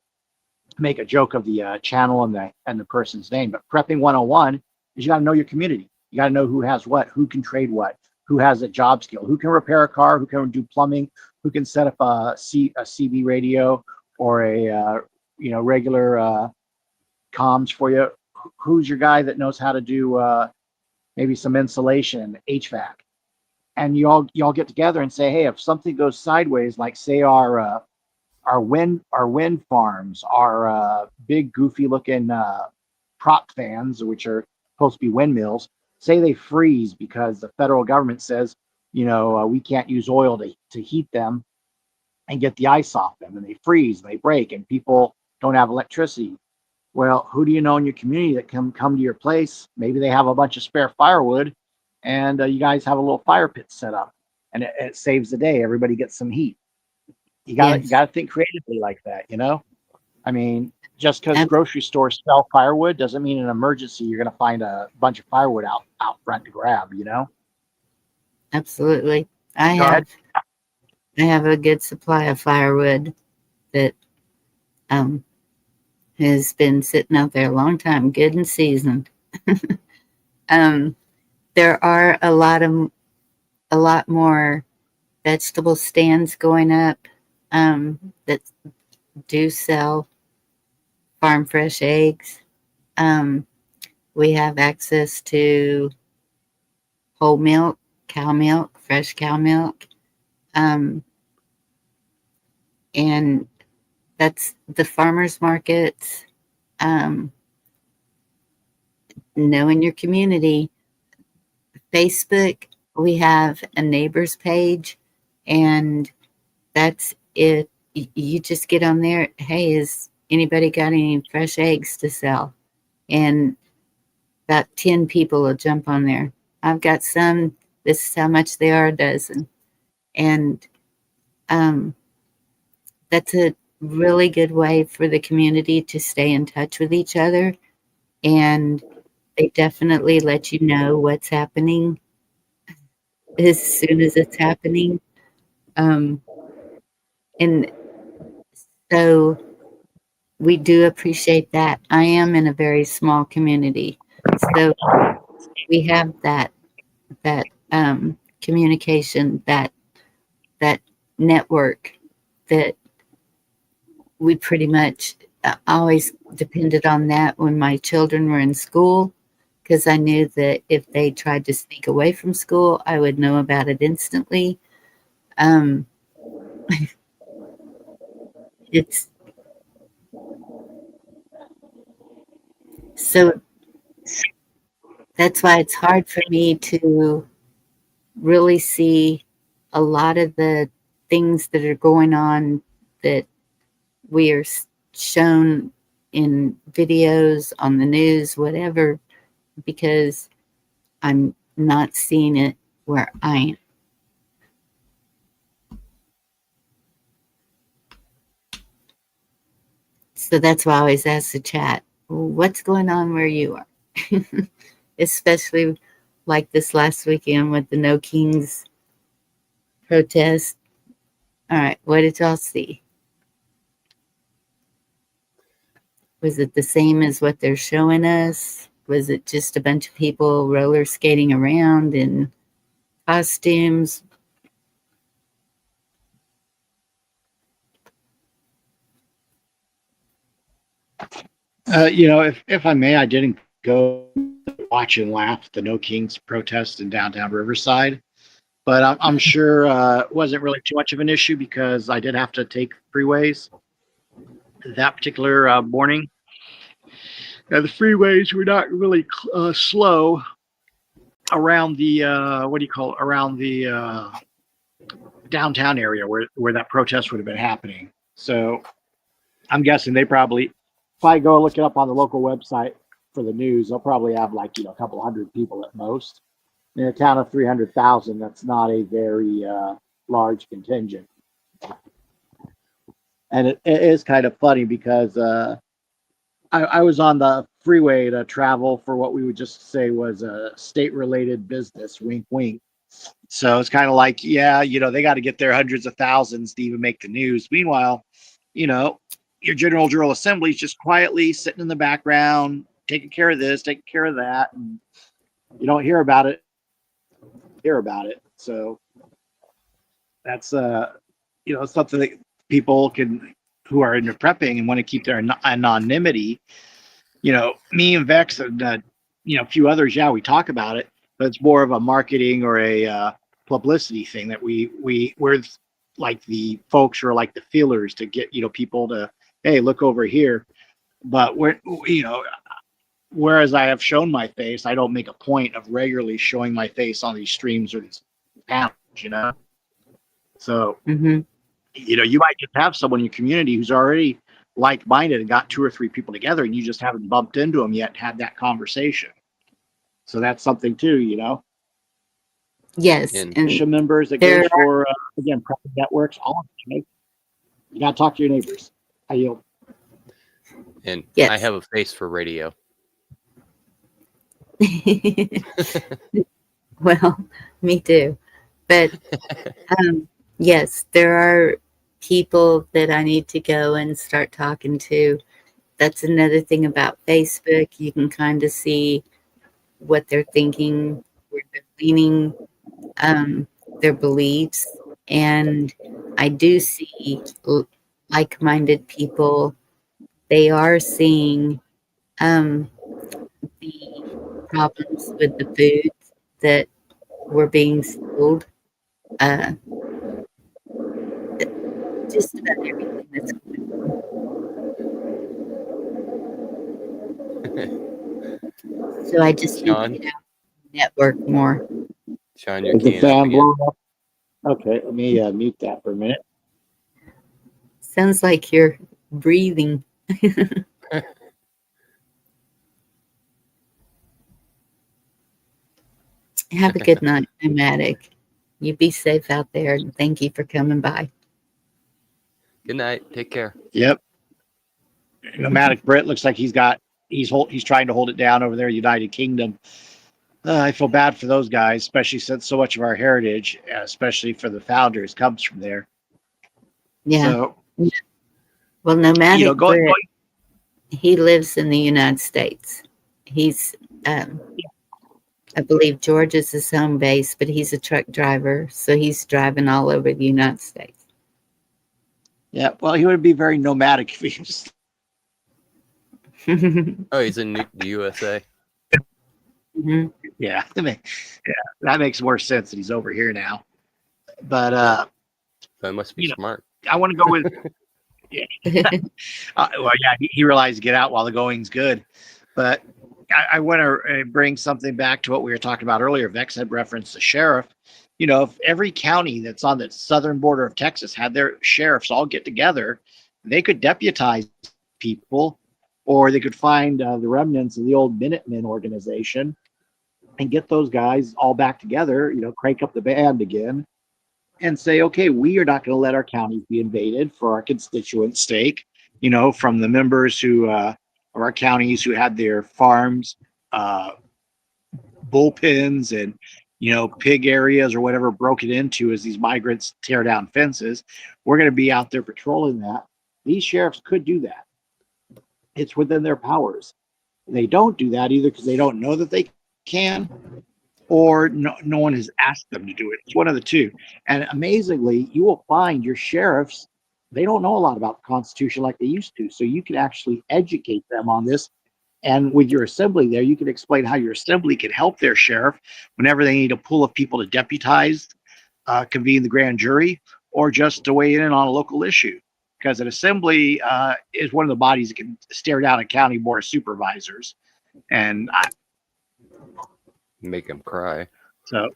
Speaker 5: make a joke of the channel and the person's name, but prepping 101 is you got to know your community. You got to know who has what, who can trade what, who has a job skill, who can repair a car, who can do plumbing, who can set up a CB radio or a regular comms for you. Who's your guy that knows how to do maybe some insulation, HVAC, and you all get together and say, hey, if something goes sideways, like say our wind farms, our big goofy looking prop fans, which are supposed to be windmills, say they freeze because the federal government says, we can't use oil to heat them and get the ice off them, and they freeze and they break and people don't have electricity. Well, who do you know in your community that can come to your place? Maybe they have a bunch of spare firewood, and you guys have a little fire pit set up, and it saves the day. Everybody gets some heat. You gotta think creatively like that, I mean, just because grocery stores sell firewood doesn't mean in an emergency you're gonna find a bunch of firewood out front to grab,
Speaker 2: Absolutely. I
Speaker 5: Go ahead.
Speaker 2: have a good supply of firewood that has been sitting out there a long time, good and seasoned. There are a lot more vegetable stands going up that do sell farm fresh eggs. We have access to whole milk, cow milk, fresh cow milk. And that's the farmers markets. Knowing your community. Facebook, we have a neighbors page, and that's it. You just get on there. Hey, is anybody got any fresh eggs to sell? And about 10 people will jump on there. I've got some. This is how much they are a dozen. And that's a really good way for the community to stay in touch with each other. And they definitely let you know what's happening as soon as it's happening. And so we do appreciate that. I am in a very small community. So we have that communication, that network that we pretty much always depended on that when my children were in school, because I knew that if they tried to sneak away from school, I would know about it instantly. It's so that's why it's hard for me to really see a lot of the things that are going on that we are shown in videos, on the news, whatever, because I'm not seeing it where I am. So that's why I always ask the chat, what's going on where you are? Especially like this last weekend with the No Kings protest. All right, what did y'all see? Was it the same as what they're showing us? Was it just a bunch of people roller skating around in costumes?
Speaker 5: If I may, I didn't go watch and laugh at the No Kings protest in downtown Riverside. But I'm sure it wasn't really too much of an issue because I did have to take freeways that particular morning. The freeways were not really slow around the around the downtown area where that protest would have been happening. So I'm guessing they probably, if I go look it up on the local website for the news, they'll probably have like, a couple hundred people at most. In a town of 300,000, that's not a very large contingent. And it is kind of funny because I was on the freeway to travel for what we would just say was a state-related business, wink, wink. So it's kind of like, they got to get their hundreds of thousands to even make the news. Meanwhile, your General Assembly is just quietly sitting in the background, taking care of this, taking care of that, and you don't hear about it. So that's something that people who are into prepping and want to keep their anonymity. Me and Vex and a few others, we talk about it, but it's more of a marketing or a publicity thing that we're like the folks who are like the feelers to get people to, hey, look over here. But whereas I have shown my face, I don't make a point of regularly showing my face on these streams or these panels, So, you might just have someone in your community who's already like-minded and got 2 or 3 people together, and you just haven't bumped into them yet, had that conversation. So that's something too,
Speaker 2: Yes.
Speaker 5: And
Speaker 2: And
Speaker 5: members that
Speaker 2: there
Speaker 5: goes for, again, private networks, all of it. You got to talk to your neighbors. I yield.
Speaker 12: And I
Speaker 2: Yes.
Speaker 12: have a face for radio.
Speaker 2: Well, me too. But yes, there are people that I need to go and start talking to. That's another thing about Facebook. You can kind of see what they're thinking, where they're leaning, their beliefs. And I do see like-minded people. They are seeing the problems with the food that were being sold. Just about everything that's going on. So I just need to
Speaker 12: Sean,
Speaker 2: get out and network more.
Speaker 12: Sean, you're
Speaker 5: Is the
Speaker 12: keying up
Speaker 5: fan
Speaker 12: again.
Speaker 5: blowing up? Okay, let me mute that for a minute.
Speaker 2: Sounds like you're breathing. Have a good night, Nomadic. You be safe out there, and thank you for coming by.
Speaker 12: Good night. Take care.
Speaker 5: Yep. Nomadic Brit looks like he's trying to hold it down over there, United Kingdom. I feel bad for those guys, especially since so much of our heritage, especially for the founders, comes from there.
Speaker 2: Yeah.
Speaker 5: So,
Speaker 2: Well, Nomadic
Speaker 5: going,
Speaker 2: Brit, he lives in the United States. He's, I believe Georgia's his home base, but he's a truck driver, so he's driving all over the United States.
Speaker 5: Yeah, well, he would be very nomadic if he was.
Speaker 12: Oh, he's in the USA.
Speaker 2: Mhm.
Speaker 5: Yeah, that makes more sense that he's over here now. But
Speaker 12: So it must be smart.
Speaker 5: I want to go with. He realized to get out while the going's good. But I want to bring something back to what we were talking about earlier. Vex had referenced the sheriff. If every county that's on the southern border of Texas had their sheriffs all get together, they could deputize people, or they could find the remnants of the old Minutemen organization and get those guys all back together, crank up the band again and say, okay, we are not going to let our counties be invaded for our constituent stake, from the members who of our counties who had their farms, bullpens and, pig areas or whatever broken into as these migrants tear down fences. We're going to be out there patrolling that. These sheriffs could do that. It's within their powers. They don't do that either because they don't know that they can, or no one has asked them to do it. It's one of the two. And amazingly, you will find your sheriffs, they don't know a lot about the Constitution like they used to. So you can actually educate them on this And with your assembly there, you can explain how your assembly can help their sheriff whenever they need a pool of people to deputize, convene the grand jury, or just to weigh in on a local issue. Because an assembly is one of the bodies that can stare down a county board of supervisors. And
Speaker 12: Make them cry.
Speaker 5: so,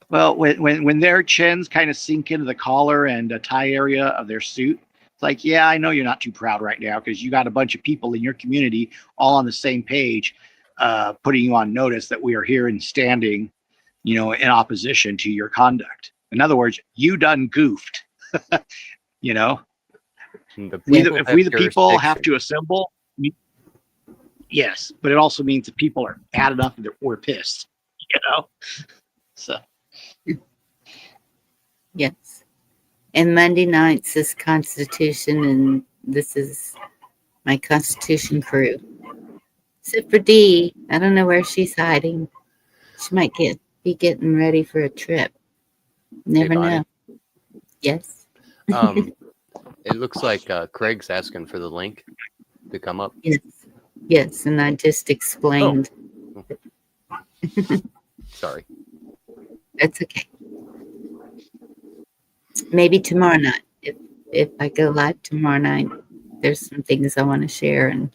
Speaker 5: well, when their chins kind of sink into the collar and tie area of their suit, it's like, yeah, I know you're not too proud right now because you got a bunch of people in your community all on the same page, putting you on notice that we are here and standing, in opposition to your conduct. In other words, you done goofed. If we the people have to assemble, yes, but it also means that people are bad enough that we're pissed, So.
Speaker 2: Yes. And Monday nights is Constitution, and this is my Constitution crew. Except for Dee, I don't know where she's hiding. She might be getting ready for a trip. Never know. Yes.
Speaker 12: It looks like Craig's asking for the link to come up.
Speaker 2: Yes, and I just explained.
Speaker 12: Oh. Sorry.
Speaker 2: That's okay. Maybe tomorrow night. If I go live tomorrow night, there's some things I want to share, and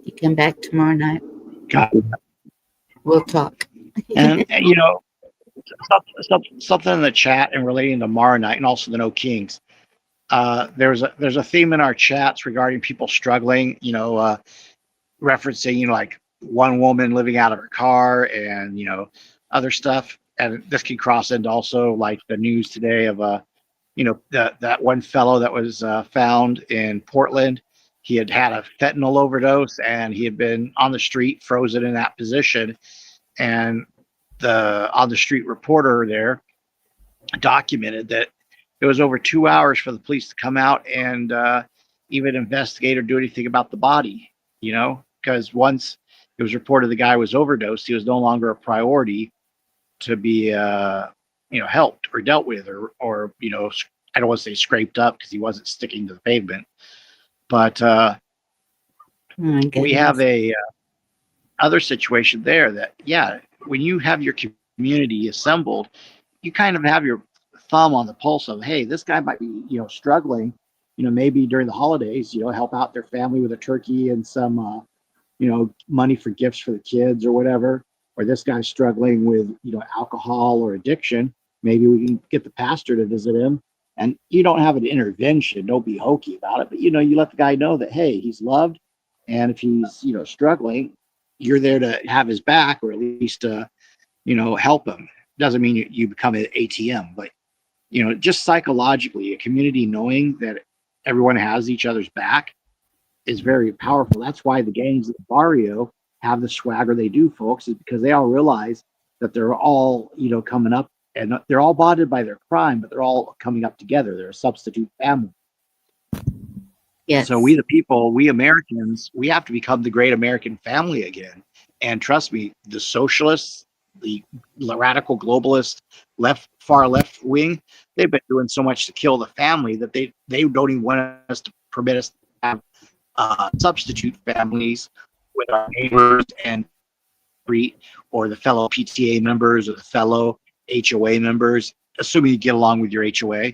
Speaker 2: you come back tomorrow night.
Speaker 5: Got it.
Speaker 2: We'll talk.
Speaker 5: And something in the chat and relating to tomorrow night, and also the No Kings. There's a theme in our chats regarding people struggling. Referencing like one woman living out of her car and other stuff. And this can cross into also like the news today of that one fellow that was found in Portland. He had had a fentanyl overdose and he had been on the street frozen in that position. And the on the street reporter there documented that it was over 2 hours for the police to come out and even investigate or do anything about the body, because once it was reported the guy was overdosed, he was no longer a priority to be helped or dealt with or I don't want to say scraped up because he wasn't sticking to the pavement, but we have a other situation there that when you have your community assembled, you kind of have your thumb on the pulse of, hey, this guy might be struggling, maybe during the holidays, help out their family with a turkey and some money for gifts for the kids or whatever. Or this guy's struggling with, alcohol or addiction. Maybe we can get the pastor to visit him. And you don't have an intervention. Don't be hokey about it. But, you let the guy know that, hey, he's loved. And if he's, struggling, you're there to have his back or at least, help him. Doesn't mean you become an ATM. But, just psychologically, a community knowing that everyone has each other's back is very powerful. That's why the gangs in the barrio have the swagger they do, folks, is because they all realize that they're all, coming up and they're all bonded by their crime, but they're all coming up together. They're a substitute family.
Speaker 2: Yes.
Speaker 5: So we, the people, we Americans, we have to become the great American family again. And trust me, the socialists, the radical globalist, far left wing, they've been doing so much to kill the family that they don't even want us to permit us to have substitute families with our neighbors and or the fellow PTA members or the fellow HOA members, assuming you get along with your HOA,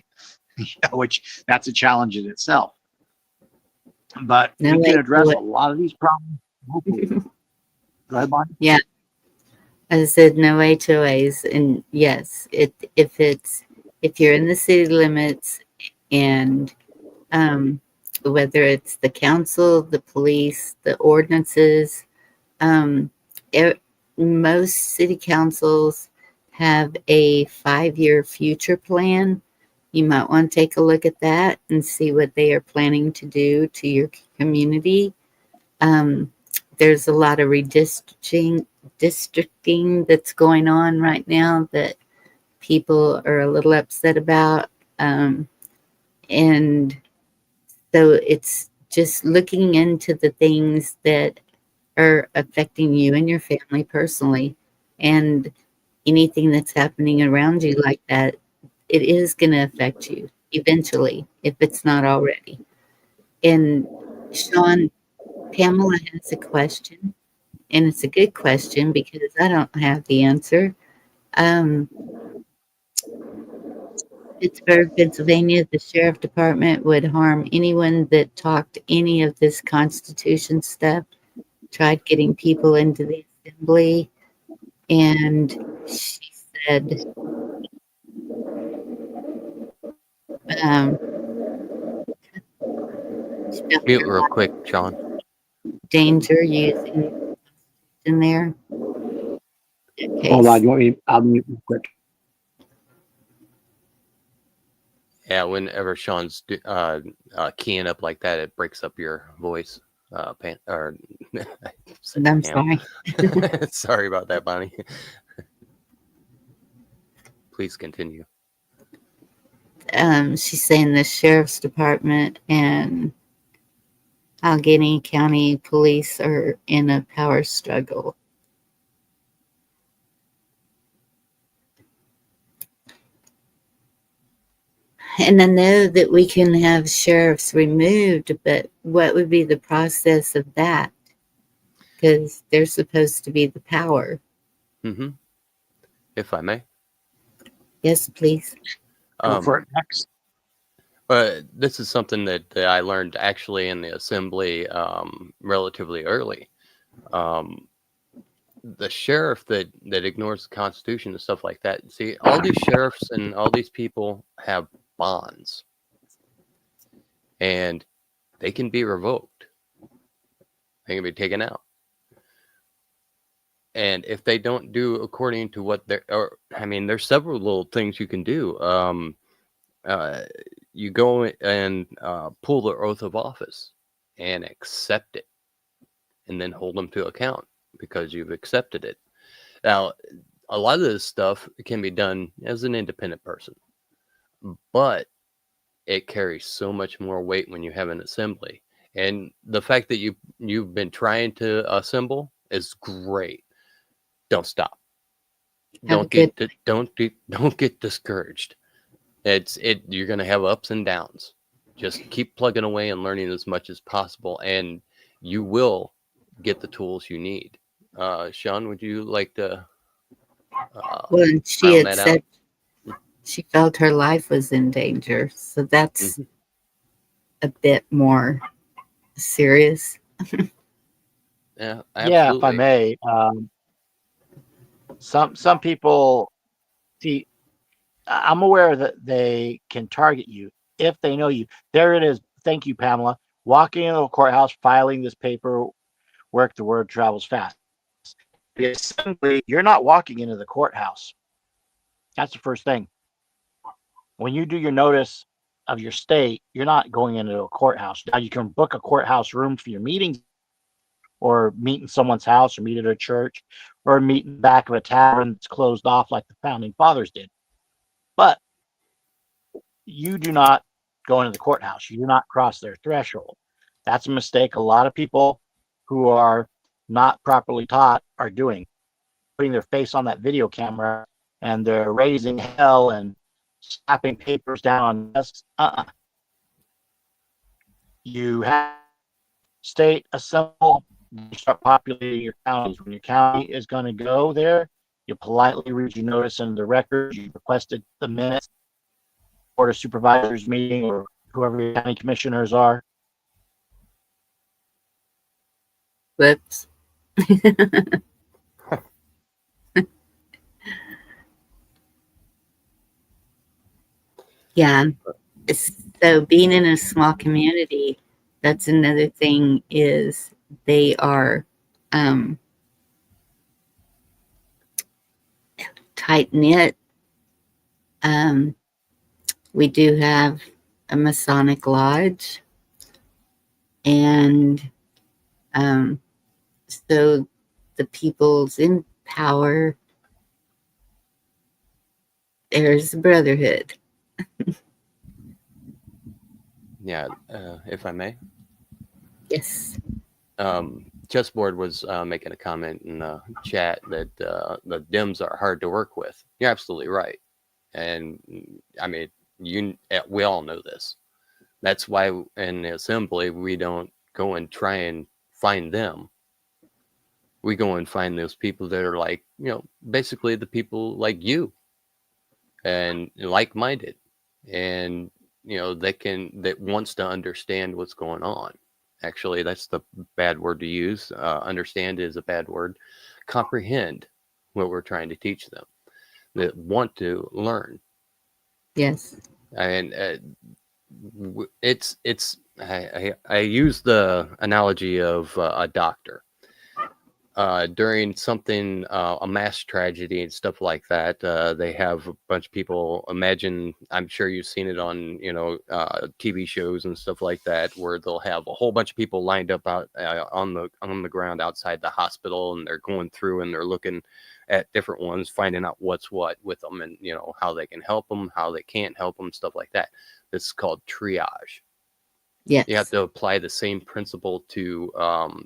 Speaker 5: which that's a challenge in itself. But we can address a lot of these problems. Hopefully. Go ahead, Bonnie.
Speaker 2: Yeah. I said no HOAs, and yes, if you're in the city limits and whether it's the council, the police, the ordinances, most city councils have a 5-year future plan. You might want to take a look at that and see what they are planning to do to your community. There's a lot of redistricting that's going on right now that people are a little upset about. And so it's just looking into the things that are affecting you and your family personally, and anything that's happening around you like that, it is going to affect you. eventually, if it's not already. And Sean, Pamela has a question, and it's a good question because I don't have the answer. Pittsburgh, Pennsylvania, the sheriff department would harm anyone that talked any of this Constitution stuff, tried getting people into the assembly, and she said,
Speaker 12: Mute real quick, Sean.
Speaker 2: danger using in there. Okay.
Speaker 5: Hold on, you want me? I'll mute real quick.
Speaker 12: Yeah, whenever Sean's keying up like that, it breaks up your voice.
Speaker 2: I'm sorry.
Speaker 12: Sorry about that, Bonnie. Please continue.
Speaker 2: She's saying the sheriff's department and Allegheny County police are in a power struggle. And I know that we can have sheriffs removed, but what would be the process of that? Because they're supposed to be the power.
Speaker 12: Mm-hmm. If I may.
Speaker 2: Yes, please.
Speaker 5: Go for it next.
Speaker 12: But this is something that I learned actually in the assembly relatively early. The sheriff that ignores the Constitution and stuff like that. See, all these sheriffs and all these people have bonds, and they can be revoked. They can be taken out. And if they don't do according to what there's several little things you can do. You go and pull the oath of office and accept it, and then hold them to account because you've accepted it. Now, a lot of this stuff can be done as an independent person, but it carries so much more weight when you have an assembly. And the fact that you've been trying to assemble is great. Don't stop. Don't get discouraged. You're going to have ups and downs. Just keep plugging away and learning as much as possible, and you will get the tools you need. Sean, would you like to
Speaker 2: Well, she
Speaker 12: round
Speaker 2: had
Speaker 12: that
Speaker 2: said
Speaker 12: out?
Speaker 2: she felt her life was in danger, so that's a bit more serious.
Speaker 12: Yeah,
Speaker 5: Yeah, if I may. Some people see. I'm aware that they can target you if they know you. There it is. Thank you, Pamela. Walking into the courthouse, filing this paperwork, the word travels fast. The assembly, you're not walking into the courthouse. That's the first thing. When you do your notice of your state, you're not going into a courthouse. Now you can book a courthouse room for your meetings, or meet in someone's house, or meet at a church, or meet in the back of a tavern that's closed off like the founding fathers did. But you do not go into the courthouse. You do not cross their threshold. That's a mistake a lot of people who are not properly taught are doing, putting their face on that video camera, and they're raising hell and slapping papers down on desks. You have state assemble, you start populating your counties. When your county is going to go there, you politely read your notice into the record. You requested the minutes, board of supervisors meeting, or whoever your county commissioners are.
Speaker 2: Whoops. Yeah. So being in a small community, that's another thing, is they are tight knit. We do have a Masonic lodge, and so the people's in power, there's a brotherhood.
Speaker 12: Yeah, if I may.
Speaker 2: Yes.
Speaker 12: Chessboard was making a comment in the chat that the Dems are hard to work with. You're absolutely right. And I mean, We all know this. That's why in the assembly we don't go and try and find them. We go and find those people that are like, basically the people like you and like-minded, and that wants to understand what's going on. Actually, that's the bad word to use. Understand is a bad word. Comprehend what we're trying to teach them, that want to learn.
Speaker 2: Yes.
Speaker 12: And I use the analogy of a doctor. During something, a mass tragedy and stuff like that, they have a bunch of people. Imagine, I'm sure you've seen it on, TV shows and stuff like that, where they'll have a whole bunch of people lined up out on the ground outside the hospital, and they're going through and they're looking at different ones, finding out what's what with them, and how they can help them, how they can't help them, stuff like that. This is called triage.
Speaker 2: Yes.
Speaker 12: You have to apply the same principle to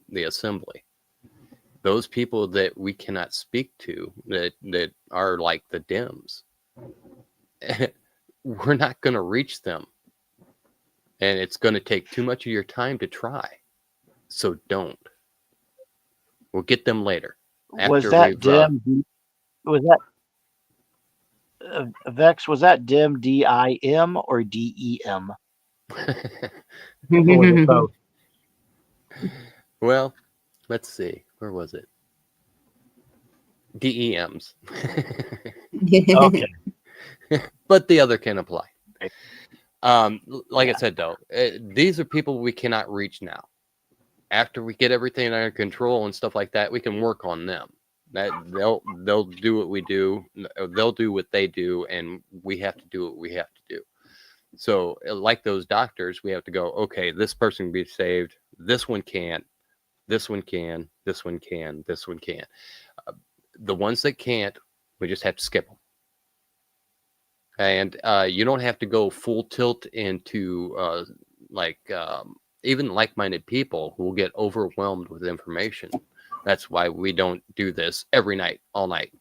Speaker 12: the assembly. Those people that we cannot speak to, that are like the Dems, we're not going to reach them. And it's going to take too much of your time to try. So don't. We'll get them later.
Speaker 5: Was that Dim? Was that Vex? Was that Dim DIM or DEM? Or was it both?
Speaker 12: Well, let's see. Where was it? DEMs.
Speaker 5: Okay.
Speaker 12: But the other can apply. Like I said, though, these are people we cannot reach now. After we get everything under control and stuff like that, we can work on them. That they'll do what we do. They'll do what they do, and we have to do what we have to do. So, like those doctors, we have to go, okay, this person can be saved. This one can't. This one can. This one can. This one can. The ones that can't, we just have to skip them. And you don't have to go full tilt into even like-minded people who will get overwhelmed with information. That's why we don't do this every night, all night,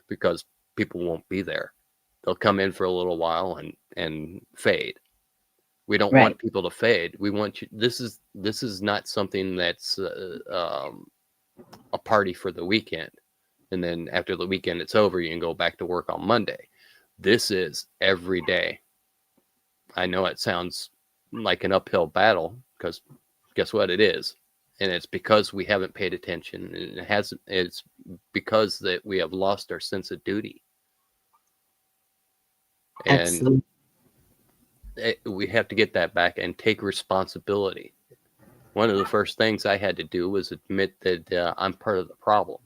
Speaker 12: because people won't be there. They'll come in for a little while and fade. We don't want people to fade. We want you. This is not something that's a party for the weekend, and then after the weekend it's over, you can go back to work on Monday. This is every day. I know it sounds like an uphill battle, because guess what? It is. And it's because we haven't paid attention, and it's because that we have lost our sense of duty. And
Speaker 2: Absolutely.
Speaker 12: We have to get that back and take responsibility. One of the first things I had to do was admit that I'm part of the problem.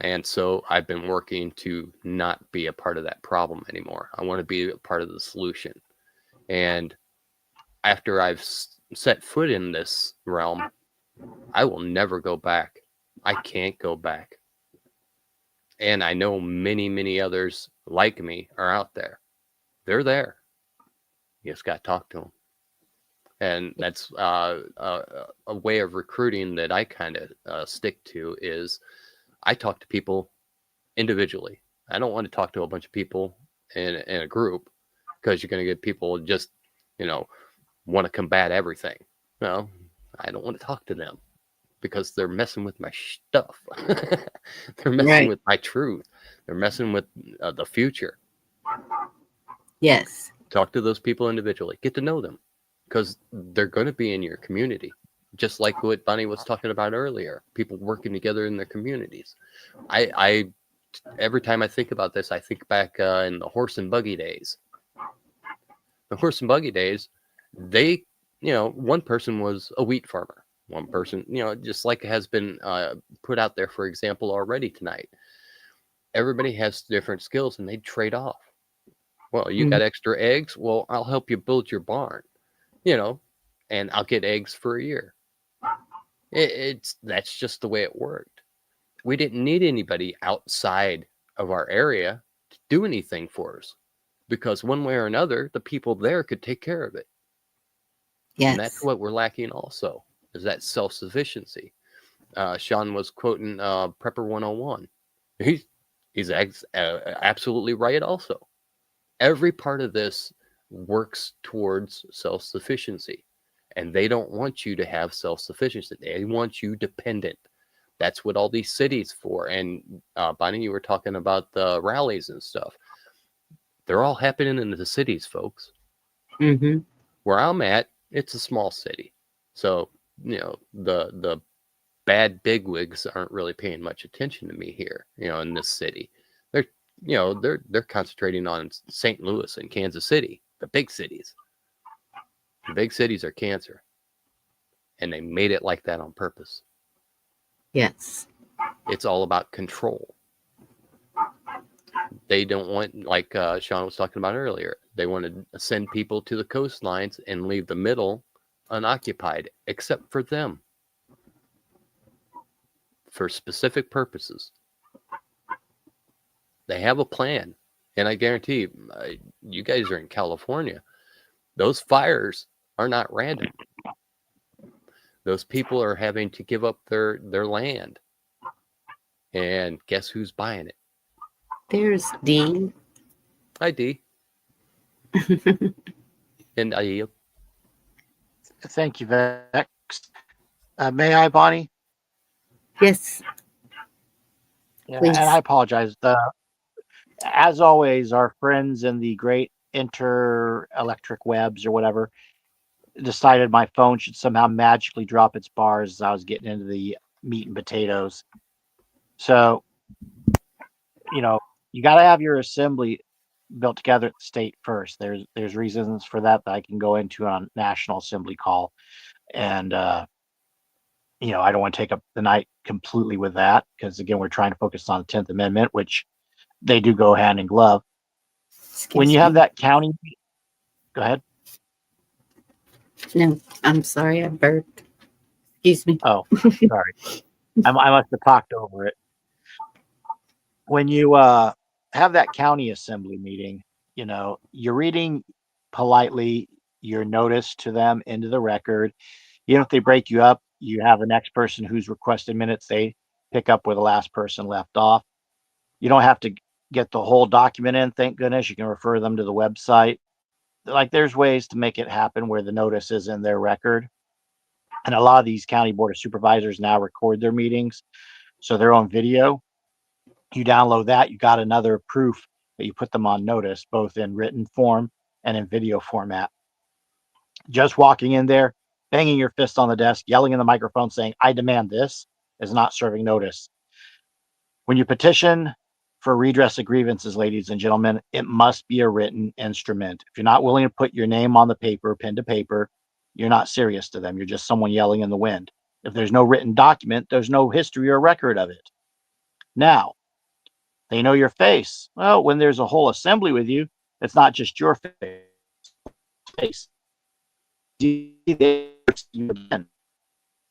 Speaker 12: And so I've been working to not be a part of that problem anymore. I want to be a part of the solution. And after I've set foot in this realm, I will never go back. I can't go back. And I know many, many others like me are out there. They're there. You just got to talk to them. And that's a way of recruiting that I kind of stick to is I talk to people individually. I don't want to talk to a bunch of people in a group, because you're going to get people just, want to combat everything. No, I don't want to talk to them because they're messing with my stuff. They're messing with my truth. They're messing with the future.
Speaker 2: Yes.
Speaker 12: Talk to those people individually. Get to know them, because they're going to be in your community. Just like what Bonnie was talking about earlier, people working together in their communities. I every time I think about this, I think back in the horse and buggy days. The horse and buggy days, they, one person was a wheat farmer. One person, just like has been put out there, for example, already tonight. Everybody has different skills, and they trade off. Well, you got extra eggs? Well, I'll help you build your barn, and I'll get eggs for a year. That's just the way it worked. We didn't need anybody outside of our area to do anything for us, because one way or another, the people there could take care of it.
Speaker 2: Yes.
Speaker 12: And that's what we're lacking also, is that self-sufficiency. Sean was quoting Prepper 101. He's absolutely right also. Every part of this works towards self-sufficiency, and they don't want you to have self-sufficiency. They want you dependent. That's what all these cities for. And Bonnie, you were talking about the rallies and stuff. They're all happening in the cities, folks.
Speaker 2: Mm-hmm.
Speaker 12: Where I'm at, it's a small city, so the bad bigwigs aren't really paying much attention to me here. In this city, they're concentrating on St. Louis and Kansas City, the big cities. The big cities are cancer, and they made it like that on purpose.
Speaker 2: Yes.
Speaker 12: It's all about control. They don't want, like Sean was talking about earlier, they want to send people to the coastlines and leave the middle unoccupied, except for them, for specific purposes. They have a plan, and I guarantee you guys are in California. Those fires are not random. Those people are having to give up their land. And guess who's buying it?
Speaker 2: There's Dean.
Speaker 12: Hi, Dee. And I yield.
Speaker 5: Thank you, Vex. May I, Bonnie?
Speaker 2: Yes.
Speaker 5: Yeah,
Speaker 2: Please.
Speaker 5: and I apologize. As always, our friends in the great inter-electric webs or whatever decided my phone should somehow magically drop its bars as I was getting into the meat and potatoes. So, you got to have your assembly built together at the state first. There's reasons for that I can go into on National Assembly call. And, I don't want to take up the night completely with that because, again, we're trying to focus on the 10th Amendment, which they do go hand in glove. When you have that county, go ahead.
Speaker 2: No, I'm sorry, I burped. Excuse me.
Speaker 5: Oh, sorry. I must have talked over it. When you have that county assembly meeting, you're reading politely your notice to them into the record. Even if they break you up, you have the next person who's requested minutes. They pick up where the last person left off. You don't have to get the whole document in. Thank goodness. You can refer them to the website. There's ways to make it happen where the notice is in their record. And a lot of these county board of supervisors now record their meetings. So they're on video. You download that, you got another proof that you put them on notice, both in written form and in video format. Just walking in there, banging your fist on the desk, yelling in the microphone saying, "I demand this," is not serving notice. When you petition for redress of grievances, ladies and gentlemen, it must be a written instrument. If you're not willing to put your name on the paper, pen to paper, you're not serious to them. You're just someone yelling in the wind. If there's no written document, there's no history or record of it. Now, they know your face. Well, when there's a whole assembly with you, it's not just your face.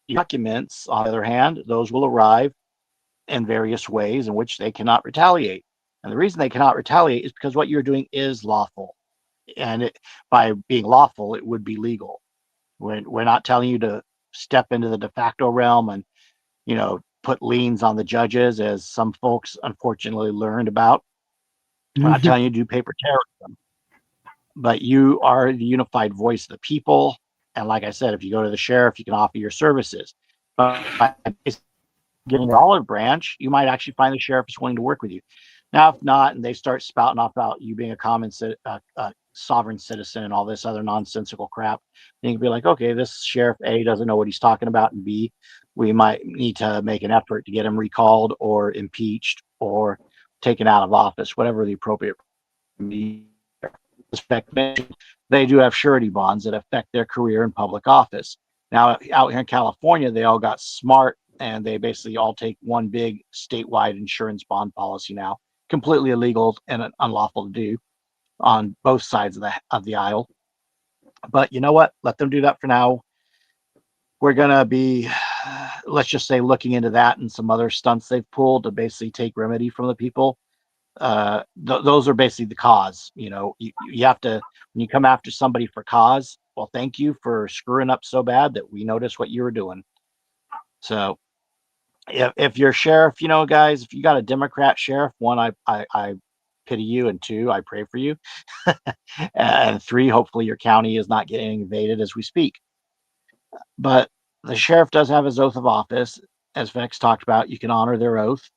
Speaker 5: Documents, on the other hand, those will arrive in various ways in which they cannot retaliate. And the reason they cannot retaliate is because what you're doing is lawful. And by being lawful, it would be legal. We're not telling you to step into the de facto realm and, put liens on the judges, as some folks unfortunately learned about. We're not telling you to do paper terrorism, but you are the unified voice of the people. And like I said, if you go to the sheriff, you can offer your services. But by getting the olive branch, you might actually find the sheriff is willing to work with you. Now, if not, and they start spouting off about you being a sovereign citizen and all this other nonsensical crap, then you can be like, okay, this sheriff A doesn't know what he's talking about, and B, we might need to make an effort to get him recalled or impeached or taken out of office, whatever the appropriate. They do have surety bonds that affect their career in public office. Now, out here in California, they all got smart and they basically all take one big statewide insurance bond policy now, completely illegal and unlawful to do on both sides of the aisle. But you know what? Let them do that for now. We're going to be, let's just say, looking into that and some other stunts they've pulled to basically take remedy from the people. Those are basically the cause. You have to, when you come after somebody for cause, well, thank you for screwing up so bad that we noticed what you were doing. So if you're sheriff, guys, if you got a Democrat sheriff, one I pity you, and 2, I pray for you, and 3, hopefully your county is not getting invaded as we speak. But the sheriff does have his oath of office. As Vex talked about, you can honor their oath.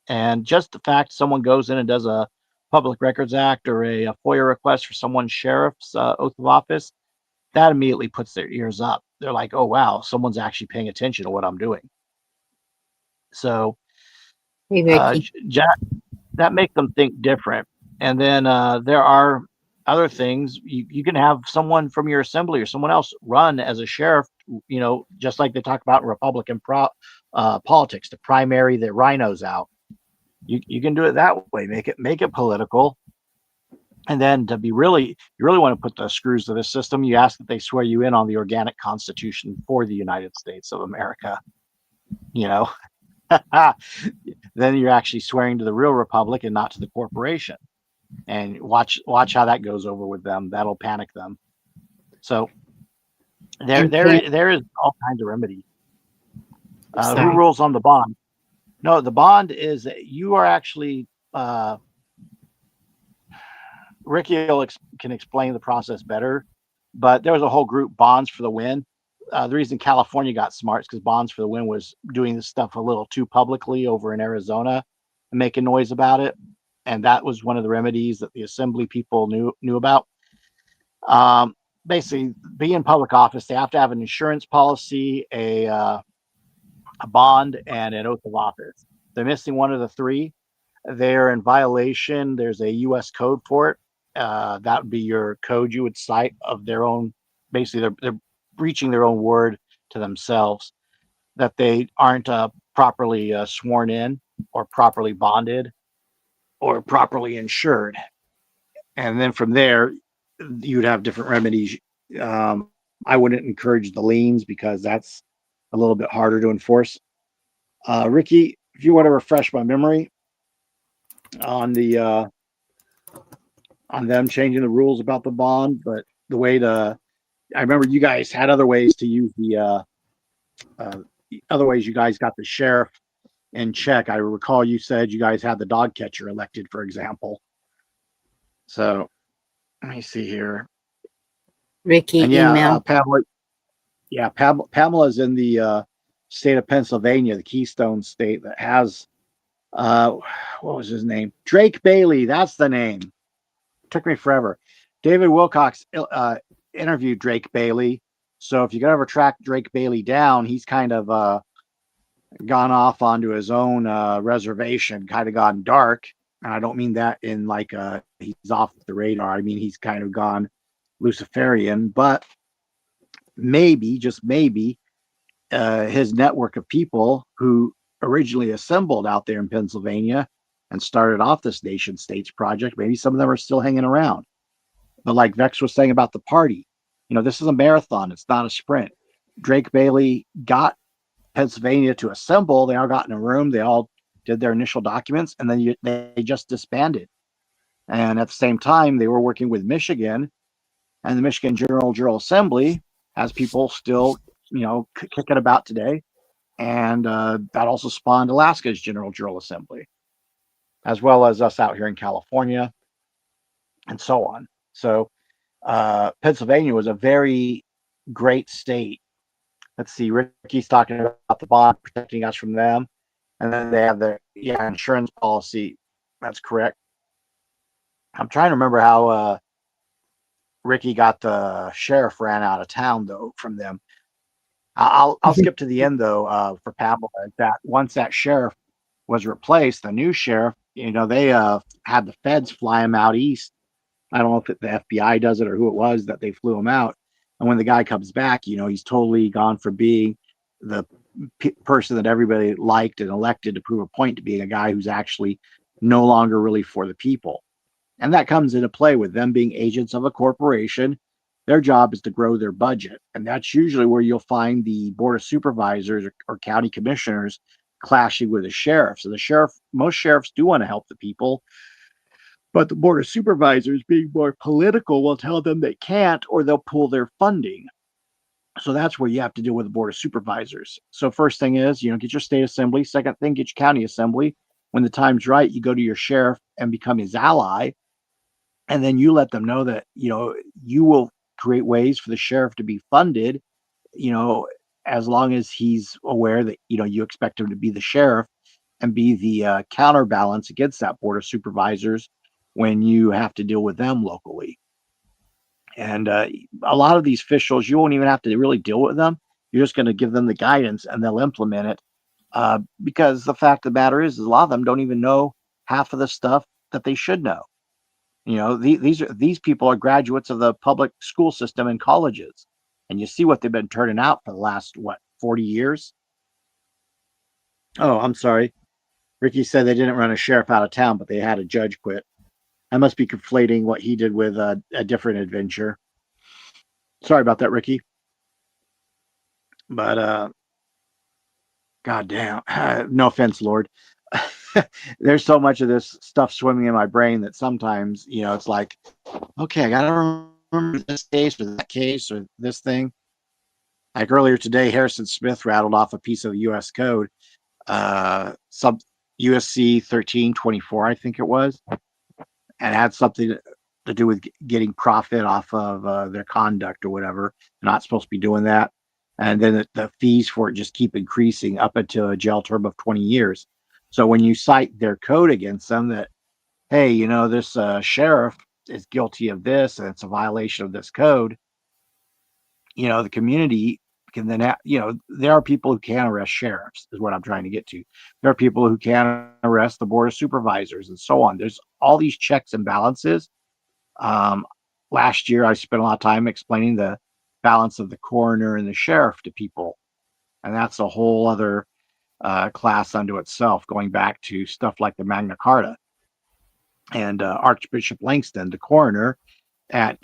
Speaker 5: And just the fact someone goes in and does a Public Records Act or a FOIA request for someone's sheriff's oath of office, that immediately puts their ears up. They're like, oh, wow, someone's actually paying attention to what I'm doing. So
Speaker 2: Hey, Ricky.
Speaker 5: that makes them think different. And then there are other things. You can have someone from your assembly or someone else run as a sheriff, just like they talk about in Republican politics, to primary the rhinos out. You can do it that way. Make it political. And then you really want to put the screws to this system, you ask that they swear you in on the organic constitution for the United States of America. Then you're actually swearing to the real republic and not to the corporation. And watch how that goes over with them. That'll panic them. So there is all kinds of remedy. Who rules on the bond? No, the bond is that you are actually Ricky can explain the process better, but there was a whole group, Bonds for the Win. The reason California got smart is because Bonds for the Win was doing this stuff a little too publicly over in Arizona and making noise about it. And that was one of the remedies that the assembly people knew about. Basically, be in public office, they have to have an insurance policy, a bond, and an oath of office. They're missing one of the three. They're in violation. There's a U.S. code for it. That would be your code you would cite of their own. Basically, they're breaching their own word to themselves that they aren't properly sworn in or properly bonded or properly insured. And then from there, you'd have different remedies. I wouldn't encourage the liens because that's a little bit harder to enforce. Ricky, if you want to refresh my memory on on them changing the rules about the bond, but the way I remember you guys had other ways to use other ways you guys got the sheriff in check. I recall you said you guys had the dog catcher elected, for example. So let me see here.
Speaker 2: Ricky,
Speaker 5: and yeah,
Speaker 2: email.
Speaker 5: Pamela's in the state of Pennsylvania, the Keystone State, that has what was his name? Drake Bailey. That's the name. Took me forever. David Wilcox interviewed Drake Bailey. So if you could ever track Drake Bailey down, he's kind of gone off onto his own reservation, kind of gone dark. And I don't mean that in like he's off the radar. I mean, he's kind of gone Luciferian, but maybe, just maybe, his network of people who originally assembled out there in Pennsylvania and started off this nation states project, maybe some of them are still hanging around. But like Vex was saying about the party, this is a marathon. It's not a sprint. Drake Bailey got Pennsylvania to assemble. They all got in a room. They all did their initial documents, and then they just disbanded. And at the same time, they were working with Michigan, and the Michigan General Assembly has people still, kicking about today. And that also spawned Alaska's General Assembly, as well as us out here in California, and so on. So Pennsylvania was a very great state. Let's see, Ricky's talking about the bond protecting us from them. And then they have their insurance policy. That's correct. I'm trying to remember how Ricky got the sheriff ran out of town, though, from them. I'll skip to the end, though, for Pamela. That once that sheriff was replaced, the new sheriff, they had the feds fly him out east. I don't know if the FBI does it or who it was that they flew him out. And when the guy comes back, he's totally gone from being the person that everybody liked and elected to prove a point to being a guy who's actually no longer really for the people. And that comes into play with them being agents of a corporation. Their job is to grow their budget. And that's usually where you'll find the board of supervisors or county commissioners clashing with the sheriff. So most sheriffs do want to help the people, but the board of supervisors, being more political, will tell them they can't, or they'll pull their funding. So that's where you have to deal with the board of supervisors. So first thing is, get your state assembly. Second thing, get your county assembly. When the time's right, you go to your sheriff and become his ally. And then you let them know that, you will create ways for the sheriff to be funded, as long as he's aware that, you expect him to be the sheriff and be the counterbalance against that board of supervisors when you have to deal with them locally. And a lot of these officials, you won't even have to really deal with them. You're just going to give them the guidance and they'll implement it. Because the fact of the matter is a lot of them don't even know half of the stuff that they should know. These people are graduates of the public school system and colleges, and you see what they've been turning out for the last 40 years. Oh, I'm sorry. Ricky said they didn't run a sheriff out of town, but they had a judge quit. I must be conflating what he did with a different adventure. Sorry about that, Ricky. But goddamn, no offense, Lord. There's so much of this stuff swimming in my brain that sometimes, it's like, okay, I gotta remember this case or that case or this thing. Like earlier today, Harrison Smith rattled off a piece of the U.S. code, sub USC 1324, I think it was, and had something to do with getting profit off of their conduct or whatever. They're not supposed to be doing that. And then the fees for it just keep increasing up until a jail term of 20 years. So when you cite their code against them that, hey, this sheriff is guilty of this and it's a violation of this code, the community can then, there are people who can arrest sheriffs is what I'm trying to get to. There are people who can arrest the board of supervisors and so on. There's all these checks and balances. Last year, I spent a lot of time explaining the balance of the coroner and the sheriff to people. And that's a whole other class unto itself, going back to stuff like the Magna Carta. And Archbishop Langston, the coroner at,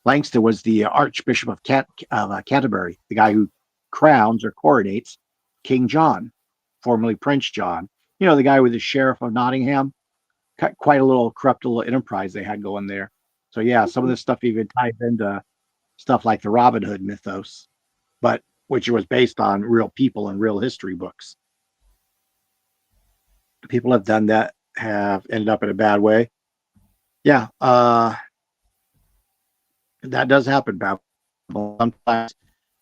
Speaker 5: Langston was the Archbishop of Canterbury, the guy who crowns or coronates King John, formerly Prince John. The guy with the Sheriff of Nottingham. Quite a little corrupt little enterprise they had going there. So yeah, some of this stuff even ties into stuff like the Robin Hood mythos, but which was based on real people and real history books. People have done that, have ended up in a bad way. Yeah, that does happen, Babel. Sometimes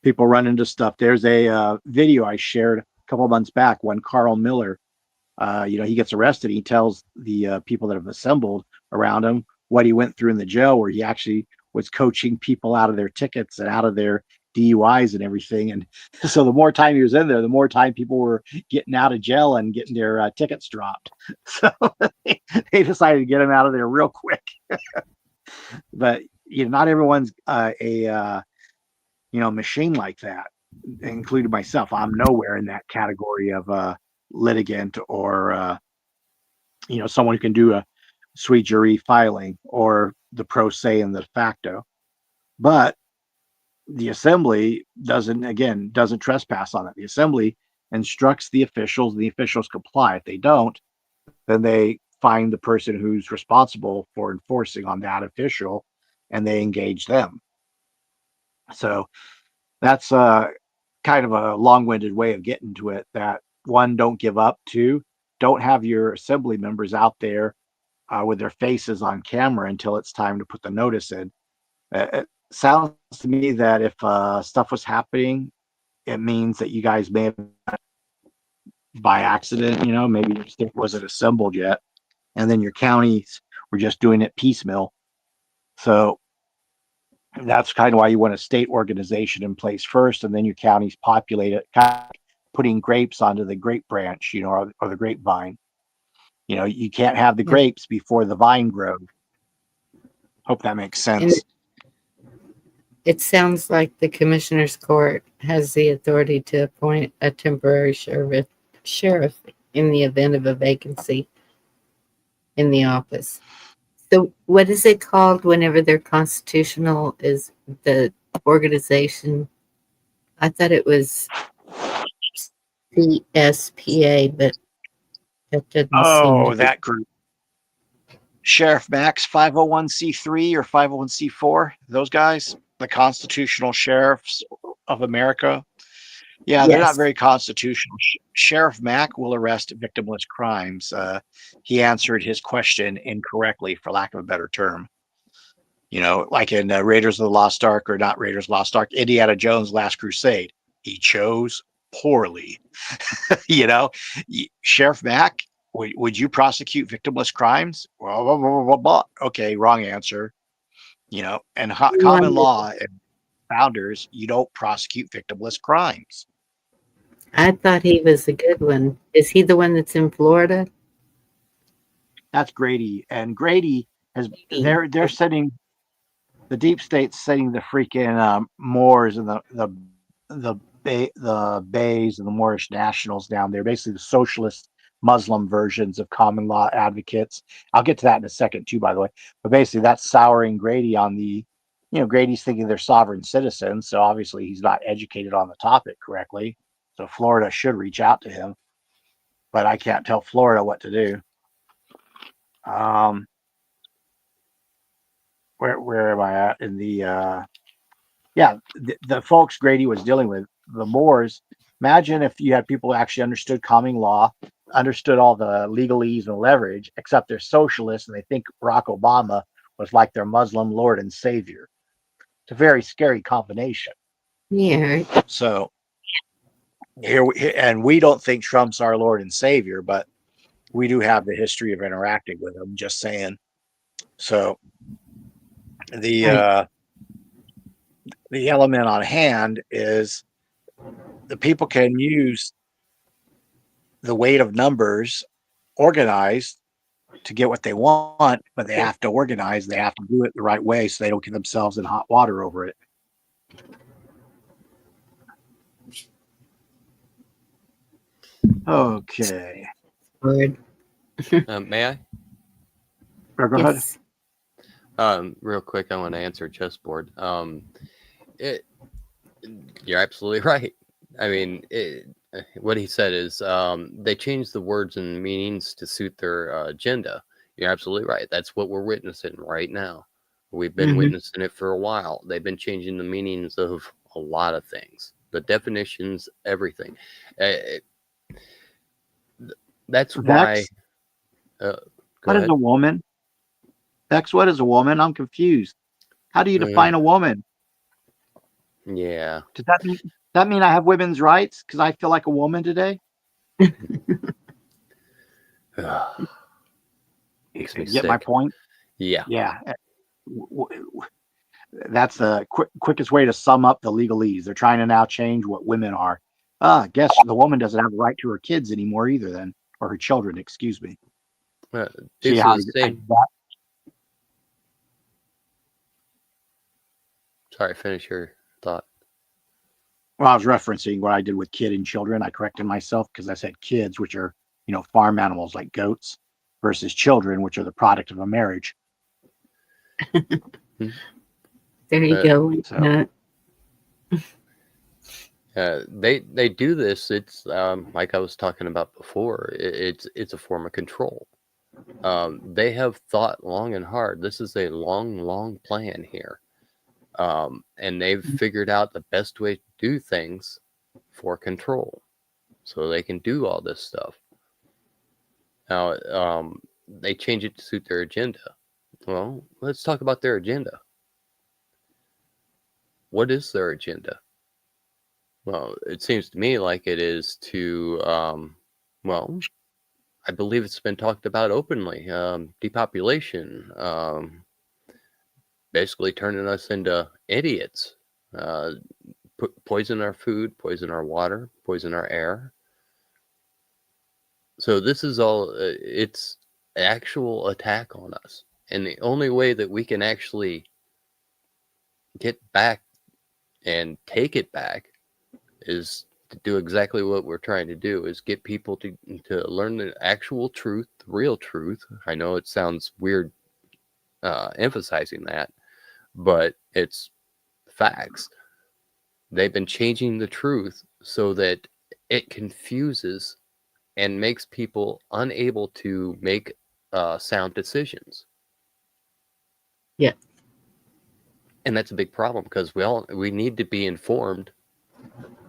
Speaker 5: people run into stuff. There's a video I shared a couple of months back when Carl Miller, he gets arrested. He tells the people that have assembled around him what he went through in the jail, where he actually was coaching people out of their tickets and out of their DUIs and everything. And so the more time he was in there, the more time people were getting out of jail and getting their tickets dropped. So they decided to get him out of there real quick. But not everyone's a machine like that, including myself. I'm nowhere in that category of litigant or someone who can do a sui juris filing or the pro se and the de facto. But the assembly doesn't trespass on it. The assembly instructs the officials, and the officials comply. If they don't, then they find the person who's responsible for enforcing on that official, and they engage them. So that's kind of a long-winded way of getting to it. That one, don't give up. Two, don't have your assembly members out there with their faces on camera until it's time to put the notice in. It sounds to me that if stuff was happening, it means that you guys may have by accident, maybe your state wasn't assembled yet, and then your counties were just doing it piecemeal. So that's kind of why you want a state organization in place first, and then your counties populate it, kind of putting grapes onto the grape branch, or the grapevine. You can't have the grapes before the vine grows. Hope that makes sense.
Speaker 2: And it sounds like the Commissioner's Court has the authority to appoint a temporary sheriff in the event of a vacancy in the office. So what is it called whenever they're constitutional? Is the organization? I thought it was CSPA, but that doesn't seem to be.
Speaker 5: That group. Sheriff Max 501c3 or 501c4, those guys, the Constitutional Sheriffs of America. Yeah, they're not
Speaker 2: Yes.
Speaker 5: very constitutional. Sheriff Mack will arrest victimless crimes. He answered his question incorrectly, for lack of a better term. You know, like in Raiders of the Lost Ark, or not Raiders of the Lost Ark, Indiana Jones' Last Crusade. He chose poorly. You know, Sheriff Mack, would you prosecute victimless crimes? Well, blah, blah, blah, blah. Okay, wrong answer. You know, and common law and founders, you don't prosecute victimless crimes.
Speaker 2: I thought he was a good one. Is he the one that's in Florida?
Speaker 5: That's Grady, and Grady has they're setting the deep state's setting the freaking Moors and the Bays and the Moorish nationals down there, basically the socialist Muslim versions of common law advocates. I'll get to that in a second too, by the way. But basically, that's souring Grady on the, you know, Grady's thinking they're sovereign citizens, so obviously he's not educated on the topic correctly. So Florida should reach out to him, but I can't tell Florida what to do. Where am I at in the the folks Grady was dealing with, the Moors. Imagine if you had people who actually understood common law, understood all the legalese and leverage, except they're socialists and they think Barack Obama was like their Muslim Lord and Savior. It's a very scary combination.
Speaker 2: Yeah.
Speaker 5: So and we don't think Trump's our Lord and Savior, but we do have the history of interacting with him. Just saying. So the element on hand is the people can use the weight of numbers organized to get what they want, but they have to organize. They have to do it the right way so they don't get themselves in hot water over it. Okay.
Speaker 2: Word.
Speaker 12: May I?
Speaker 5: Go ahead.
Speaker 12: Real quick, I want to answer chessboard. You're absolutely right. I mean, what he said is they changed the words and meanings to suit their agenda. You're absolutely right. That's what we're witnessing right now. We've been witnessing it for a while. They've been changing the meanings of a lot of things, the definitions, everything. That's why.
Speaker 5: What is a woman? Vex, what is a woman? I'm confused. How do you define a woman?
Speaker 12: Yeah.
Speaker 5: Does that mean I have women's rights because I feel like a woman today?
Speaker 12: Makes me
Speaker 5: Get
Speaker 12: sick.
Speaker 5: my point?
Speaker 12: Yeah.
Speaker 5: Yeah. That's the quickest way to sum up the legalese. They're trying to now change what women are. Guess the woman doesn't have a right to her kids anymore either, then, or her children, excuse me. See how
Speaker 12: Sorry, finish your thought.
Speaker 5: Well, I was referencing what I did with kid and children. I corrected myself because I said kids, which are, you know, farm animals like goats, versus children, which are the product of a marriage.
Speaker 2: There you go.
Speaker 12: They do this. It's like I was talking about before. It's a form of control. They have thought long and hard. This is a long plan here, and they've figured out the best way to do things for control, so they can do all this stuff. Now, they change it to suit their agenda. Well, let's talk about their agenda. What is their agenda? Well, it seems to me like it is to, well, I believe it's been talked about openly. Depopulation, basically turning us into idiots. Poison our food, poison our water, poison our air. So this is all, it's actual attack on us. And the only way that we can actually get back and take it back is to do exactly what we're trying to do, is get people to learn the actual truth, the real truth. I know it sounds weird emphasizing that, but it's facts. They've been changing the truth so that it confuses and makes people unable to make sound decisions.
Speaker 2: Yeah.
Speaker 12: And that's a big problem because we need to be informed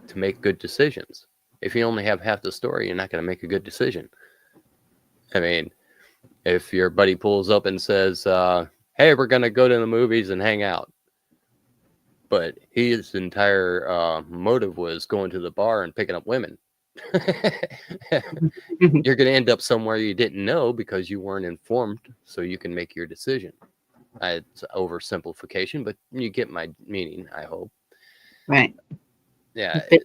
Speaker 12: to make good decisions. If you only have half the story, you're not going to make a good decision. I mean, if your buddy pulls up and says, hey, we're going to go to the movies and hang out, but his entire motive was going to the bar and picking up women, you're going to end up somewhere you didn't know because you weren't informed, so you can make your decision. It's oversimplification, but you get my meaning, I hope.
Speaker 2: Right.
Speaker 12: Yeah.
Speaker 2: But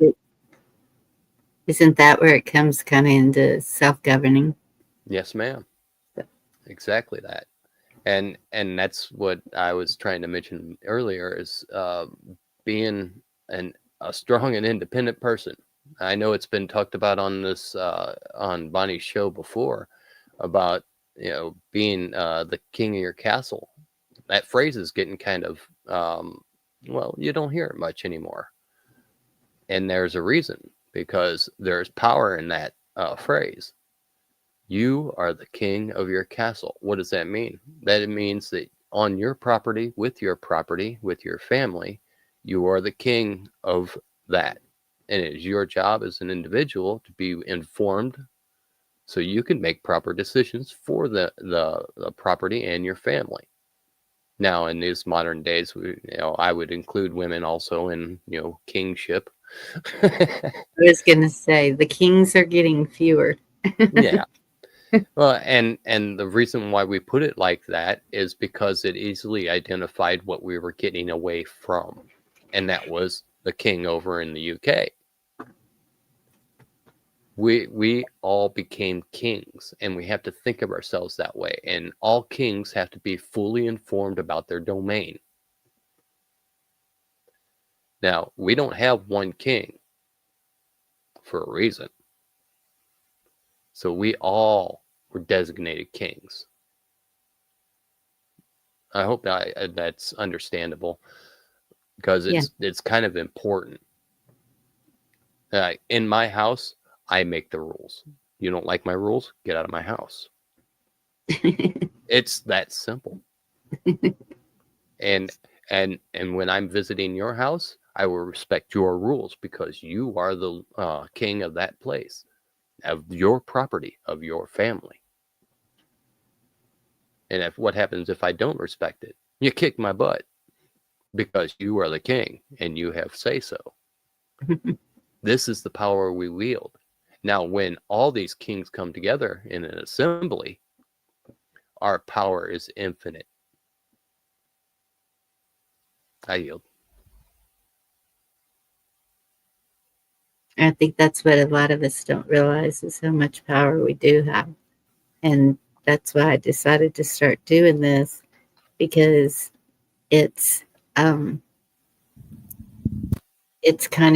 Speaker 2: isn't that where it comes kind of into self-governing?
Speaker 12: Yes, ma'am. Exactly that. And that's what I was trying to mention earlier is being a strong and independent person. I know it's been talked about on this on Bonnie's show before about, you know, being the king of your castle. That phrase is getting kind of well, you don't hear it much anymore, and there's a reason, because there's power in that phrase. You are the king of your castle. What does that mean? That it means that on your property, with your family, you are the king of that. And it is your job as an individual to be informed so you can make proper decisions for the property and your family. Now, in these modern days, I would include women also in, kingship.
Speaker 2: I was going to say, the kings are getting fewer.
Speaker 12: Yeah. Well, and the reason why we put it like that is because it easily identified what we were getting away from, and that was the king over in the UK. We all became kings, and we have to think of ourselves that way, and all kings have to be fully informed about their domain. Now, we don't have one king for a reason. So we all were designated kings. I hope that's understandable, because it's kind of important. In my house, I make the rules. You don't like my rules? Get out of my house. It's that simple. And when I'm visiting your house, I will respect your rules, because you are the king of that place, of your property, of your family. And what happens if I don't respect it? You kick my butt, because you are the king and you have say so. This is the power we wield. Now, when all these kings come together in an assembly, our power is infinite. I yield.
Speaker 2: I think that's what a lot of us don't realize, is how much power we do have. And that's why I decided to start doing this, because it's kind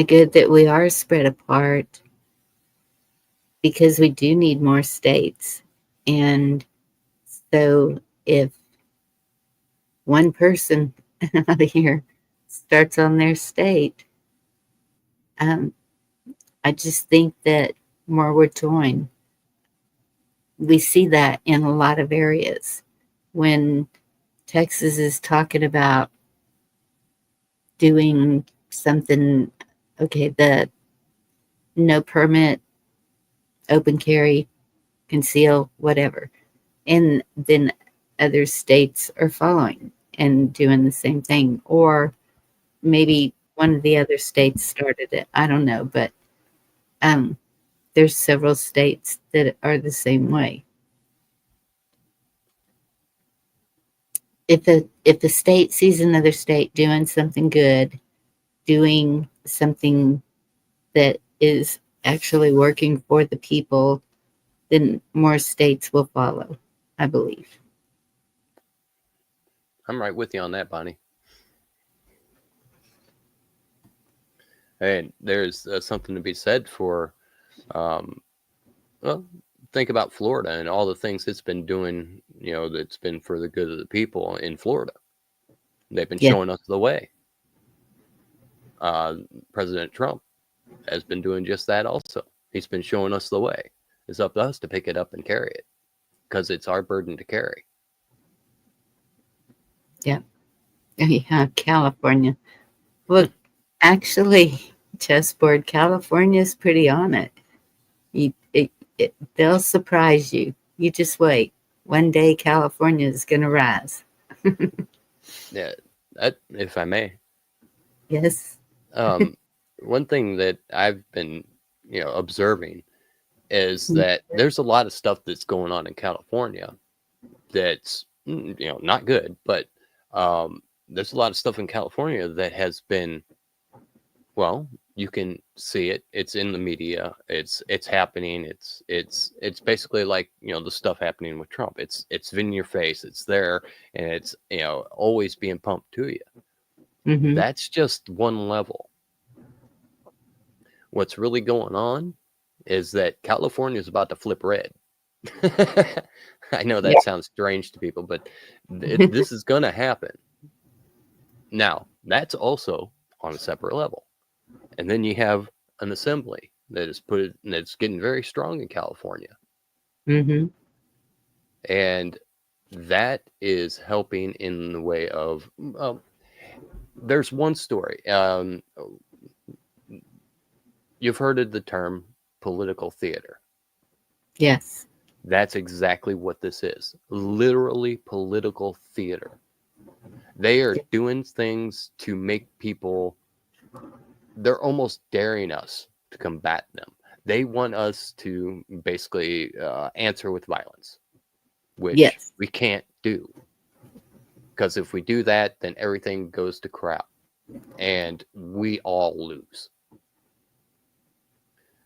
Speaker 2: of good that we are spread apart, because we do need more states. And so if one person out of here starts on their state, I just think that more would join. We see that in a lot of areas. When Texas is talking about doing something, okay, the no permit, open carry, conceal, whatever. And then other states are following and doing the same thing. Or maybe one of the other states started it. I don't know, but there's several states that are the same way. If a state sees another state doing something good, doing something that is actually working for the people, then more states will follow, I believe.
Speaker 12: I'm right with you on that, Bonnie. And there's something to be said for, well, think about Florida and all the things it's been doing, that's been for the good of the people in Florida. They've been showing us the way. President Trump has been doing just that also. He's been showing us the way. It's up to us to pick it up and carry it, because it's our burden to carry.
Speaker 2: Yeah. Yeah, California. Well, actually, chessboard. California's pretty on it. They'll surprise you. You just wait. One day California is going to rise.
Speaker 12: Yeah, if I may.
Speaker 2: Yes.
Speaker 12: One thing that I've been, observing is that there's a lot of stuff that's going on in California that's, not good, but there's a lot of stuff in California that has been, well, you can see it. It's in the media. It's happening. It's basically like, the stuff happening with Trump. It's in your face. It's there, and it's, always being pumped to you.
Speaker 2: Mm-hmm.
Speaker 12: That's just one level. What's really going on is that California is about to flip red. I know that sounds strange to people, but this is going to happen. Now, that's also on a separate level. And then you have an assembly that's getting very strong in California.
Speaker 2: Mm-hmm.
Speaker 12: And that is helping in the way of, there's one story. You've heard of the term political theater.
Speaker 2: Yes.
Speaker 12: That's exactly what this is. Literally political theater. They are doing things to make people, they're almost daring us to combat them. They want us to basically answer with violence, which we can't do. Because if we do that, then everything goes to crap and we all lose.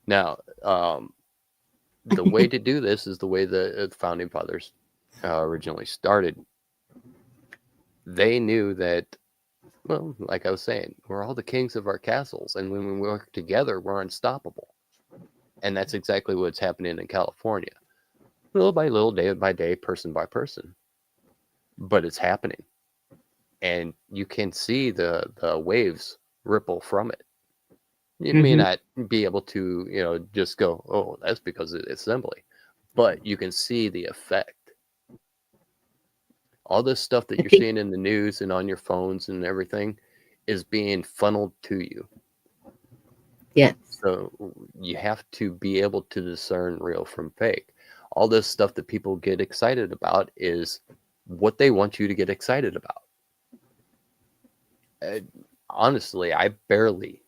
Speaker 12: Now, the way to do this is the way the founding fathers originally started. They knew that, well, like I was saying, we're all the kings of our castles, and when we work together, we're unstoppable. And that's exactly what's happening in California. Little by little, day by day, person by person. But it's happening. And you can see the waves ripple from it. You may not be able to, just go, oh, that's because of the assembly. But you can see the effect. All this stuff that you're seeing in the news and on your phones and everything is being funneled to you.
Speaker 2: Yes.
Speaker 12: So you have to be able to discern real from fake. All this stuff that people get excited about is what they want you to get excited about. Honestly, I barely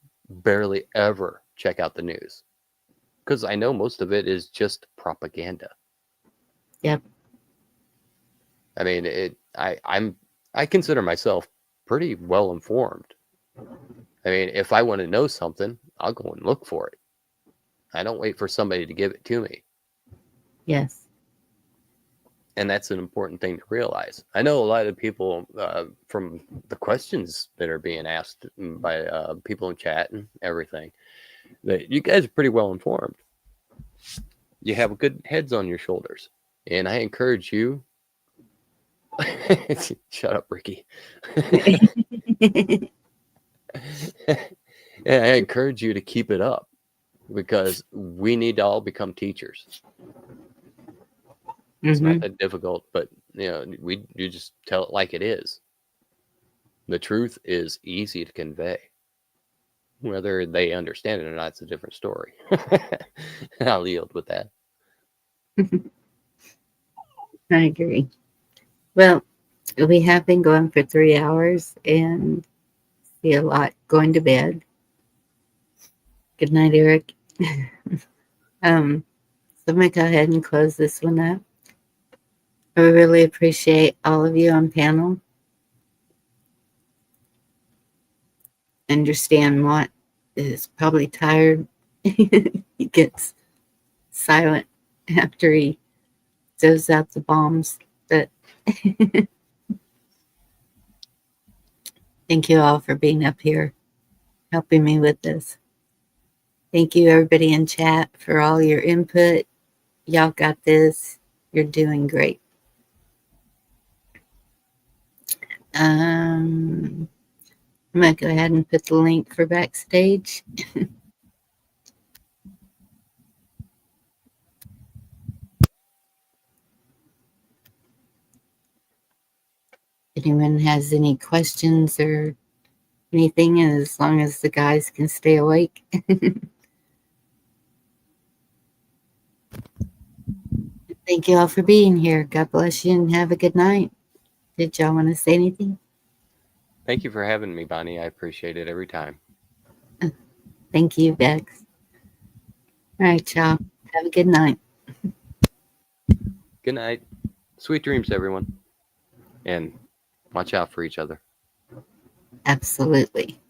Speaker 12: ever check out the news because I know most of it is just propaganda.
Speaker 2: Yep.
Speaker 12: I mean, I consider myself pretty well informed. I mean, if I want to know something, I'll go and look for it. I don't wait for somebody to give it to me.
Speaker 2: Yes.
Speaker 12: And that's an important thing to realize. I know a lot of people from the questions that are being asked by people in chat and everything, that you guys are pretty well informed. You have good heads on your shoulders. And I encourage you. Shut up, Ricky. Yeah, I encourage you to keep it up because we need to all become teachers. It's not that difficult, but you just tell it like it is. The truth is easy to convey. Whether they understand it or not, it's a different story. I'll yield with that.
Speaker 2: I agree. Well, we have been going for 3 hours and see a lot going to bed. Good night, Eric. So I'm going to go ahead and close this one up. I really appreciate all of you on panel. Understand Mott is probably tired. He gets silent after he throws out the bombs. But thank you all for being up here, helping me with this. Thank you, everybody in chat, for all your input. Y'all got this. You're doing great. I'm going to go ahead and put the link for backstage. Anyone has any questions or Anything as long as the guys can stay awake. Thank you all for being here. God bless you and have a good night. Did y'all want to say anything?
Speaker 12: Thank you for having me, Bonnie. I appreciate it every time.
Speaker 2: Thank you, Bex. All right, y'all. Have a good night.
Speaker 12: Good night. Sweet dreams, everyone. And watch out for each other.
Speaker 2: Absolutely.